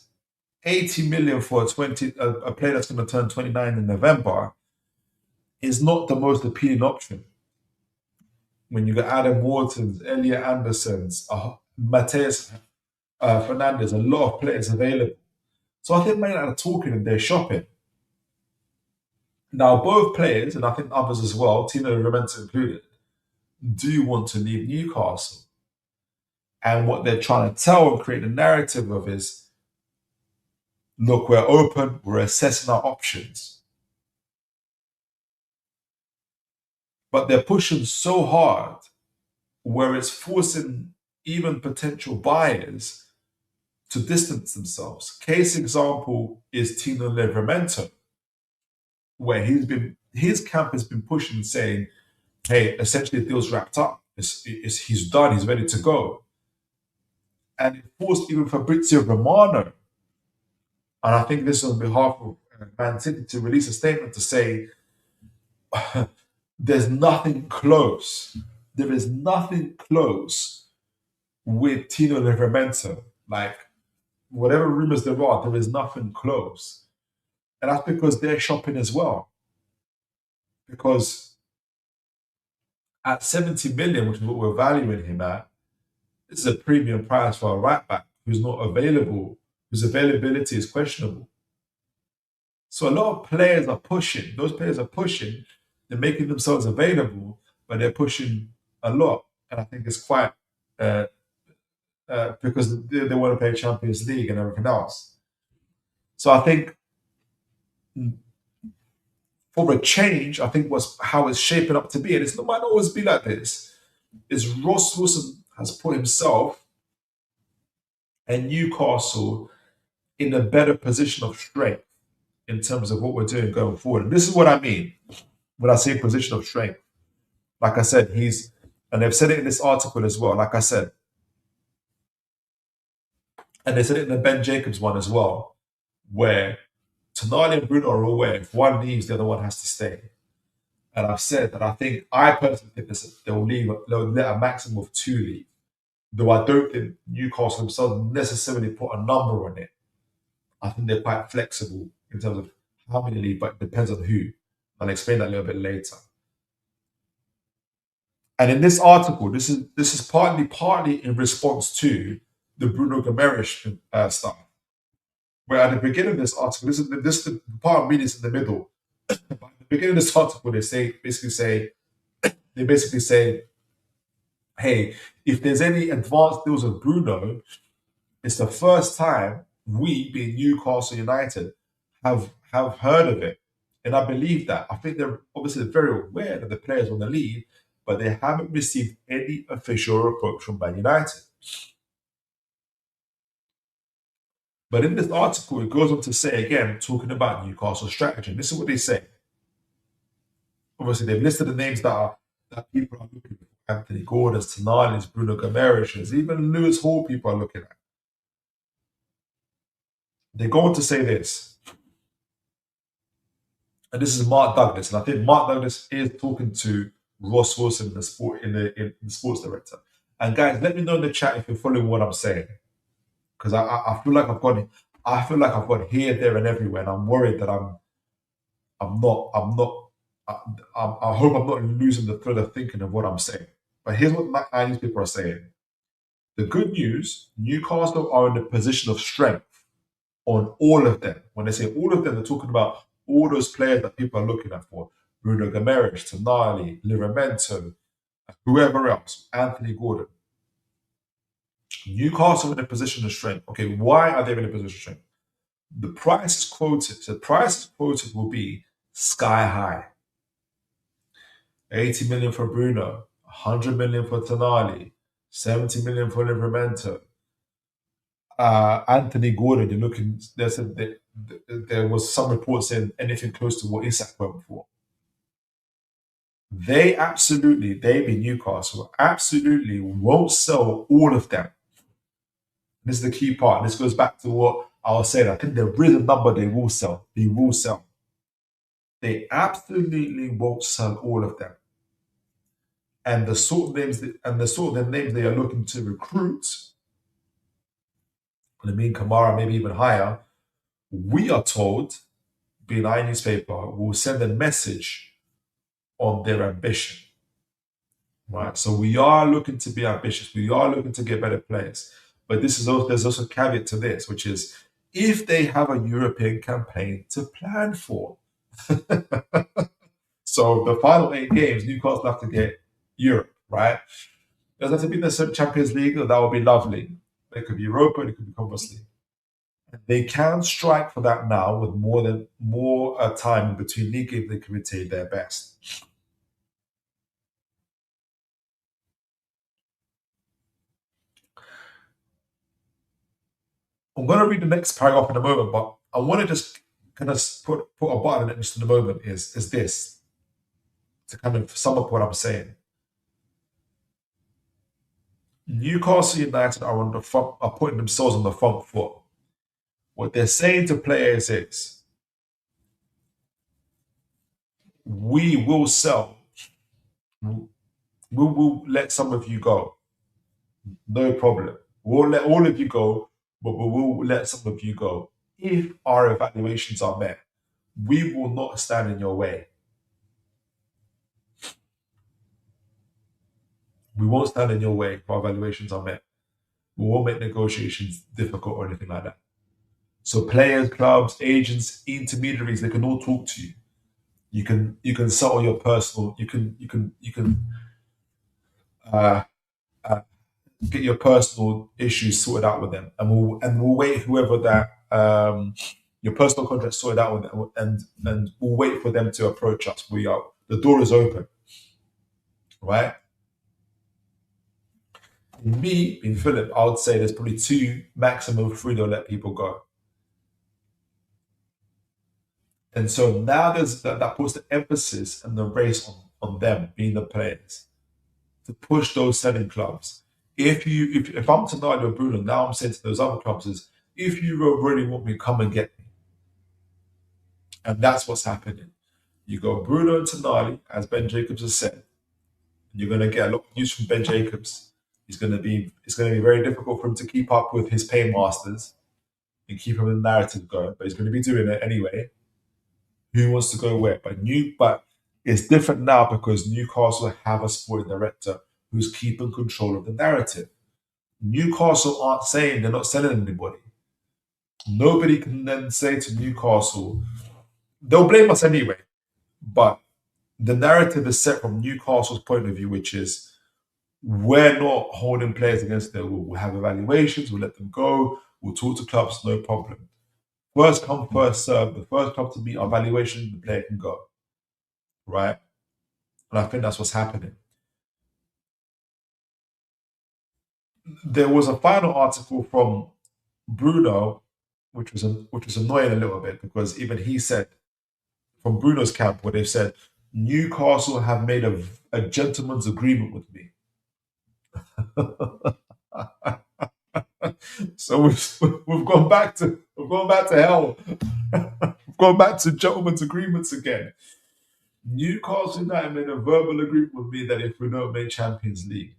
80 million for a player that's going to turn 29 in November is not the most appealing option. When you got Adam Wharton's, Elliot Anderson's, Mateus Fernandez, a lot of players available. So I think Man United are talking and they're shopping. Now, both players, and I think others as well, Tino Livramento included, do want to leave Newcastle. And what they're trying to tell and create a narrative of is, look, we're open, we're assessing our options. But they're pushing so hard where it's forcing even potential buyers to distance themselves. Case example is Tino Livramento, where his camp has been pushing, saying, hey, essentially the deal's wrapped up. He's done, he's ready to go. And it forced even Fabrizio Romano, and I think this is on behalf of Man City, to release a statement to say, there's nothing close. There is nothing close with Tino Livramento. Like, whatever rumors there is nothing close. And that's because they're shopping as well. Because at 70 million, which is what we're valuing him at, this is a premium price for a right back who's not available, whose availability is questionable. So a lot of players are pushing. Those players are pushing. They're making themselves available, but they're pushing a lot. And I think it's quite because they want to play Champions League and everything else. So I think for a change, I think was how it's shaping up to be. And it might not always be like this. Is Ross Wilson has put himself and Newcastle in a better position of strength in terms of what we're doing going forward. And this is what I mean when I say position of strength. Like I said, and they've said it in this article as well, like I said, and they said it in the Ben Jacobs one as well, where Tonali and Bruno are aware if one leaves, the other one has to stay. And I've said that I personally think they'll let a maximum of 2 leave. Though I don't think Newcastle themselves necessarily put a number on it. I think they're quite flexible in terms of how many leave, but it depends on who. I'll explain that a little bit later. And in this article, this is partly in response to the Bruno Gomes stuff. Where at the beginning of this article, this is the part of me is in the middle. But at the beginning of this article, they basically say, hey, if there's any advanced deals with Bruno, it's the first time we, being Newcastle United, have heard of it. And I believe that. I think they're obviously very aware that the players want to leave, but they haven't received any official approach from Man United. But in this article, it goes on to say again, talking about Newcastle strategy. And this is what they say. Obviously, they've listed the names that people are looking at. Anthony Gordon, Tonali, Bruno Gomes, even Lewis Hall people are looking at. They go on to say this. And this is Mark Douglas. And I think Mark Douglas is talking to Ross Wilson, the sports director. And guys, let me know in the chat if you're following what I'm saying. Because I feel like I've gone here, there, and everywhere, and I'm worried that I hope I'm not losing the thread of thinking of what I'm saying. But here's what Chinese people are saying. The good news, Newcastle are in a position of strength on all of them. When they say all of them, they're talking about all those players that people are looking at for. Bruno Gomes, Tonali, Livramento, whoever else, Anthony Gordon. Newcastle in a position of strength. Okay, why are they in a position of strength? The price is quoted. So the price quoted will be sky high. 80 million for Bruno, 100 million for Tonali, 70 million for Livramento. Anthony Gordon, you're looking. There was some reports saying anything close to what Isak went for. They being Newcastle, absolutely won't sell all of them. This is the key part. This goes back to what I was saying. I think there is a number they will sell. They will sell. They absolutely won't sell all of them. And the sort of names they are looking to recruit, Lamine Kamara, maybe even higher, we are told, being our newspaper, will send a message on their ambition. Right? So we are looking to be ambitious. We are looking to get better players. But there's also a caveat to this, which is if they have a European campaign to plan for. So the final 8 games, Newcastle have to get Europe, right? Doesn't have to be the Champions League, that would be lovely. It could be Europa, it could be Conference League. They can strike for that now with more time in between league games. They can retain their best. I'm going to read the next paragraph in a moment, but I want to just kind of put a button in it just in a moment. Is this to kind of sum up what I'm saying? Newcastle United are on the front, are putting themselves on the front foot. What they're saying to players is, we will sell. We will let some of you go. No problem. We'll let all of you go, but we will let some of you go. If our evaluations are met, we will not stand in your way. We won't stand in your way if our evaluations are met. We won't make negotiations difficult or anything like that. So players, clubs, agents, intermediaries, they can all talk to you. You can settle your personal. You can uh, uh, get your personal issues sorted out with them, and we'll wait whoever that your personal contract sorted out with them, and we'll wait for them to approach us. The door is open, right? In Philip, I would say there's probably 2, maximum 3 they'll let people go. And so now that puts the emphasis and the race on them being the players to push those selling clubs. If I'm Tonali or Bruno, now I'm saying to those other clubs is, if you really want me, come and get me. And that's what's happening. You go Bruno and Tonali, as Ben Jacobs has said. You're going to get a lot of news from Ben Jacobs. It's going to be very difficult for him to keep up with his paymasters and keep him in the narrative going, but he's going to be doing it anyway. Who wants to go where? But it's different now because Newcastle have a sporting director who's keeping control of the narrative. Newcastle aren't saying they're not selling anybody. Nobody can then say to Newcastle, they'll blame us anyway, but the narrative is set from Newcastle's point of view, which is, we're not holding players against their will. We'll have evaluations, we'll let them go, we'll talk to clubs, no problem. First come, first serve. The first club to meet our valuation, the player can go. Right? And I think that's what's happening. There was a final article from Bruno, which was annoying a little bit, because even he said, from Bruno's camp, where they've said, Newcastle have made a gentleman's agreement with me. So we've gone back to hell. We've gone back to gentlemen's agreements again. Newcastle United made a verbal agreement with me that if we don't make Champions League,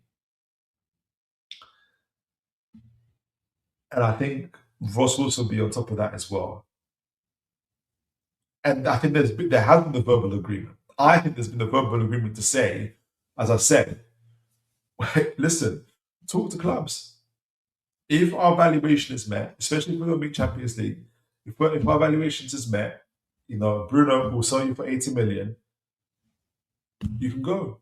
and I think Ross Wilson will be on top of that as well. And I think there has been a verbal agreement. I think there's been a verbal agreement to say, as I said, listen, talk to clubs. If our valuation is met, especially if we don't make Champions League, if our valuations is met, Bruno will sell you for 80 million. You can go.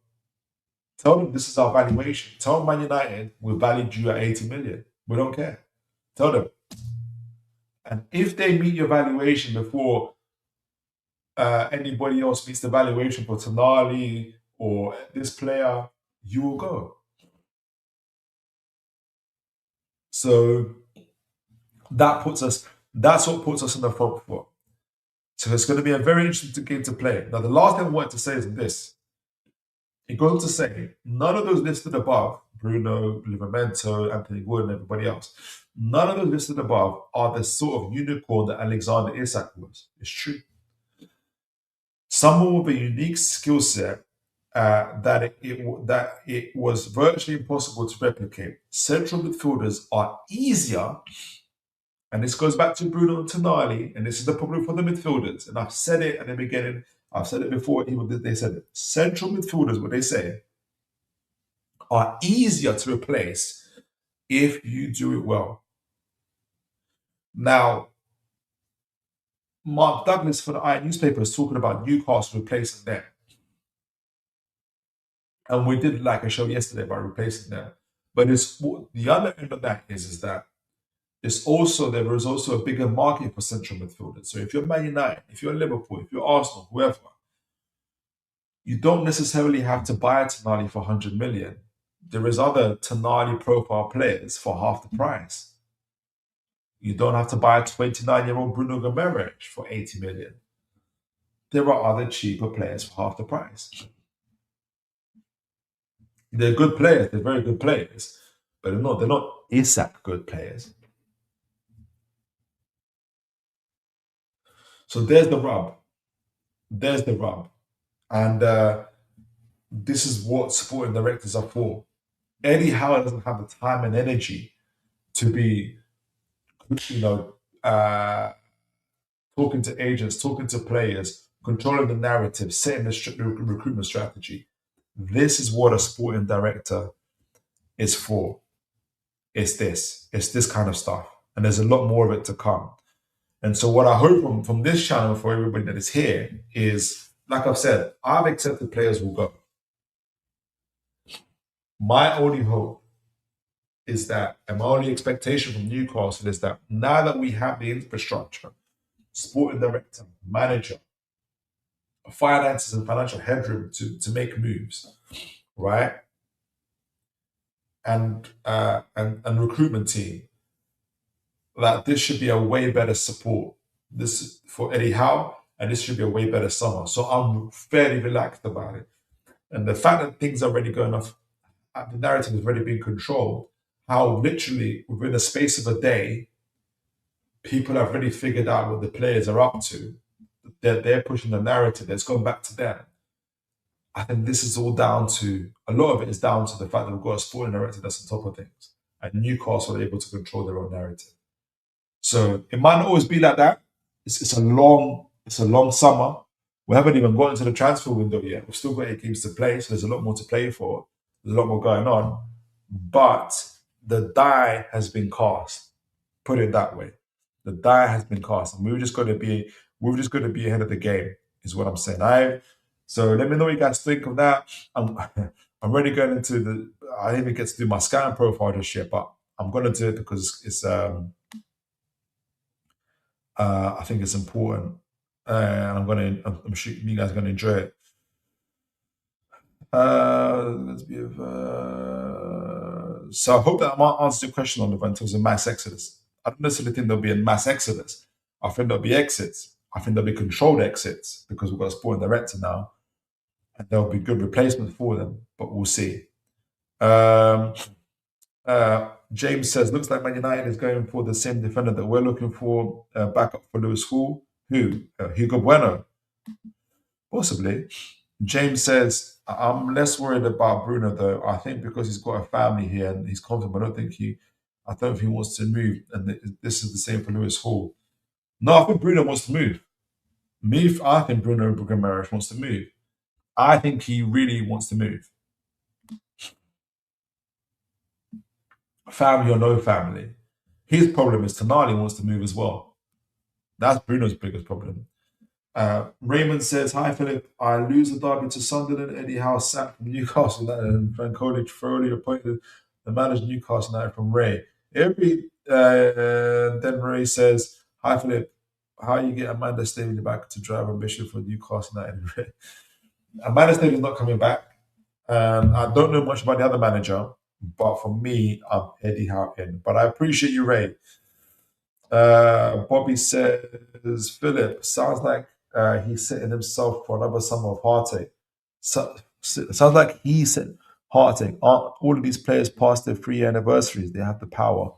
Tell them this is our valuation. Tell Man United we valued you at 80 million. We don't care. Tell them. And if they meet your valuation before anybody else meets the valuation for Tonali or this player, you will go. So that's what puts us in the front foot. So it's going to be a very interesting game to play. Now, the last thing I wanted to say is this. It goes to say, none of those listed above, Bruno, Livramento, Anthony Gordon, everybody else, none of those listed above are the sort of unicorn that Alexander Isak was. It's true. Someone with a unique skill set that it was virtually impossible to replicate. Central midfielders are easier, and this goes back to Bruno and Tonali, and this is the problem for the midfielders. And I've said it at the beginning, I've said it before, even they said it. Central midfielders, what they say, are easier to replace if you do it well. Now, Mark Douglas for the Iron newspaper is talking about Newcastle replacing them. And we did like a show yesterday about replacing them. But it's the other end of that is that it's also there is also a bigger market for central midfielders. So if you're Man United, if you're Liverpool, if you're Arsenal, whoever, you don't necessarily have to buy Tonali for 100 million. There is other Tonali profile players for half the price. You don't have to buy a 29-year-old Bruno Guimaraes for 80 million. There are other cheaper players for half the price. They're good players. They're very good players, but they're not Isak good players. So there's the rub. There's the rub. And this is what sporting directors are for. Eddie Howe doesn't have the time and energy to be, talking to agents, talking to players, controlling the narrative, setting the recruitment strategy. This is what a sporting director is for. It's this kind of stuff. And there's a lot more of it to come. And so what I hope from this channel for everybody that is here is, like I've said, I've accepted players will go. My only hope is that, and my only expectation from Newcastle is that now that we have the infrastructure, sporting director, manager, finances and financial headroom to make moves, right? And recruitment team, that this should be a way better support. This for Eddie Howe, and this should be a way better summer. So I'm fairly relaxed about it. And the fact that things are already going off, the narrative has already been controlled, how literally within the space of a day, people have already figured out what the players are up to. They're pushing the narrative. It's gone back to them. I think this is all down to, a lot of it is down to the fact that we've got a sporting narrative that's on top of things. And Newcastle are able to control their own narrative. So it might not always be like that. It's a long summer. We haven't even got into the transfer window yet. We've still got 8 games to play, so there's a lot more to play for. There's a lot more going on. But the die has been cast. Put it that way. The die has been cast. And we've just got to be ahead of the game, is what I'm saying. So let me know what you guys think of that. I'm already going into I didn't even get to do my scouting profile just yet, but I'm gonna do it because it's I think it's important. And I'm sure you guys are gonna enjoy it. Let's be so I hope that I might answer your question on in terms of mass exodus. I don't necessarily think there'll be a mass exodus. I think there'll be exits. I think there'll be controlled exits because we've got a sporting director now, and there'll be good replacements for them, but we'll see. James says, looks like Man United is going for the same defender that we're looking for, backup for Lewis Hall. Who? Hugo Bueno. Possibly. James says, I'm less worried about Bruno though. I think because he's got a family here and he's confident, but I don't think he wants to move. And this is the same for Lewis Hall. No, I think Bruno wants to move. I think Bruno Guimaraes wants to move. I think he really wants to move. Family or no family. His problem is Tonali wants to move as well. That's Bruno's biggest problem. Raymond says, hi Philip, I lose the derby to Sunderland. Eddie Howe sacked from Newcastle United and Francolic thoroughly appointed the manager Newcastle United from Ray. Then Ray says, hi Philip, how you get Amanda Staley back to drive ambition for Newcastle United? Amanda Staley is not coming back. I don't know much about the other manager, but for me, I'm Eddie Howe in. But I appreciate you, Ray. Bobby says, Philip, sounds like he's setting himself for another summer of heartache. Sounds like he said heartache. Aren't all of these players past their 3-year anniversaries? They have the power.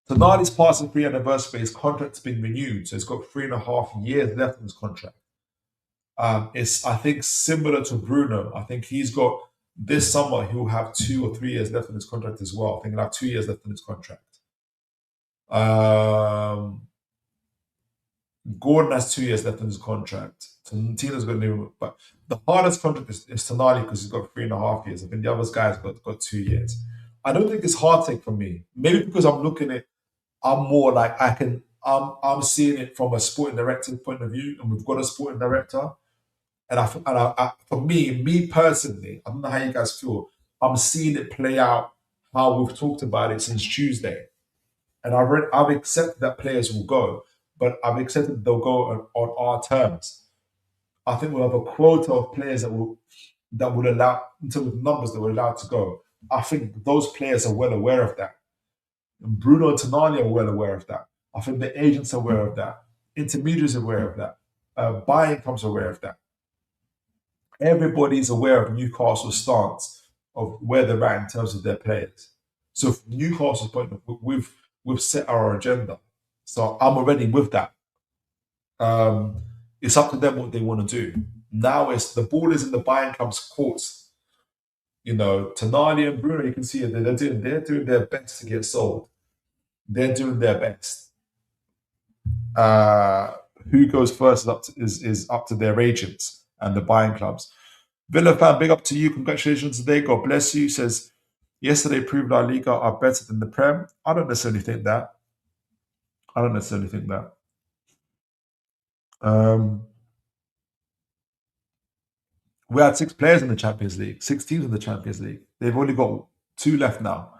Tonali's past the 3-year anniversary, his contract's been renewed, so he's got 3.5 years left in his contract. It's, I think, similar to Bruno. I think he's got, this summer, he'll have 2 or 3 years left in his contract as well. I think he'll have 2 years left in his contract. Gordon has 2 years left in his contract. Tina's going to do, but the hardest contract is Tonali because he's got 3.5 years. I think the other guys got 2 years. I don't think it's heartache for me. Maybe because I'm looking at, I'm more like I'm seeing it from a sporting director point of view, and we've got a sporting director. For me personally, I don't know how you guys feel. I'm seeing it play out how we've talked about it since Tuesday, and I've accepted that players will go, but I've accepted they'll go on our terms. I think we'll have a quota of players that will allow, in terms of numbers that we're allowed to go. I think those players are well aware of that. And Bruno and Tonali are well aware of that. I think the agents are aware of that. Intermediaries are aware of that. Buying comes aware of that. Everybody's aware of Newcastle's stance of where they're at in terms of their players. So from Newcastle's point of view, we've set our agenda. So I'm already with that. It's up to them what they want to do. Now it's the ball is in the buying club's courts. Tonali and Bruno, you can see it. They're doing their best to get sold. They're doing their best. Who goes first is up to their agents and the buying clubs. Villa fan, big up to you. Congratulations today. God bless you. Says, yesterday proved La Liga are better than the Prem. I don't necessarily think that. We had 6 players in the Champions League, 6 teams in the Champions League. They've only got 2 left now,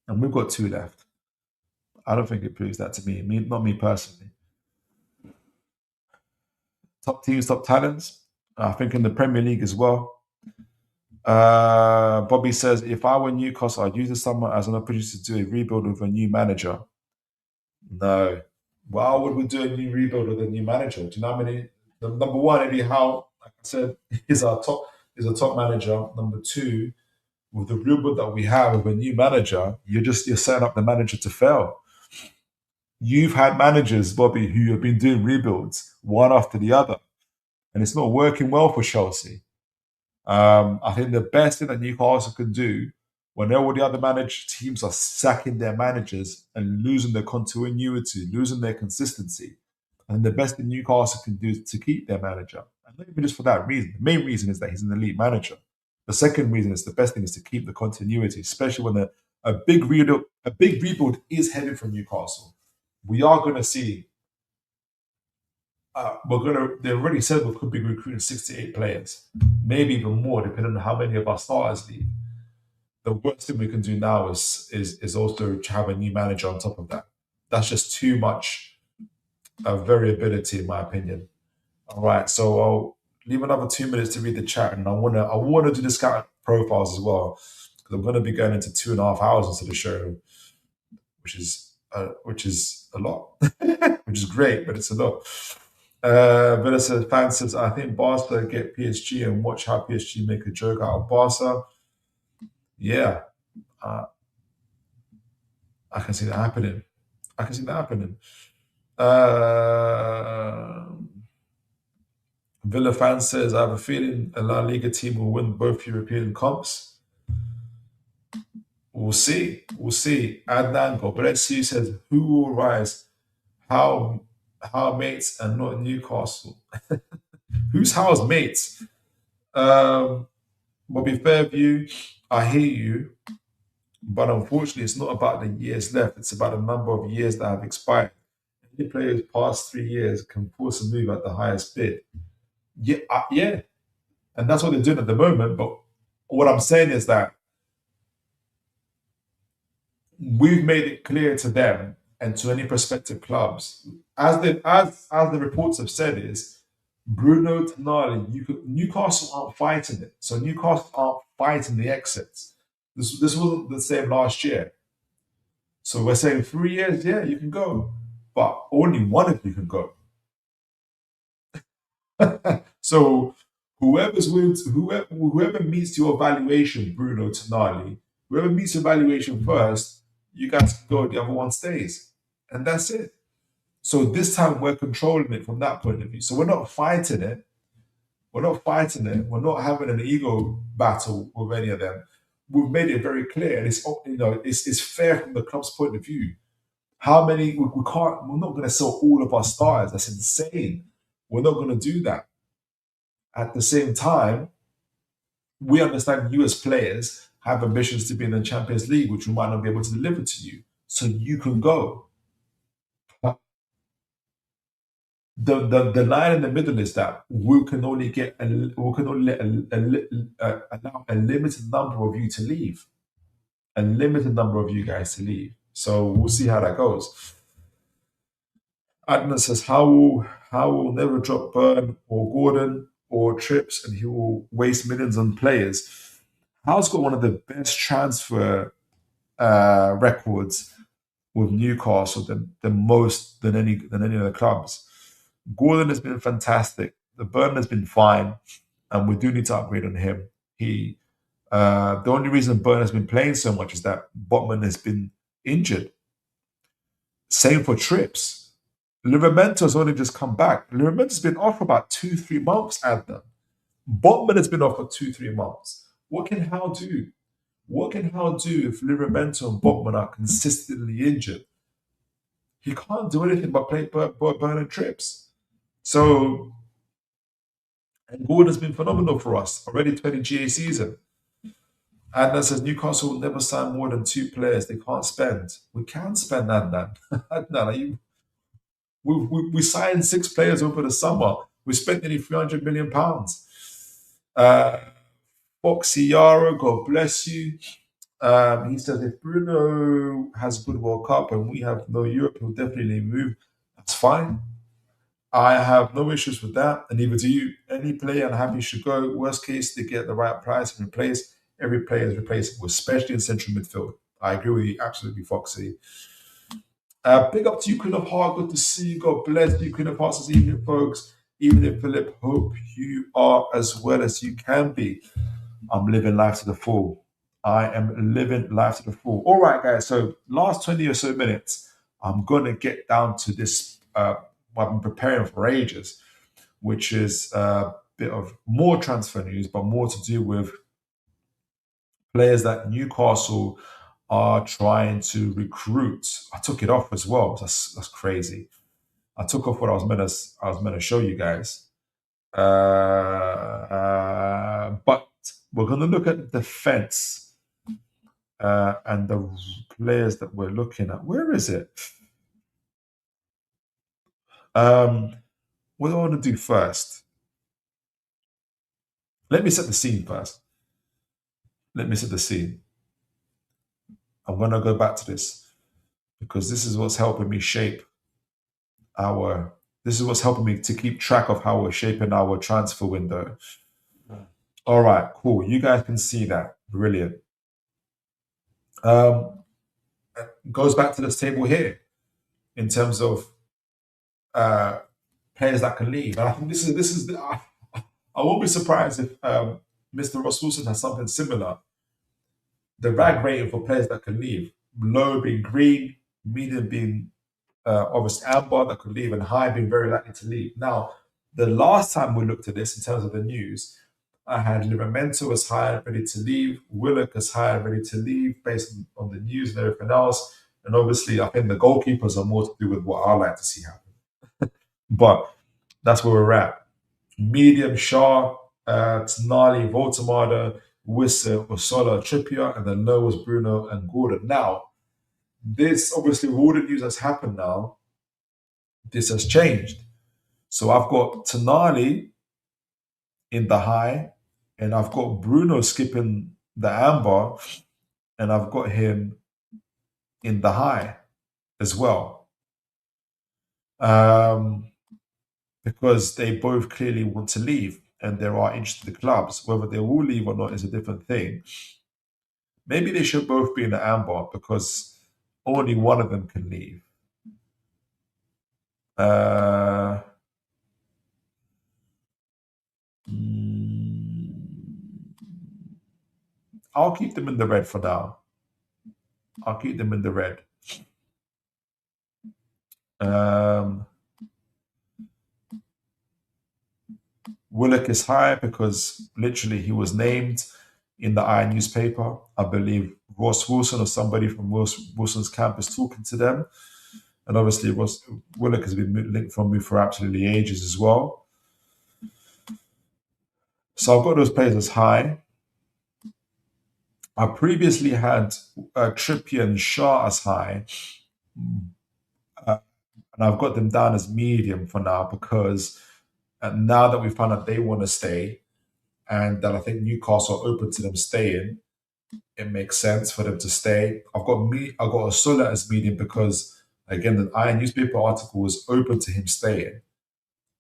and we've got 2 left. I don't think it proves that to me. Not me personally. Top teams, top talents. I think in the Premier League as well. Bobby says, if I were Newcastle, I'd use the summer as an opportunity to do a rebuild with a new manager. No. Why would we do a new rebuild with a new manager? Do you know how many? Number one, Eddie Howe, like I said, is a top manager. Number 2, with the rebuild that we have with a new manager, you're setting up the manager to fail. You've had managers, Bobby, who have been doing rebuilds one after the other, and it's not working well for Chelsea. I think the best thing that Newcastle can do when all the other teams are sacking their managers and losing their continuity, losing their consistency, and the best thing Newcastle can do is to keep their manager. And not even just for that reason. The main reason is that he's an elite manager. The second reason is the best thing is to keep the continuity, especially when a big rebuild is headed for Newcastle. We are going to see. They already said we could be recruiting 68 players, maybe even more, depending on how many of our starters leave. The worst thing we can do now is also to have a new manager on top of that. That's just too much variability, in my opinion. All right, so I'll leave another 2 minutes to read the chat, and I wanna do the scout profiles as well, because I'm going to be going into 2.5 hours into the show, which is a lot, which is great, but it's a lot. Villa says, fan says, I think Barca get PSG and watch how PSG make a joke out of Barca. Yeah, I can see that happening. Villa fan says, I have a feeling a La Liga team will win both European comps. We'll see. Adnan, God bless you, says, who will rise? How mates and not Newcastle? Who's How's mates? Bobby Fairview, I hear you, but unfortunately, it's not about the years left. It's about the number of years that have expired. Any player who's past 3 years can force a move at the highest bid. Yeah, and that's what they're doing at the moment. But what I'm saying is that we've made it clear to them and to any prospective clubs, as the reports have said, is Bruno Tonali. Newcastle aren't fighting it, so Newcastle aren't fighting the exits. This wasn't the same last year. So we're saying 3 years, yeah, you can go, but only one of you can go. So whoever meets your evaluation, Bruno Tonali, whoever meets your evaluation first, you guys can go, the other one stays. And that's it. So this time we're controlling it from that point of view. So we're not fighting it. We're not having an ego battle with any of them. We've made it very clear, and it's fair from the club's point of view. How many? We're not going to sell all of our stars. That's insane. We're not going to do that. At the same time, we understand you as players have ambitions to be in the Champions League, which we might not be able to deliver to you. So you can go. the line in the middle is that we can only we can only let allow a limited number of you to leave, a limited number of you guys to leave. So we'll see how that goes. Adnan says how will never drop Burn or Gordon or Trips, and he will waste millions on players. Howe's got one of the best transfer records with Newcastle than any of the clubs. Gordon has been fantastic. The Burn has been fine, and we do need to upgrade on him. The only reason Burn has been playing so much is that Botman has been injured. Same for Trips. Livamento's only just come back. Livamento's been off for about 2-3 months, Adnan. Botman has been off for 2-3 months. What can Howe do? What can Howe do if Livramento and Botman are consistently injured? He can't do anything but play Burn and Trips. So, and Gordon's been phenomenal for us. Already 20 GA season. Adnan says Newcastle will never sign more than 2 players. They can't spend. We can spend, Adnan. Adnan, we signed 6 players over the summer. We spent nearly £300 million. Foxy Yara, God bless you. He says if Bruno has a good World Cup and we have no Europe, he'll definitely move. That's fine. I have no issues with that, and neither do you. Any player I'm happy should go. Worst case, they get the right price and replace. Every player is replaceable, especially in central midfield. I agree with you, absolutely, Foxy. Big up to you, Queen of Heart. Good to see you. God bless you, Queen of Hearts, this evening, folks. Evening, Philip. Hope you are as well as you can be. I'm living life to the full. I am living life to the full. All right, guys. So last 20 or so minutes, I'm going to get down to this, what I've been preparing for ages, which is a bit of more transfer news, but more to do with players that Newcastle are trying to recruit. I took it off as well. That's crazy. I took off what I was meant to show you guys. But we're going to look at the defense and the players that we're looking at. Where is it? What do I want to do first? Let me set the scene first. Let me set the scene. I'm going to go back to this because this is what's helping me shape this is what's helping me to keep track of how we're shaping our transfer window. All right, cool. You guys can see that. Brilliant. Goes back to this table here in terms of players that can leave. And I think this is I won't be surprised if Mr. Ross Wilson has something similar. The rag rating for players that can leave, low being green, medium being obviously amber that could leave, and high being very likely to leave. Now, the last time we looked at this in terms of the news, I had Livramento as high and ready to leave, Willock as high and ready to leave based on the news and everything else. And obviously, I think the goalkeepers are more to do with what I like to see happen. But that's where we're at. Medium, Shaw, Tonali, Voltamada, Wissa, Osola, Trippier, and then low was Bruno and Gordon. Now, this obviously, with all the news that's happened now, this has changed. So I've got Tonali in the high, and I've got Bruno skipping the amber, and I've got him in the high as well. Because they both clearly want to leave and there are interested clubs. Whether they will leave or not is a different thing. Maybe they should both be in the amber because only one of them can leave. I'll keep them in the red for now. I'll keep them in the red. Willock is high because literally he was named in the I newspaper. I believe Ross Wilson or somebody from Wilson's camp is talking to them. And obviously Willock has been linked from me for absolutely ages as well. So I've got those players as high. I previously had Trippier and Shaw as high. And and I've got them down as medium for now because now that we found out they want to stay, and that I think Newcastle are open to them staying, it makes sense for them to stay. I've got a Sola as medium because again the Iron newspaper article was open to him staying.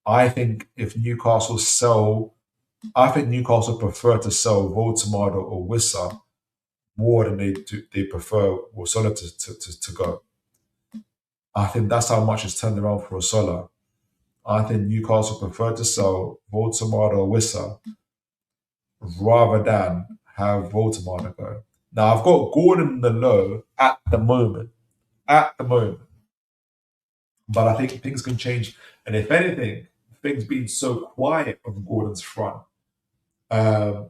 I think if Newcastle sell, I think Newcastle prefer to sell Voldemort or Wissa more than they prefer Sola to go. I think that's how much it's turned around for Sola. I think Newcastle prefer to sell Voldemort or Wissa rather than have Voldemort go. Now I've got Gordon in the low at the moment. At the moment. But I think things can change. And if anything, things being so quiet on Gordon's front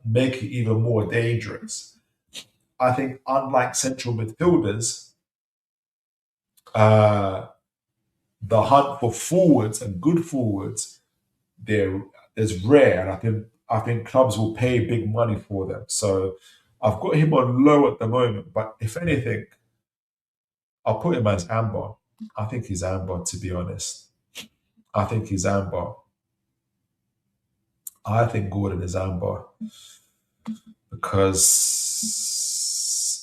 make it even more dangerous. I think, unlike central midfielders, uh, the hunt for forwards and good forwards there is rare, and I think clubs will pay big money for them. So I've got him on low at the moment. But if anything, I'll put him as amber. I think he's amber, to be honest. I think he's amber. I think Gordon is amber because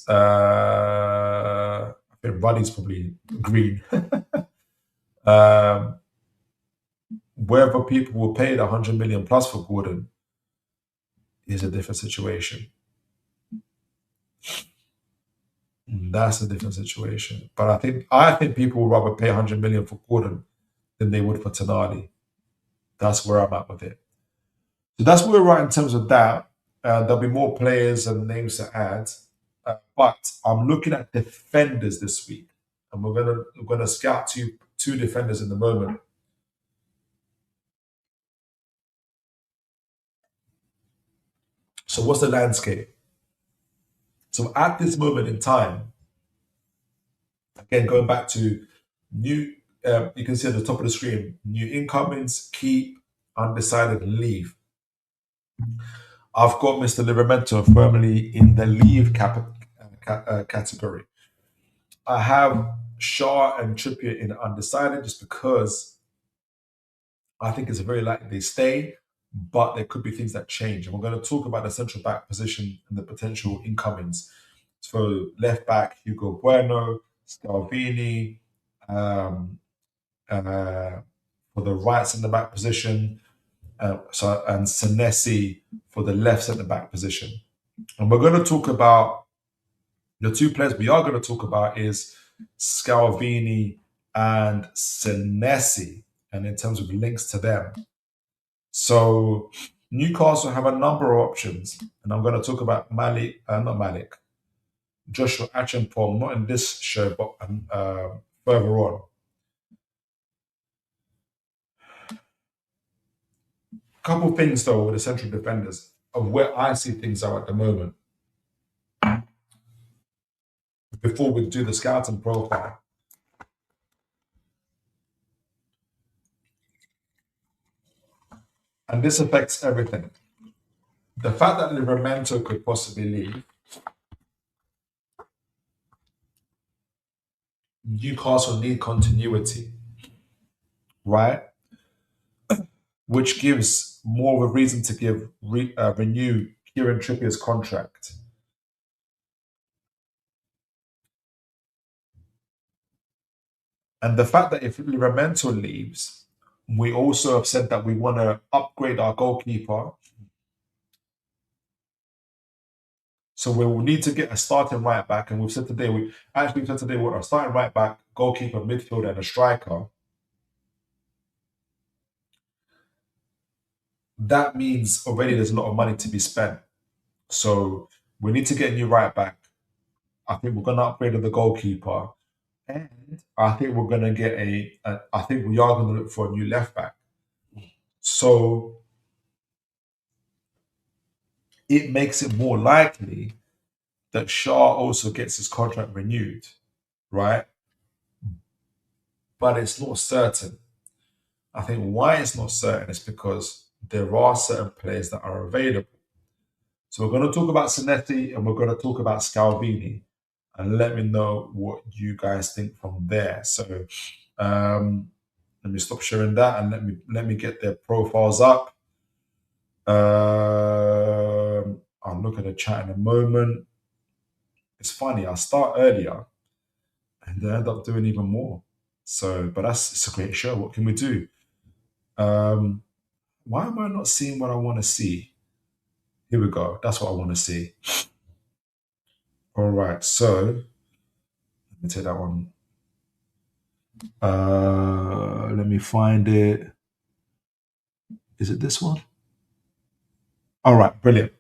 I think Ruddy's probably green. um, Whether people will pay the 100 million plus for Gordon is a different situation. That's a different situation. But I think people would rather pay 100 million for Gordon than they would for Tonali. That's where I'm at with it. So that's where we're at in terms of that. There'll be more players and names to add. But I'm looking at defenders this week. And we're gonna scout two defenders in the moment. So what's the landscape? So at this moment in time, again going back to new, you can see at the top of the screen, new incomings, keep, undecided, leave. I've got Mr. Livramento firmly in the leave category. I have Shaw and Trippier in undecided just because I think it's very likely they stay, but there could be things that change. And we're going to talk about the central back position and the potential incomings. So left back, Hugo Bueno, Scalvini, um, for the right centre back position, and Senesi for the left centre back position. And we're going to talk about the two players we are going to talk about is Scalvini and Senesi, and in terms of links to them. So Newcastle have a number of options, and I'm going to talk about Joshua Achampong, not in this show, but further on. Couple things though with the central defenders of where I see things are at the moment. Before we do the scouting profile, and this affects everything. The fact that Livramento could possibly leave, Newcastle need continuity, right? Which gives more of a reason to renew Kieran Trippier's contract. And the fact that if Livramento leaves, we also have said that we want to upgrade our goalkeeper. So we will need to get a starting right back, and we've said today we want a starting right back, goalkeeper, midfielder, and a striker. That means already there's a lot of money to be spent. So we need to get a new right back. I think we're going to upgrade the goalkeeper, and I think we're going to get I think we are going to look for a new left back. So it makes it more likely that Shaw also gets his contract renewed, right? But it's not certain. I think why it's not certain is because there are certain players that are available. So we're going to talk about Sinetti and we're going to talk about Scalvini, and let me know what you guys think from there. So Let me stop sharing that and let me get their profiles up. I'll look at the chat in a moment. It's funny, I start earlier and they end up doing even more. So, but it's a great show. What can we do? Um, why am I not seeing what I want to see? Here we go. That's what I want to see. All right. So let me take that one. Let me find it. Is it this one? All right. Brilliant.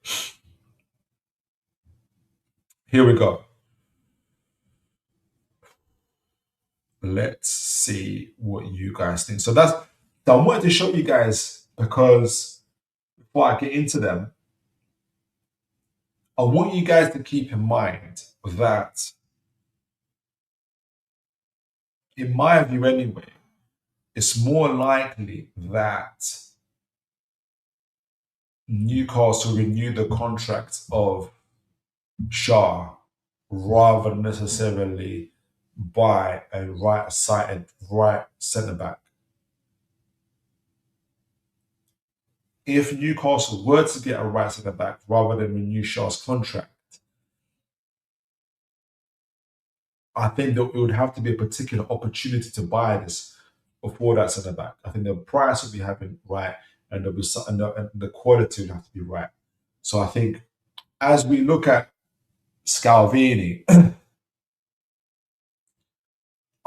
Here we go. Let's see what you guys think. So I wanted to show you guys because before I get into them, I want you guys to keep in mind that, in my view anyway, it's more likely that Newcastle renew the contract of Shaw rather than necessarily buy a right-sided right centre back. If Newcastle were to get a right centre back rather than renew Shaw's contract, I think that it would have to be a particular opportunity to buy this before that centre back. I think the price would be having right, and there'll be and the quality would have to be right. So I think as we look at Scalvini,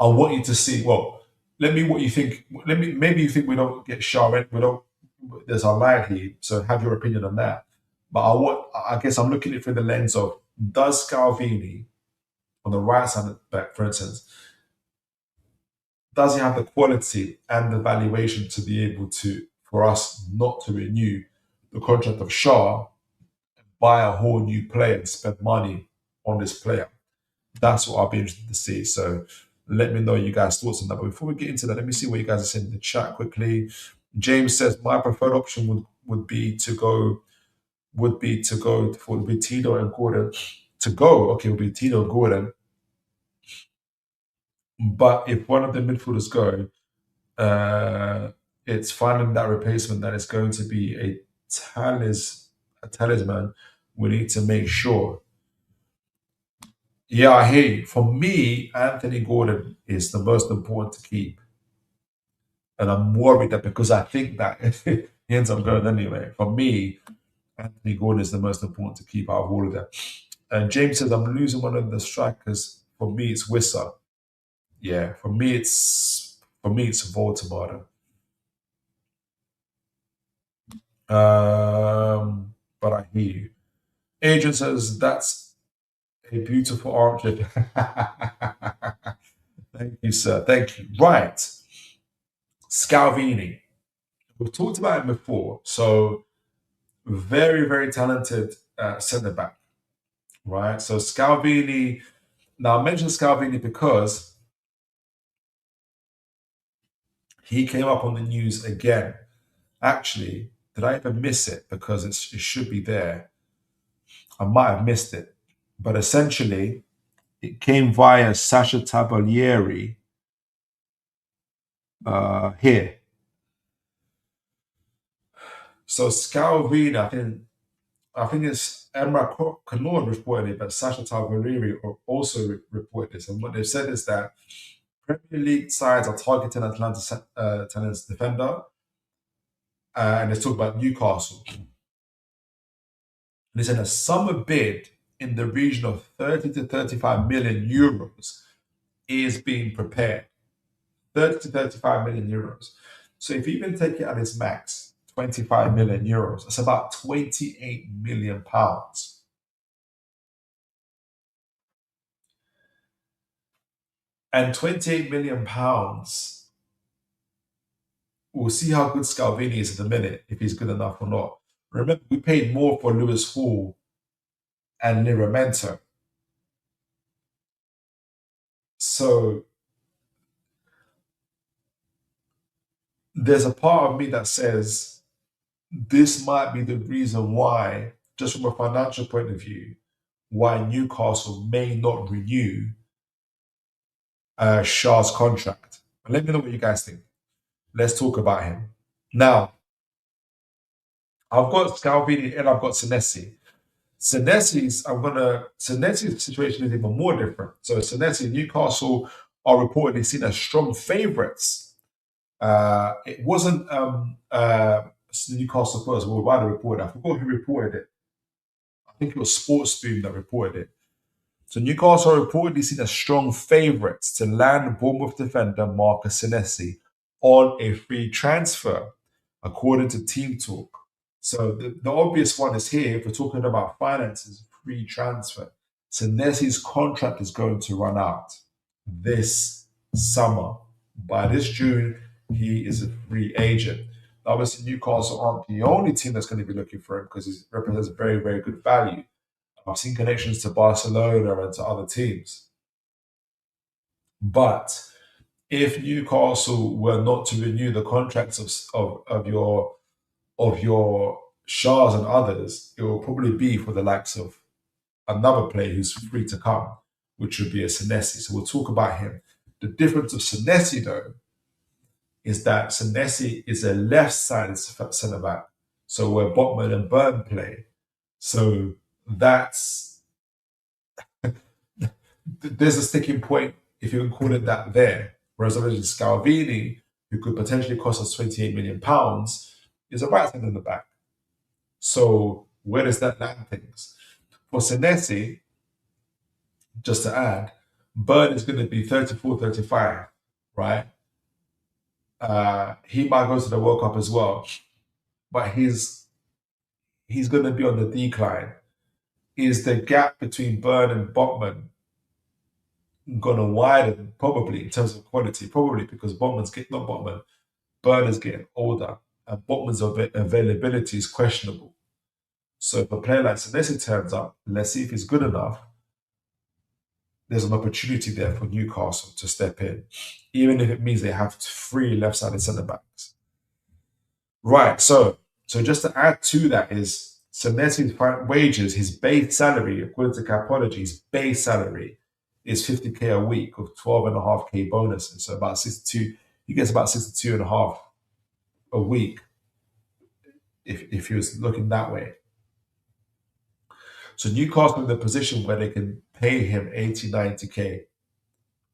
I want you to see. Well, let me what you think. Maybe you think we don't get Shaw. We don't. There's unlikely. So have your opinion on that. But I guess I'm looking at it through the lens of, does Scalvini on the right side back, for instance, does he have the quality and the valuation to be able to, for us not to renew the contract of Shaw, buy a whole new player and spend money on this player? That's what I'll be interested to see. So let me know you guys' thoughts on that. But before we get into that, let me see what you guys are saying in the chat quickly. James says my preferred option would be to go for Tino and Gordon to go. Okay, would be Tino and Gordon. But if one of the midfielders go, it's finding that replacement that is going to be a talisman. We need to make sure. Yeah, I hear you. For me, Anthony Gordon is the most important to keep. And I'm worried that because I think that he ends up going anyway. For me, Anthony Gordon is the most important to keep out of all of them. And James says, I'm losing one of the strikers. For me, it's Wissa. Yeah, for me, it's Voldemort. But I hear you. Adrian says, that's a beautiful archer. Thank you, sir. Thank you. Right. Scalvini. We've talked about him before. So, very, very talented centre back. Right. So, Scalvini. Now, I mentioned Scalvini because he came up on the news again. Actually, did I even miss it? Because it should be there. I might have missed it. But essentially, it came via Sasha Tabalieri here. So Scalvini, I think it's Emma Canor reported it, but Sasha Tabalieri also reported this. And what they've said is that Premier League sides are targeting Atlanta's defender, and they talk about Newcastle. They said a summer bid in the region of 30 to 35 million euros is being prepared. 30 to 35 million euros. So if you even take it at its max, 25 million euros, that's about 28 million pounds. And 28 million pounds, we'll see how good Scalvini is in a minute, if he's good enough or not. Remember, we paid more for Lewis Hall and Liramento. So there's a part of me that says this might be the reason why, just from a financial point of view, why Newcastle may not renew Shaw's contract. But let me know what you guys think. let's talk about him. Now, I've got Scalvini and I've got Senesi. Senesi's situation is even more different. So Senesi, Newcastle are reportedly seen as strong favourites. It wasn't Newcastle first worldwide reported. I forgot who reported it. I think it was Sports Spoon that reported it. So Newcastle are reportedly seen as strong favourites to land Bournemouth defender Marcus Senesi on a free transfer, according to Team Talk. So the obvious one is here, if we're talking about finances, free transfer. Senesi's contract is going to run out this summer. By this June, he is a free agent. Obviously, Newcastle aren't the only team that's going to be looking for him because he represents very, very good value. I've seen connections to Barcelona and to other teams. But if Newcastle were not to renew the contracts of your Shahs and others, it will probably be for the likes of another player who's free to come, which would be a Senesi. So we'll talk about him. The difference of Senesi, though, is that Senesi is a left-sided centre back, so where Botman and Burn play. So that's there's a sticking point, if you can call it that, there. Whereas obviously Scalvini, who could potentially cost us £28 million, is a right centre back. So where does that land things? For Senesi, just to add, Burn is going to be 34, 35, right? He might go to the World Cup as well, but he's going to be on the decline. Is the gap between Burn and Botman going to widen? Probably, in terms of quality, probably, because Burn is getting older, and Botman's availability is questionable. So if a player like Senesi turns up, let's see if he's good enough. There's an opportunity there for Newcastle to step in, even if it means they have 3 left-sided centre backs. Right. So just to add to that is Senesi's wages, his base salary, according to Capology, his base salary is 50k a week with 12.5k bonuses. So about 62. He gets about 62.5 a week if he was looking that way. So Newcastle in the position where they can pay him 80, 90k,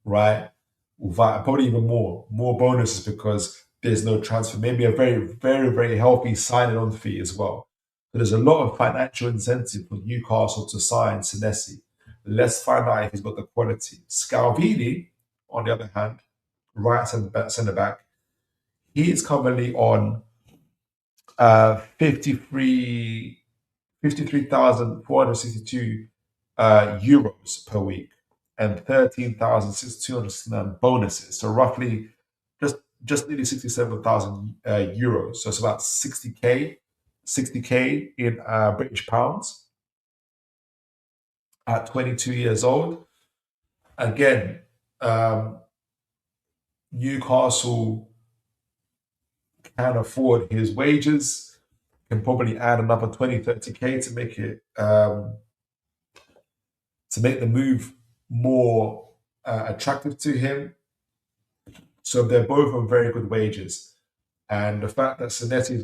right? Probably even more bonuses because there's no transfer. Maybe a very, very, very healthy signing on fee as well. So there's a lot of financial incentive for Newcastle to sign Senesi. Let's find out if he's got the quality. Scalvini, on the other hand, right centre back, he is currently on 53,462 euros per week and 13,269 bonuses. So roughly just nearly 67,000 euros. So it's about 60k in British pounds at 22 years old. Again, Newcastle can afford his wages. Can probably add another 20, 30k to make it to make the move more attractive to him. So they're both on very good wages, and the fact that Senesi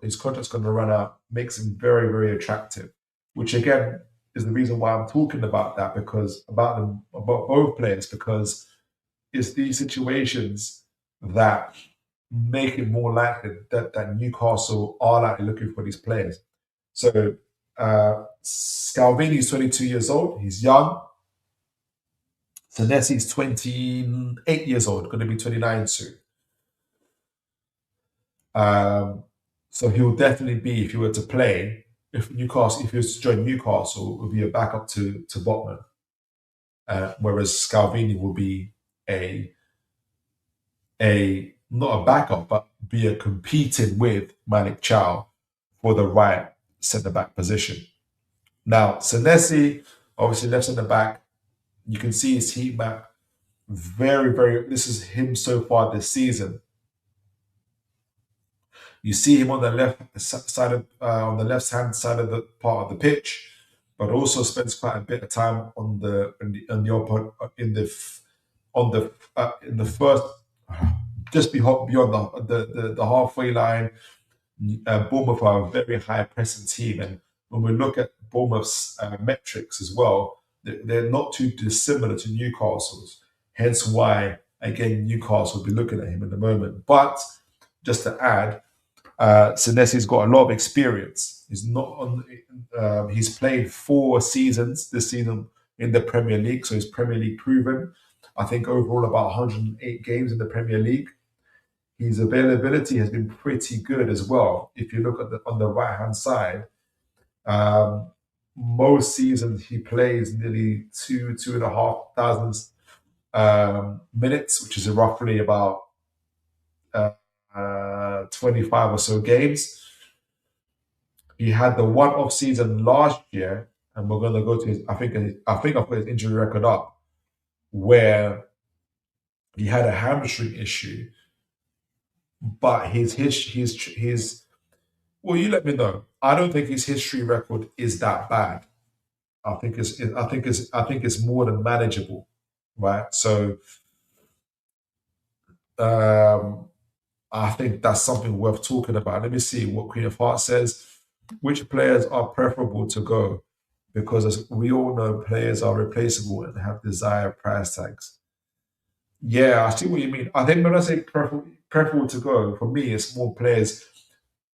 his contract's going to run out makes him very, very attractive. Which again is the reason why I'm talking about that, because about both players, because it's these situations that make it more likely that Newcastle are likely looking for these players. So Scalvini is 22 years old. He's young. Senesi's 28 years old, going to be 29 soon. So he will definitely be, if he were to play, if he was to join Newcastle, would be a backup to Botman. Whereas Scalvini will be not a backup, but be a competing with Malik Chow for the right centre-back position. Now, Senesi, obviously left centre-back, you can see his heat map. Very, very, this is him so far this season. You see him on the left-hand side of the part of the pitch, but also spends quite a bit of time in the first just beyond the halfway line. Bournemouth are a very high pressing team, and when we look at Bournemouth's metrics as well, they're not too dissimilar to Newcastle's. Hence why, again, Newcastle will be looking at him in the moment. But just to add, Senesi's got a lot of experience. He's not on. He's played 4 seasons this season in the Premier League, so he's Premier League proven. I think overall about 108 games in the Premier League. His availability has been pretty good as well. If you look at on the right hand side, um, most seasons he plays nearly 2,500 minutes, which is roughly about 25 or so games. He had the one off season last year, and we're going to go to his. I think I've put his injury record up, where he had a hamstring issue, but his well, you let me know. I don't think his history record is that bad. I think it's more than manageable, right? So um, I think that's something worth talking about. Let me see what Queen of Hearts says. Which players are preferable to go? Because as we all know, players are replaceable and have desired price tags. Yeah, I see what you mean. I think when I say preferable to go, for me, it's more players.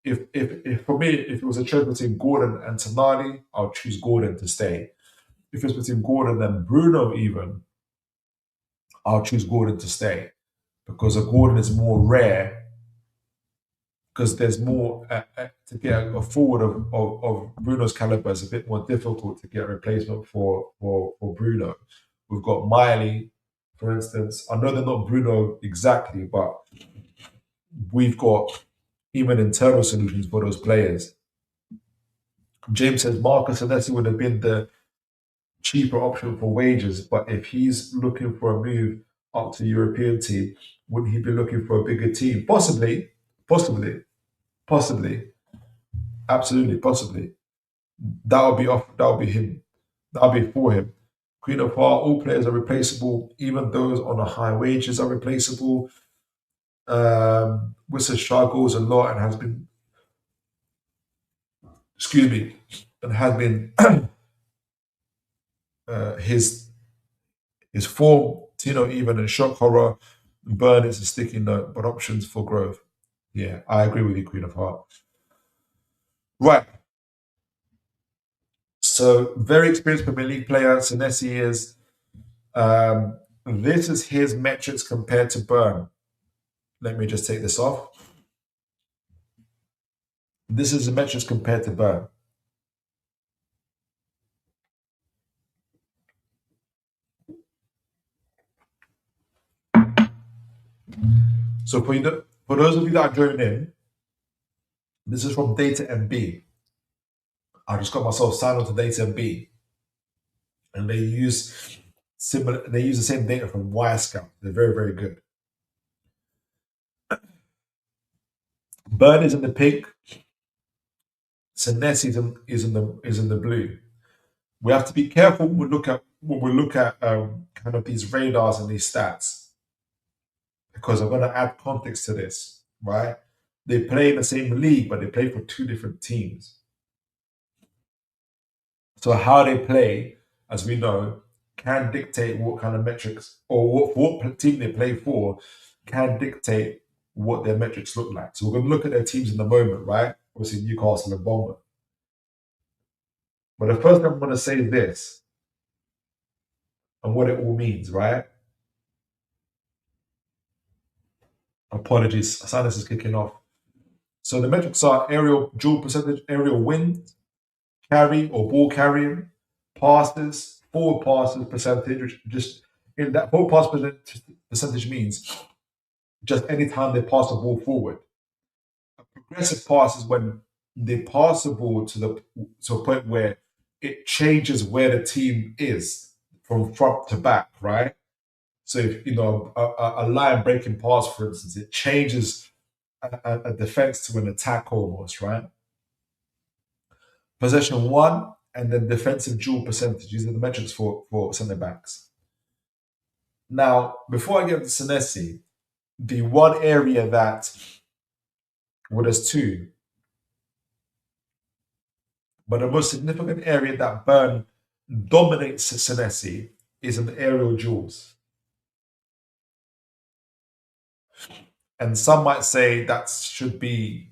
If for me, if it was a choice between Gordon and Tonali, I'll choose Gordon to stay. If it's between Gordon and Bruno, even, I'll choose Gordon to stay because a Gordon is more rare because there's more to get a forward of Bruno's caliber is a bit more difficult to get a replacement for Bruno. We've got Miley, for instance. I know they're not Bruno exactly, but we've got even internal solutions for those players. James says Marcus Senesi would have been the cheaper option for wages, but if he's looking for a move up to European team, wouldn't he be looking for a bigger team? Possibly, possibly, possibly, absolutely, possibly. That would be off. That would be him. That would be for him. Queen of Heart, all players are replaceable. Even those on a high wages are replaceable. Wissa struggles a lot and has been, excuse me, and has been his form. Tino even and shock horror. Burn is a sticky note, but options for growth. Yeah, I agree with you, Queen of Heart. Right. So very experienced Premier League player. Senesi is. This is his metrics compared to Burn. Let me just take this off. This is the metrics compared to Burn. So for those of you that are joining in, this is from Data MB. I just got myself signed on to Data MB, and they use the same data from Wirescout. They're very, very good. Burn is in the pink. Senesi is in the blue. We have to be careful when we look at kind of these radars and these stats, because I'm going to add context to this. Right? They play in the same league, but they play for 2 different teams. So how they play, as we know, can dictate what kind of metrics or what team they play for can dictate what their metrics look like. So we're going to look at their teams in the moment, right? Obviously Newcastle and Bournemouth. But the first thing I'm going to say is this, and what it all means, right? Apologies, sinus is kicking off. So the metrics are aerial dual percentage, aerial win, carry or ball carrying, passes, forward passes percentage, which just in that forward pass percentage means just any time they pass the ball forward. A progressive pass is when they pass the ball to a point where it changes where the team is from front to back, right? So if a line breaking pass, for instance, it changes a defense to an attack almost, right? Possession one, and then defensive dual percentage. These are the metrics for centre backs. Now, before I get to Senesi, the one area that, well, there's two, but the most significant area that Byrne dominates Senesi is in the aerial duels. And some might say that should be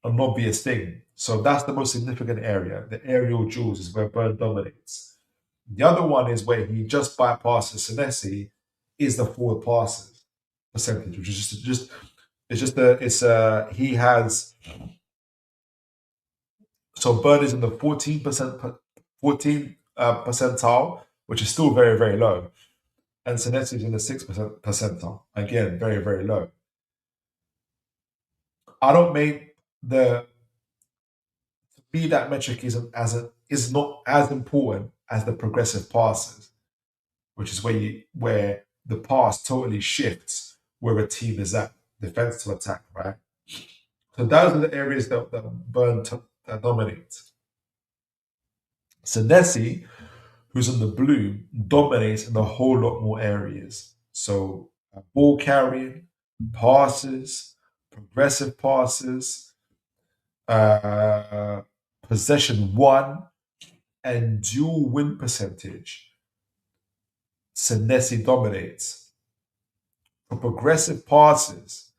an obvious thing. So that's the most significant area. The aerial duels is where Byrne dominates. The other one is where he just bypasses Senesi is the forward passes percentage, which is just it's just the it's he has, so Byrne is in the 14 percentile, which is still very, very low. And Senesi is in the 6% percentile. Again, very, very low. I don't make the to me that metric is not as important as the progressive passes, which is where the pass totally shifts where a team is at, defense to attack, right? So those are the areas that Byrne that dominate. Senesi, who's in the blue, dominates in a whole lot more areas. So ball carrying, passes, progressive passes, uh, possession won, and dual win percentage. Senesi dominates. For progressive passes,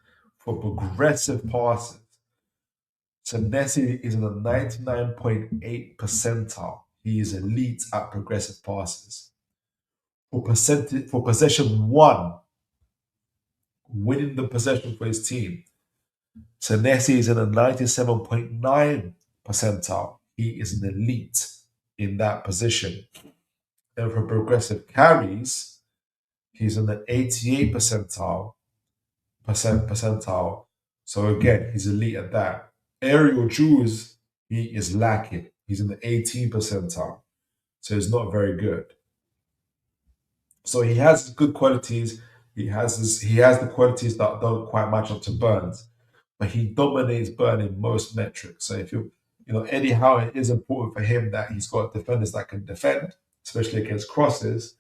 Senesi is in the 99.8 percentile. He is elite at progressive passes. For possession won, winning the possession for his team, Senesi is in the 97.9 percentile. He is an elite in that position. And for progressive carries, he's in the 88 percentile. So again, he's elite at that. Aerial duels, he is lacking. He's in the 18 percentile. So he's not very good. So he has good qualities. He has the qualities that don't quite match up to Burns, but he dominates Burn in most metrics. So if Eddie Howe, it is important for him that he's got defenders that can defend, especially against crosses,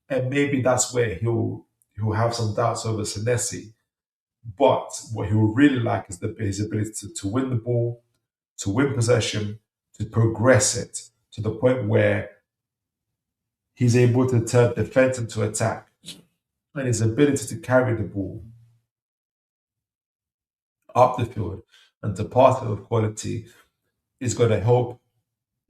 and maybe that's where he'll have some doubts over Senesi. But what he will really like is his ability to win the ball, to win possession, to progress it to the point where he's able to turn defense into attack, and his ability to carry the ball up the field and to pass it with quality is going to help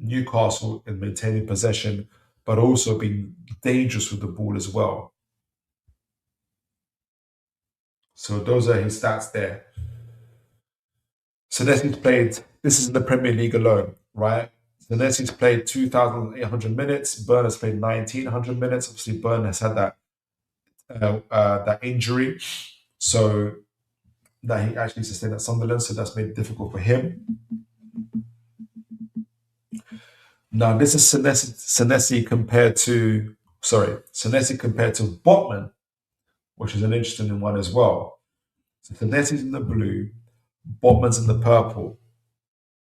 Newcastle in maintaining possession, but also being dangerous with the ball as well. So those are his stats there. Senesi's played, this is in the Premier League alone, right? Senesi's played 2,800 minutes. Byrne has played 1,900 minutes. Obviously, Byrne has had that injury, so that he actually sustained at Sunderland, so that's made it difficult for him. Now, this is Senesi compared to Botman, which is an interesting one as well. So Senesi's in the blue, Botman's in the purple.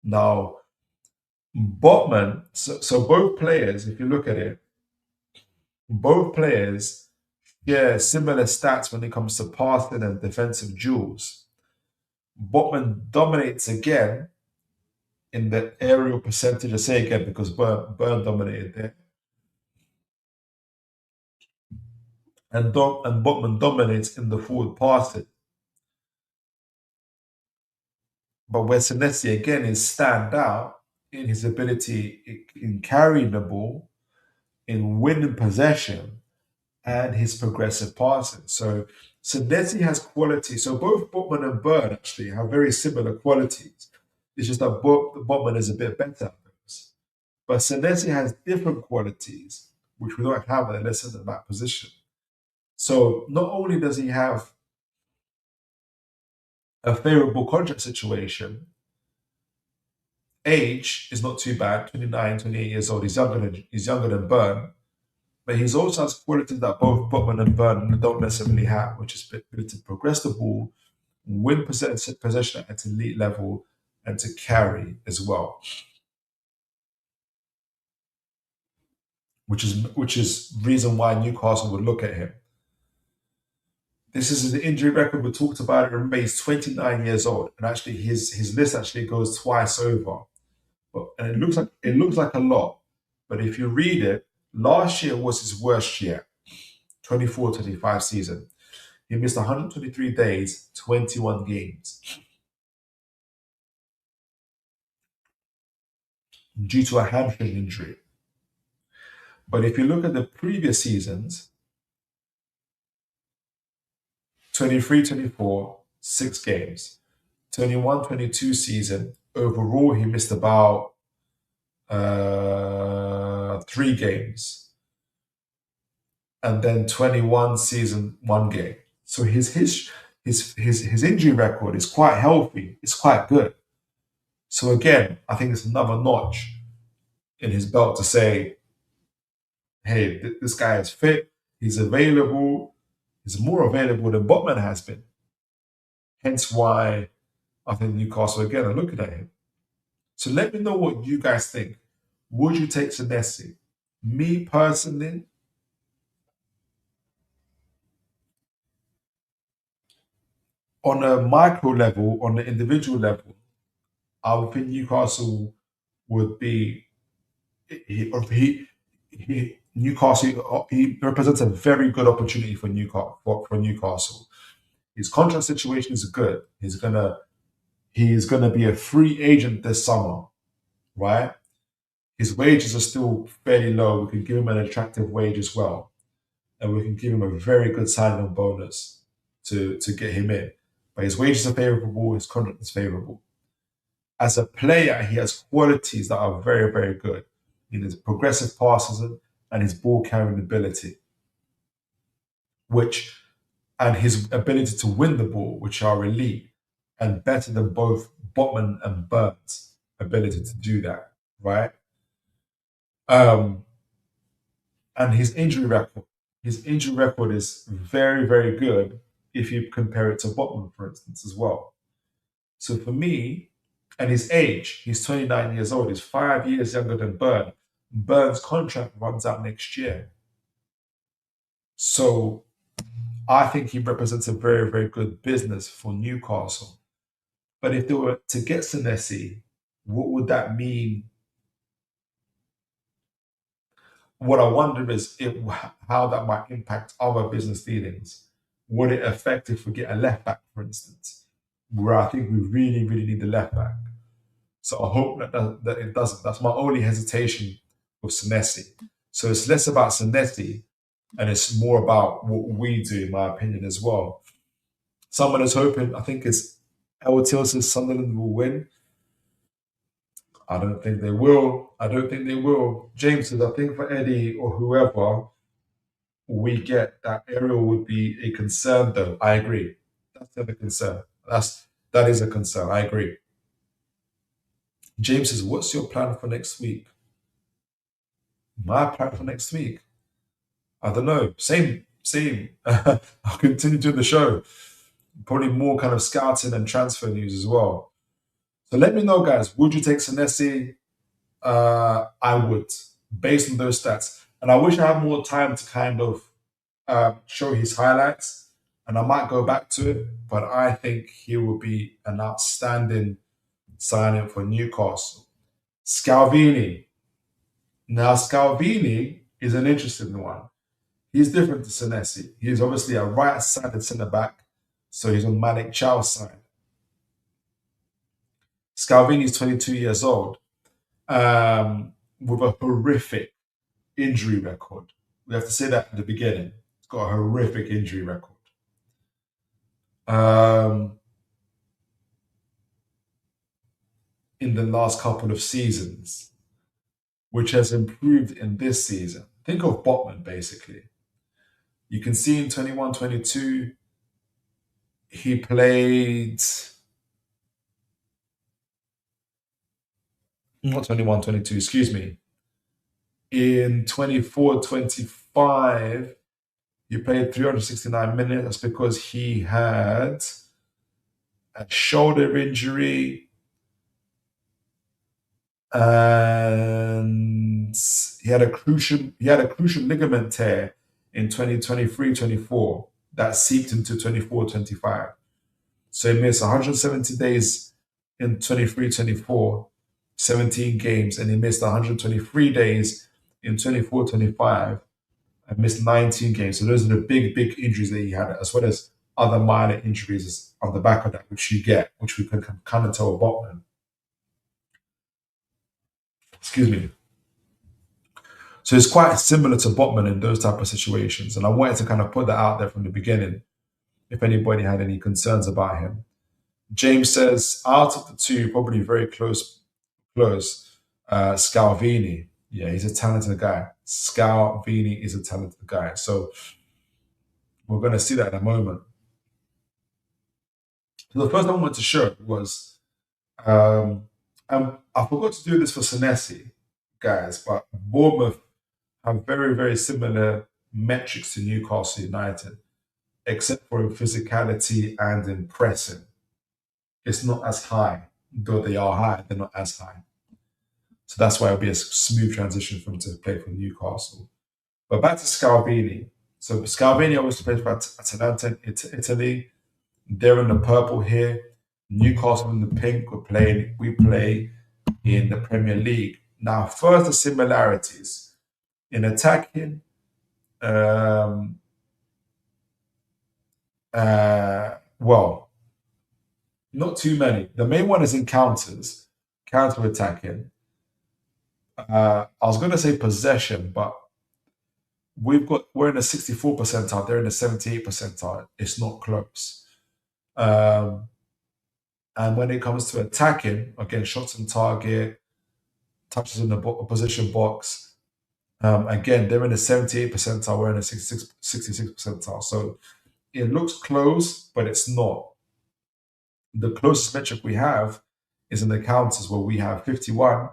Now, Botman, so both players, if you look at it, both players share similar stats when it comes to passing and defensive duels. Botman dominates again in the aerial percentage. I say again because Byrne dominated there. And Botman dominates in the forward passing. But where Senesi again is stand out in his ability in carrying the ball, in winning possession, and his progressive passing. So Senesi has quality. So both Botman and Byrne actually have very similar qualities. It's just that Botman is a bit better at those. But Senesi has different qualities, which we don't have in the centre back position. So not only does he have a favourable contract situation, age is not too bad, 29, 28 years old. He's younger than Byrne, but he's also has qualities that both Botman and Byrne don't necessarily have, which is the ability to progress the ball, win possession at elite level, and to carry as well. Which is reason why Newcastle would look at him. This is the injury record. We talked about it. Remember, he's 29 years old, and actually his list actually goes twice over. And it looks like a lot, but if you read it, last year was his worst year, 24-25 season. He missed 123 days, 21 games due to a hamstring injury. But if you look at the previous seasons, 23-24, 6 games. 21-22 season, overall he missed about 3 games. And then 21 season, 1 game. So his injury record is quite healthy. It's quite good. So again, I think it's another notch in his belt to say, hey, this guy is fit. He's available. He's more available than Botman has been. Hence why I think Newcastle again are looking at him. So let me know what you guys think. Would you take Senesi? Me personally, on a micro level, on the individual level, I would think Newcastle would be Newcastle. He represents a very good opportunity for Newcastle. His contract situation is good. He is gonna be a free agent this summer, right? His wages are still fairly low. We can give him an attractive wage as well, and we can give him a very good signing bonus to get him in. But his wages are favorable. His contract is favorable. As a player, he has qualities that are very, very good in his progressive passes and his ball carrying ability, which and his ability to win the ball, which are elite and better than both Botman and Burns' ability to do that, right? Um, and his injury record. His injury record is very, very good if you compare it to Botman, for instance, as well. So for me, and his age, he's 29 years old, he's 5 years younger than Burn. Burn's contract runs out next year. So I think he represents a very, very good business for Newcastle. But if they were to get Senesi, what would that mean? What I wonder is how that might impact other business dealings. Would it affect if we get a left back, for instance, where I think we really, really need the left back? So I hope that it doesn't. That's my only hesitation with Senesi. So it's less about Senesi and it's more about what we do, in my opinion, as well. Someone is hoping, I think it's LTL says Sunderland will win. I don't think they will. I don't think they will. James says, I think for Eddie or whoever we get, that Ariel would be a concern, though. I agree. That's not a concern. That is a concern. I agree. James says, what's your plan for next week? My plan for next week? I don't know. Same, same. I'll continue doing the show. Probably more kind of scouting and transfer news as well. So let me know, guys. Would you take Senesi? I would, based on those stats. And I wish I had more time to kind of show his highlights, and I might go back to it. But I think he will be an outstanding signing for Newcastle. Scalvini. Now, Scalvini is an interesting one. He's different to Senesi. He's obviously a right-sided centre back, so he's on Malik Chow's side. Scalvini is 22 years old, with a horrific injury record. We have to say that at the beginning. He's got a horrific injury record. In the last couple of seasons, which has improved in this season. Think of Botman, basically. You can see in 21-22, he played, not 21-22, excuse me. In 24-25, he played 369 minutes. That's because he had a shoulder injury and he had a crucial ligament tear in 2023-24. that seeped into 24-25. So he missed 170 days in 23-24, 17 games, and he missed 123 days in 24-25 and missed 19 games. So those are the big, big injuries that he had, as well as other minor injuries on the back of that, which you get, which we can kind of tell Botman. Excuse me. So it's quite similar to Botman in those type of situations. And I wanted to kind of put that out there from the beginning if anybody had any concerns about him. James says, out of the two, probably very close. Scalvini. Yeah, he's a talented guy. Scalvini is a talented guy. So we're going to see that in a moment. So the first thing I wanted to show was, I forgot to do this for Senesi, guys, but Bournemouth have very, very similar metrics to Newcastle United, except for in physicality and in pressing. It's not as high, though they are high, they're not as high. So that's why it'll be a smooth transition for him to play for Newcastle. But back to Scalvini. So Scalvini obviously plays for Atalanta in Italy. They're in the purple here. Newcastle in the pink. We play in the Premier League. Now, first the similarities in attacking. Well, not too many. The main one is in counters, counter attacking. I was going to say possession, but we're in the 64 percentile. They're in the 78 percentile. It's not close. And when it comes to attacking, again, shots on target, touches in the opposition box, again, they're in the 78 percentile. We're in the 66 percentile. So it looks close, but it's not. The closest metric we have is in the counters where we have 51%.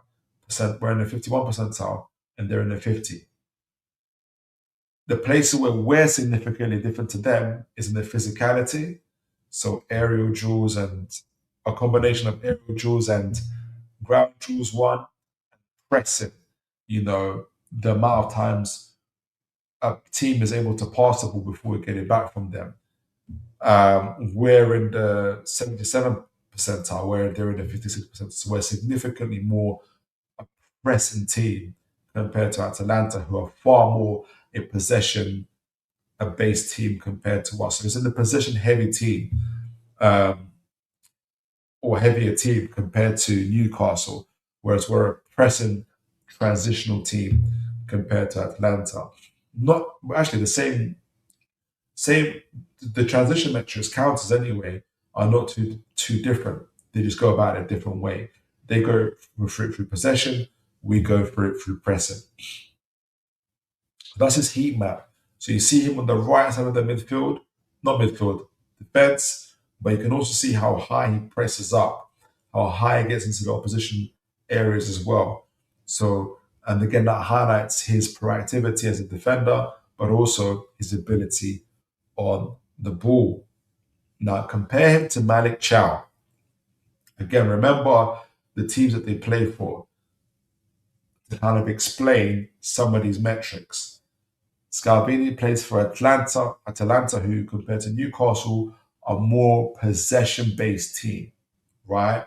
We're in the 51 percentile and they're in the 50. The places where we're significantly different to them is in the physicality. So aerial duels and a combination of aerial duels and ground duels, one, pressing, the amount of times a team is able to pass the ball before we get it back from them. We're in the 77 percentile, where they're in the 56%. So we're significantly more a pressing team compared to Atalanta, who are far more a possession a based team compared to us. So it's in the possession heavy team, or heavier team compared to Newcastle, whereas we're a pressing transitional team compared to Atlanta. Not actually the same. The transition metrics counters anyway are not too different. They just go about it a different way. They go through possession. We go through it through pressing. That's his heat map. So you see him on the right side of the midfield, not midfield, defense, but you can also see how high he presses up, how high he gets into the opposition areas as well. So, and again, that highlights his proactivity as a defender, but also his ability on the ball. Now, compare him to Malik Chow. Again, remember the teams that they play for to kind of explain some of these metrics. Scalvini plays for Atalanta, who compared to Newcastle are more possession-based team, right?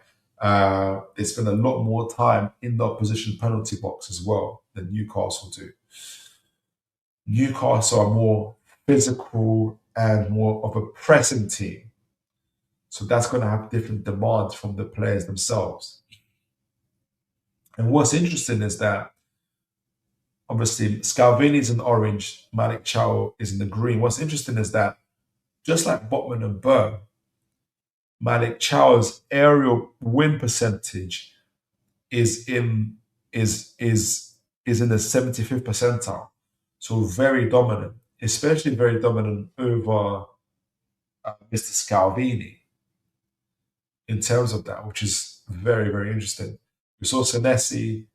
They spend a lot more time in the opposition penalty box as well than Newcastle do. Newcastle are more physical and more of a pressing team. So that's going to have different demands from the players themselves. And what's interesting is that obviously Scalvini is in orange, Malik Chow is in the green. What's interesting is that just like Botman and Burn, Malik Chow's aerial win percentage is in the 75th percentile. So very dominant, especially very dominant over Mr. Scalvini in terms of that, which is very, very interesting. We saw Senesi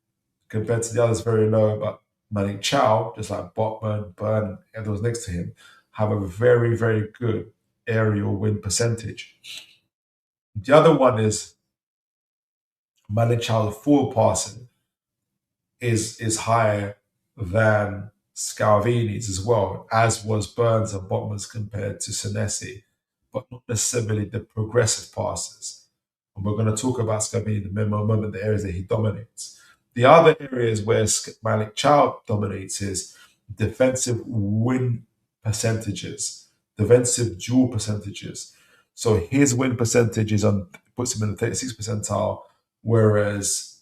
compared to the others very low, but Malik Chow, just like Botman, Burn, and those next to him, have a very, very good aerial win percentage. The other one is Malik Chow's forward passing is higher than Scalvini's as well, as was Burns and Botman's compared to Senesi, but not necessarily the progressive passes. And we're going to talk about Scalvini in a moment, the areas that he dominates. The other areas where Malik Chow dominates is defensive win percentages, defensive duel percentages. So his win percentage is on puts him in the 36th percentile, whereas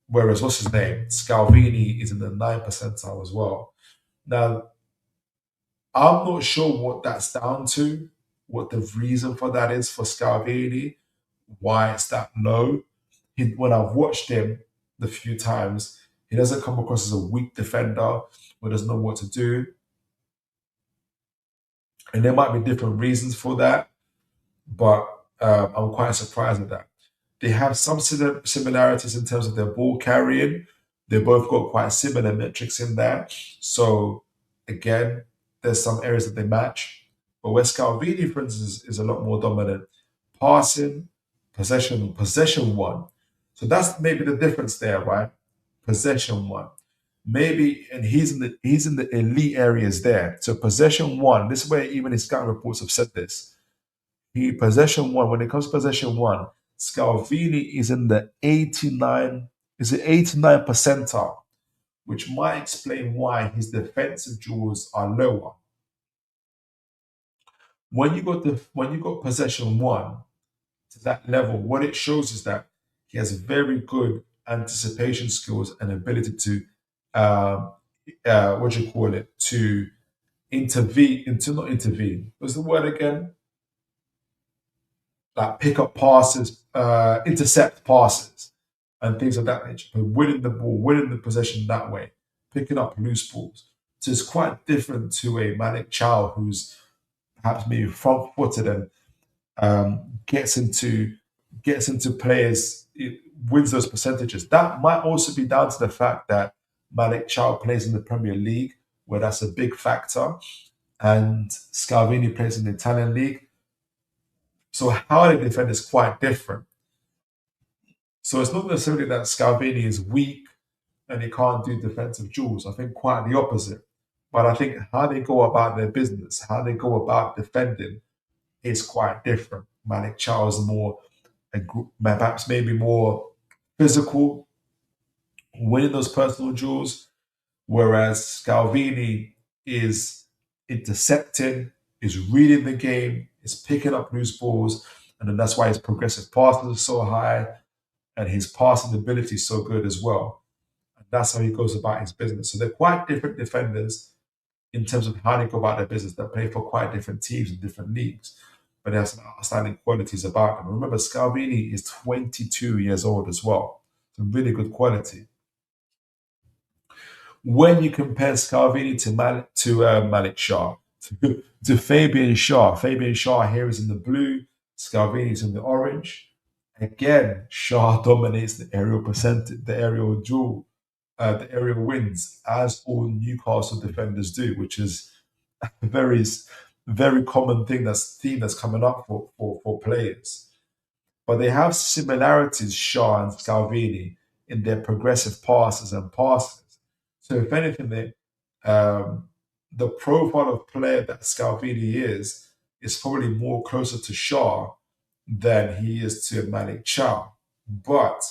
what's his name? Scalvini is in the 9th percentile as well. Now, I'm not sure what that's down to, what the reason for that is for Scalvini, why it's that low. When I've watched him the few times, he doesn't come across as a weak defender who doesn't know what to do. And there might be different reasons for that, but I'm quite surprised at that. They have some similarities in terms of their ball carrying. They both got quite similar metrics in there. So again, there's some areas that they match. But where Scalvini, for instance, is a lot more dominant. Passing, possession one. So that's maybe the difference there, right? Possession one. Maybe, and he's in the elite areas there. So possession one, this is where even his scouting reports have said this. Possession one, when it comes to possession one, Scalvini is in the 89 percentile, which might explain why his defensive duels are lower. When you got possession one to that level, what it shows is that he has very good anticipation skills and ability to what do you call it, to not intervene. What's the word again? Like pick up passes, intercept passes, and things of that nature. But winning the ball, winning the possession that way, picking up loose balls. So it's quite different to a Malik Chow who's perhaps maybe front-footed and gets into players, it wins those percentages. That might also be down to the fact that Malik Chow plays in the Premier League, where that's a big factor, and Scalvini plays in the Italian league. So how they defend is quite different. So it's not necessarily that Scalvini is weak and he can't do defensive duels. I think quite the opposite. But I think how they go about their business, how they go about defending, is quite different. Malik Chow is perhaps maybe more physical, winning those personal duels, whereas Scalvini is intercepting, is reading the game, is picking up loose balls, and then that's why his progressive passes are so high and his passing ability is so good as well. And that's how he goes about his business. So they're quite different defenders in terms of how they go about their business. They play for quite different teams in different leagues, but they have some outstanding qualities about them. Remember, Scalvini is 22 years old as well. Some really good quality. When you compare Scalvini to Malik Shah, to Fabian Shah here is in the blue, Scalvini is in the orange. Again, Shah dominates the aerial percentage, the aerial duel, the aerial wins, as all Newcastle defenders do, which is a very common theme that's coming up for players. But they have similarities, Shaw and Scalvini, in their progressive passes and passes. So if anything, the profile of player that Scalvini is probably more closer to Shaw than he is to Malik Chow. But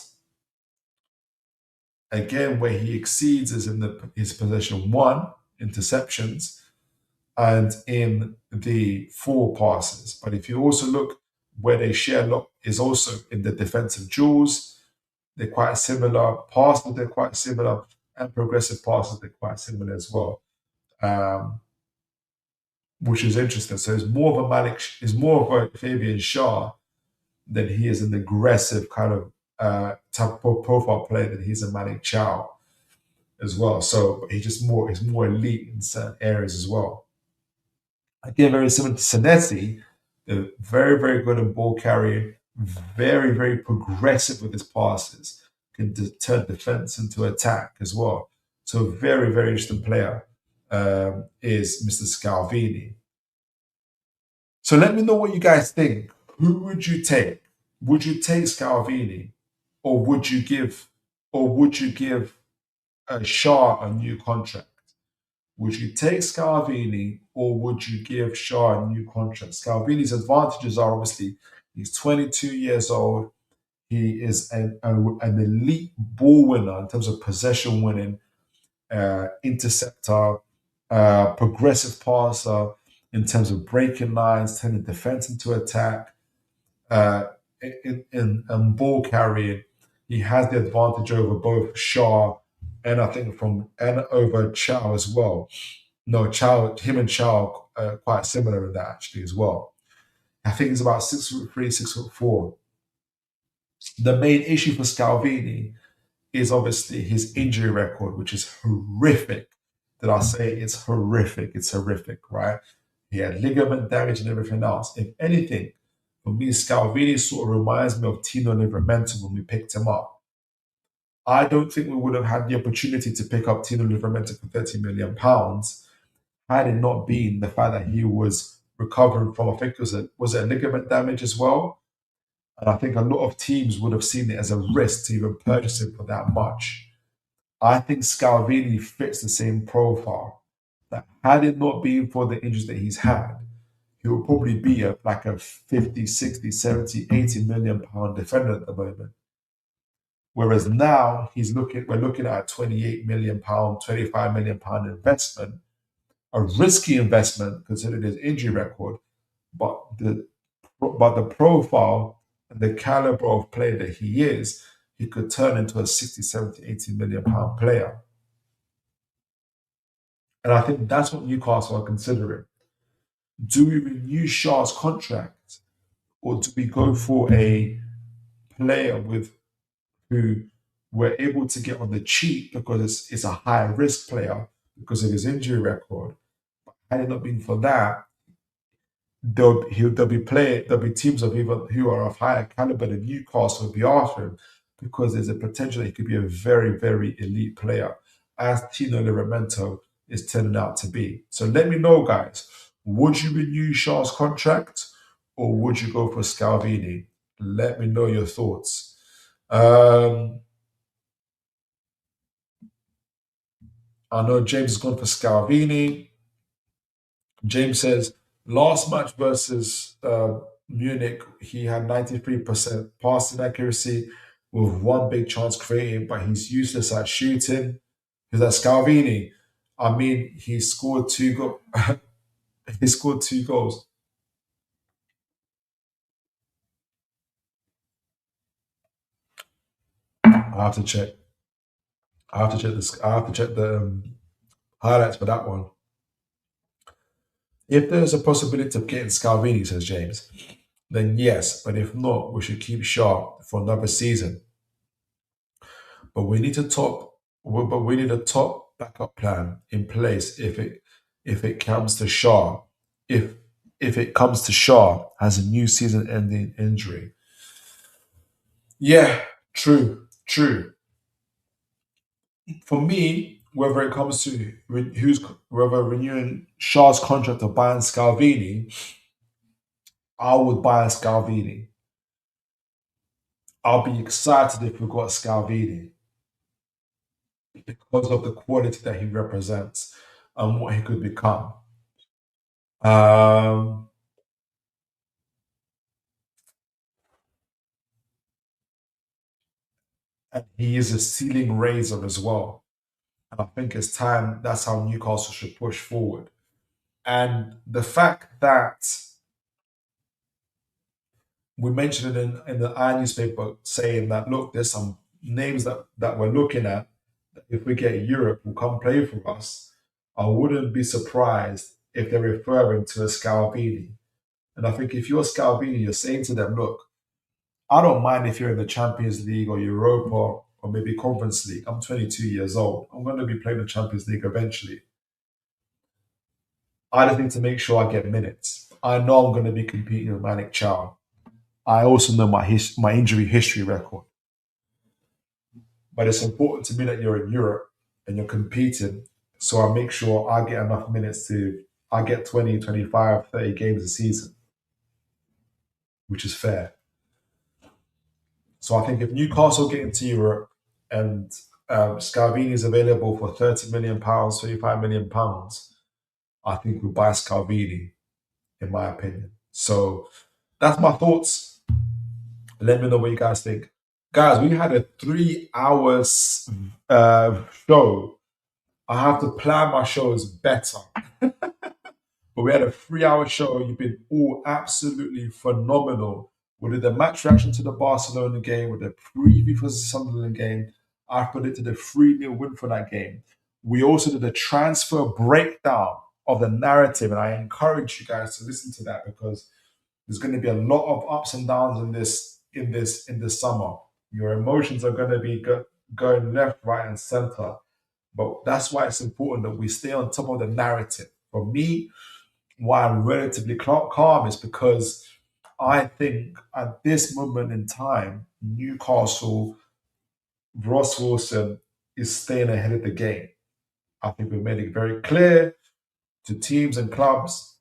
again, where he exceeds is in his possession one, interceptions, and in the 4 passes. But if you also look where they share a lot is also in the defensive duels. They're quite similar. Passes, they're quite similar. And progressive passes, they're quite similar as well. Which is interesting. So it's more of a Fabian Shah than he is an aggressive kind of type of profile player than he's a Malik Chow as well. So he's more elite in certain areas as well. Again, very similar to Senesi, they're very, very good in ball carrying, very, very progressive with his passes, can turn defense into attack as well. So a very, very interesting player is Mr. Scalvini. So let me know what you guys think. Who would you take? Would you take Scalvini, or would you give Shaw a new contract? Would you take Scalvini or would you give Shaw a new contract? Scalvini's advantages are obviously he's 22 years old. He is an elite ball winner in terms of possession winning, interceptor, progressive passer in terms of breaking lines, turning defense into attack, uh, in ball carrying. He has the advantage over both Shaw and I think and over Chow as well. No, Chow, him and Chow are quite similar in that actually as well. I think he's about 6'3", 6'4". The main issue for Scalvini is obviously his injury record, which is horrific. Did I say it's horrific? It's horrific, right? He had ligament damage and everything else. If anything, for me, Scalvini sort of reminds me of Tino Livramento when we picked him up. I don't think we would have had the opportunity to pick up Tino Livramento for £30 million had it not been the fact that he was recovering from, I think was it a ligament damage as well? And I think a lot of teams would have seen it as a risk to even purchase him for that much. I think Scalvini fits the same profile. That had it not been for the injuries that he's had, he would probably be like a 50, 60, 70, 80 million pound defender at the moment. Whereas now we're looking at a 28 million pound, 25 million pound investment, a risky investment considering his injury record, but the profile and the caliber of player that he is, he could turn into a 60, 70, 80 million pound player. And I think that's what Newcastle are considering. Do we renew Shaw's contract or do we go for a player with who we're able to get on the cheap because it's a high risk player because of his injury record? Had it not been for that, there'll be teams of even who are of higher caliber than Newcastle will be after him because there's a potential that he could be a very, very elite player, as Tino Livramento is turning out to be. So let me know, guys. Would you renew Shaw's contract or would you go for Scalvini? Let me know your thoughts. I know James has gone for Scalvini. James says, last match versus Munich, he had 93% passing accuracy with one big chance created, but he's useless at shooting. Who's that, Scalvini? I mean, he scored he scored 2 goals. I have to check. I have to check this. I have to check the highlights for that one. If there's a possibility of getting Scalvini, says James, then yes. But if not, we should keep sharp for another season. But we need we need a top backup plan in place if it comes to Shaw. If it comes to Shaw has a new season-ending injury. Yeah, true. For me, whether it comes to whether renewing Shaw's contract or buying Scalvini, I would buy a Scalvini. I'll be excited if we got Scalvini because of the quality that he represents and what he could become. Um, and he is a ceiling raiser as well. And I think it's time that's how Newcastle should push forward. And the fact that we mentioned it in the I newspaper saying that look, there's some names that we're looking at. That if we get Europe, will come play for us. I wouldn't be surprised if they're referring to a Scalvini. And I think if you're Scalvini, you're saying to them, look, I don't mind if you're in the Champions League or Europa or maybe Conference League. I'm 22 years old. I'm going to be playing the Champions League eventually. I just need to make sure I get minutes. I know I'm going to be competing with Malik Chow. I also know my injury history record. But it's important to me that you're in Europe and you're competing. So I make sure I get enough minutes I get 20, 25, 30 games a season, which is fair. So I think if Newcastle get into Europe and Scalvini is available for £30 million, £35 million, I think we buy Scalvini, in my opinion. So that's my thoughts. Let me know what you guys think. Guys, we had a 3 hours show. I have to plan my shows better. But we had a 3 hour show. You've been all absolutely phenomenal. We did the match reaction to the Barcelona game, with the preview for the Sunderland game. I predicted a 3-0 win for that game. We also did a transfer breakdown of the narrative, and I encourage you guys to listen to that, because there's going to be a lot of ups and downs in this summer. Your emotions are going to be going left, right, and center. But that's why it's important that we stay on top of the narrative. For me, why I'm relatively calm is because I think at this moment in time, Newcastle, Ross Wilson is staying ahead of the game. I think we've made it very clear to teams and clubs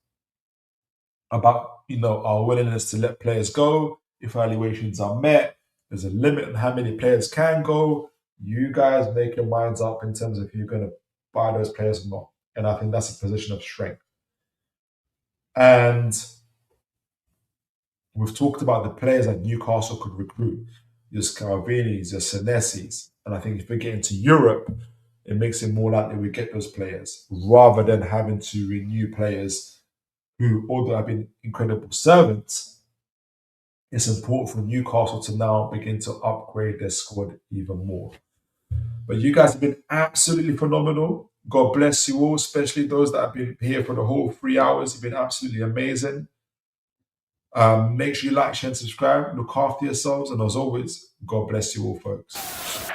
about our willingness to let players go if valuations are met. There's a limit on how many players can go. You guys make your minds up in terms of if you're going to buy those players or not. And I think that's a position of strength. And we've talked about the players that Newcastle could recruit, your Scalvinis, your Senessis. And I think if we get into Europe, it makes it more likely we get those players, rather than having to renew players who, although have been incredible servants. It's important for Newcastle to now begin to upgrade their squad even more. But you guys have been absolutely phenomenal. God bless you all, especially those that have been here for the whole 3 hours. You've been absolutely amazing. Make sure you like, share, and subscribe. Look after yourselves. And as always, God bless you all, folks.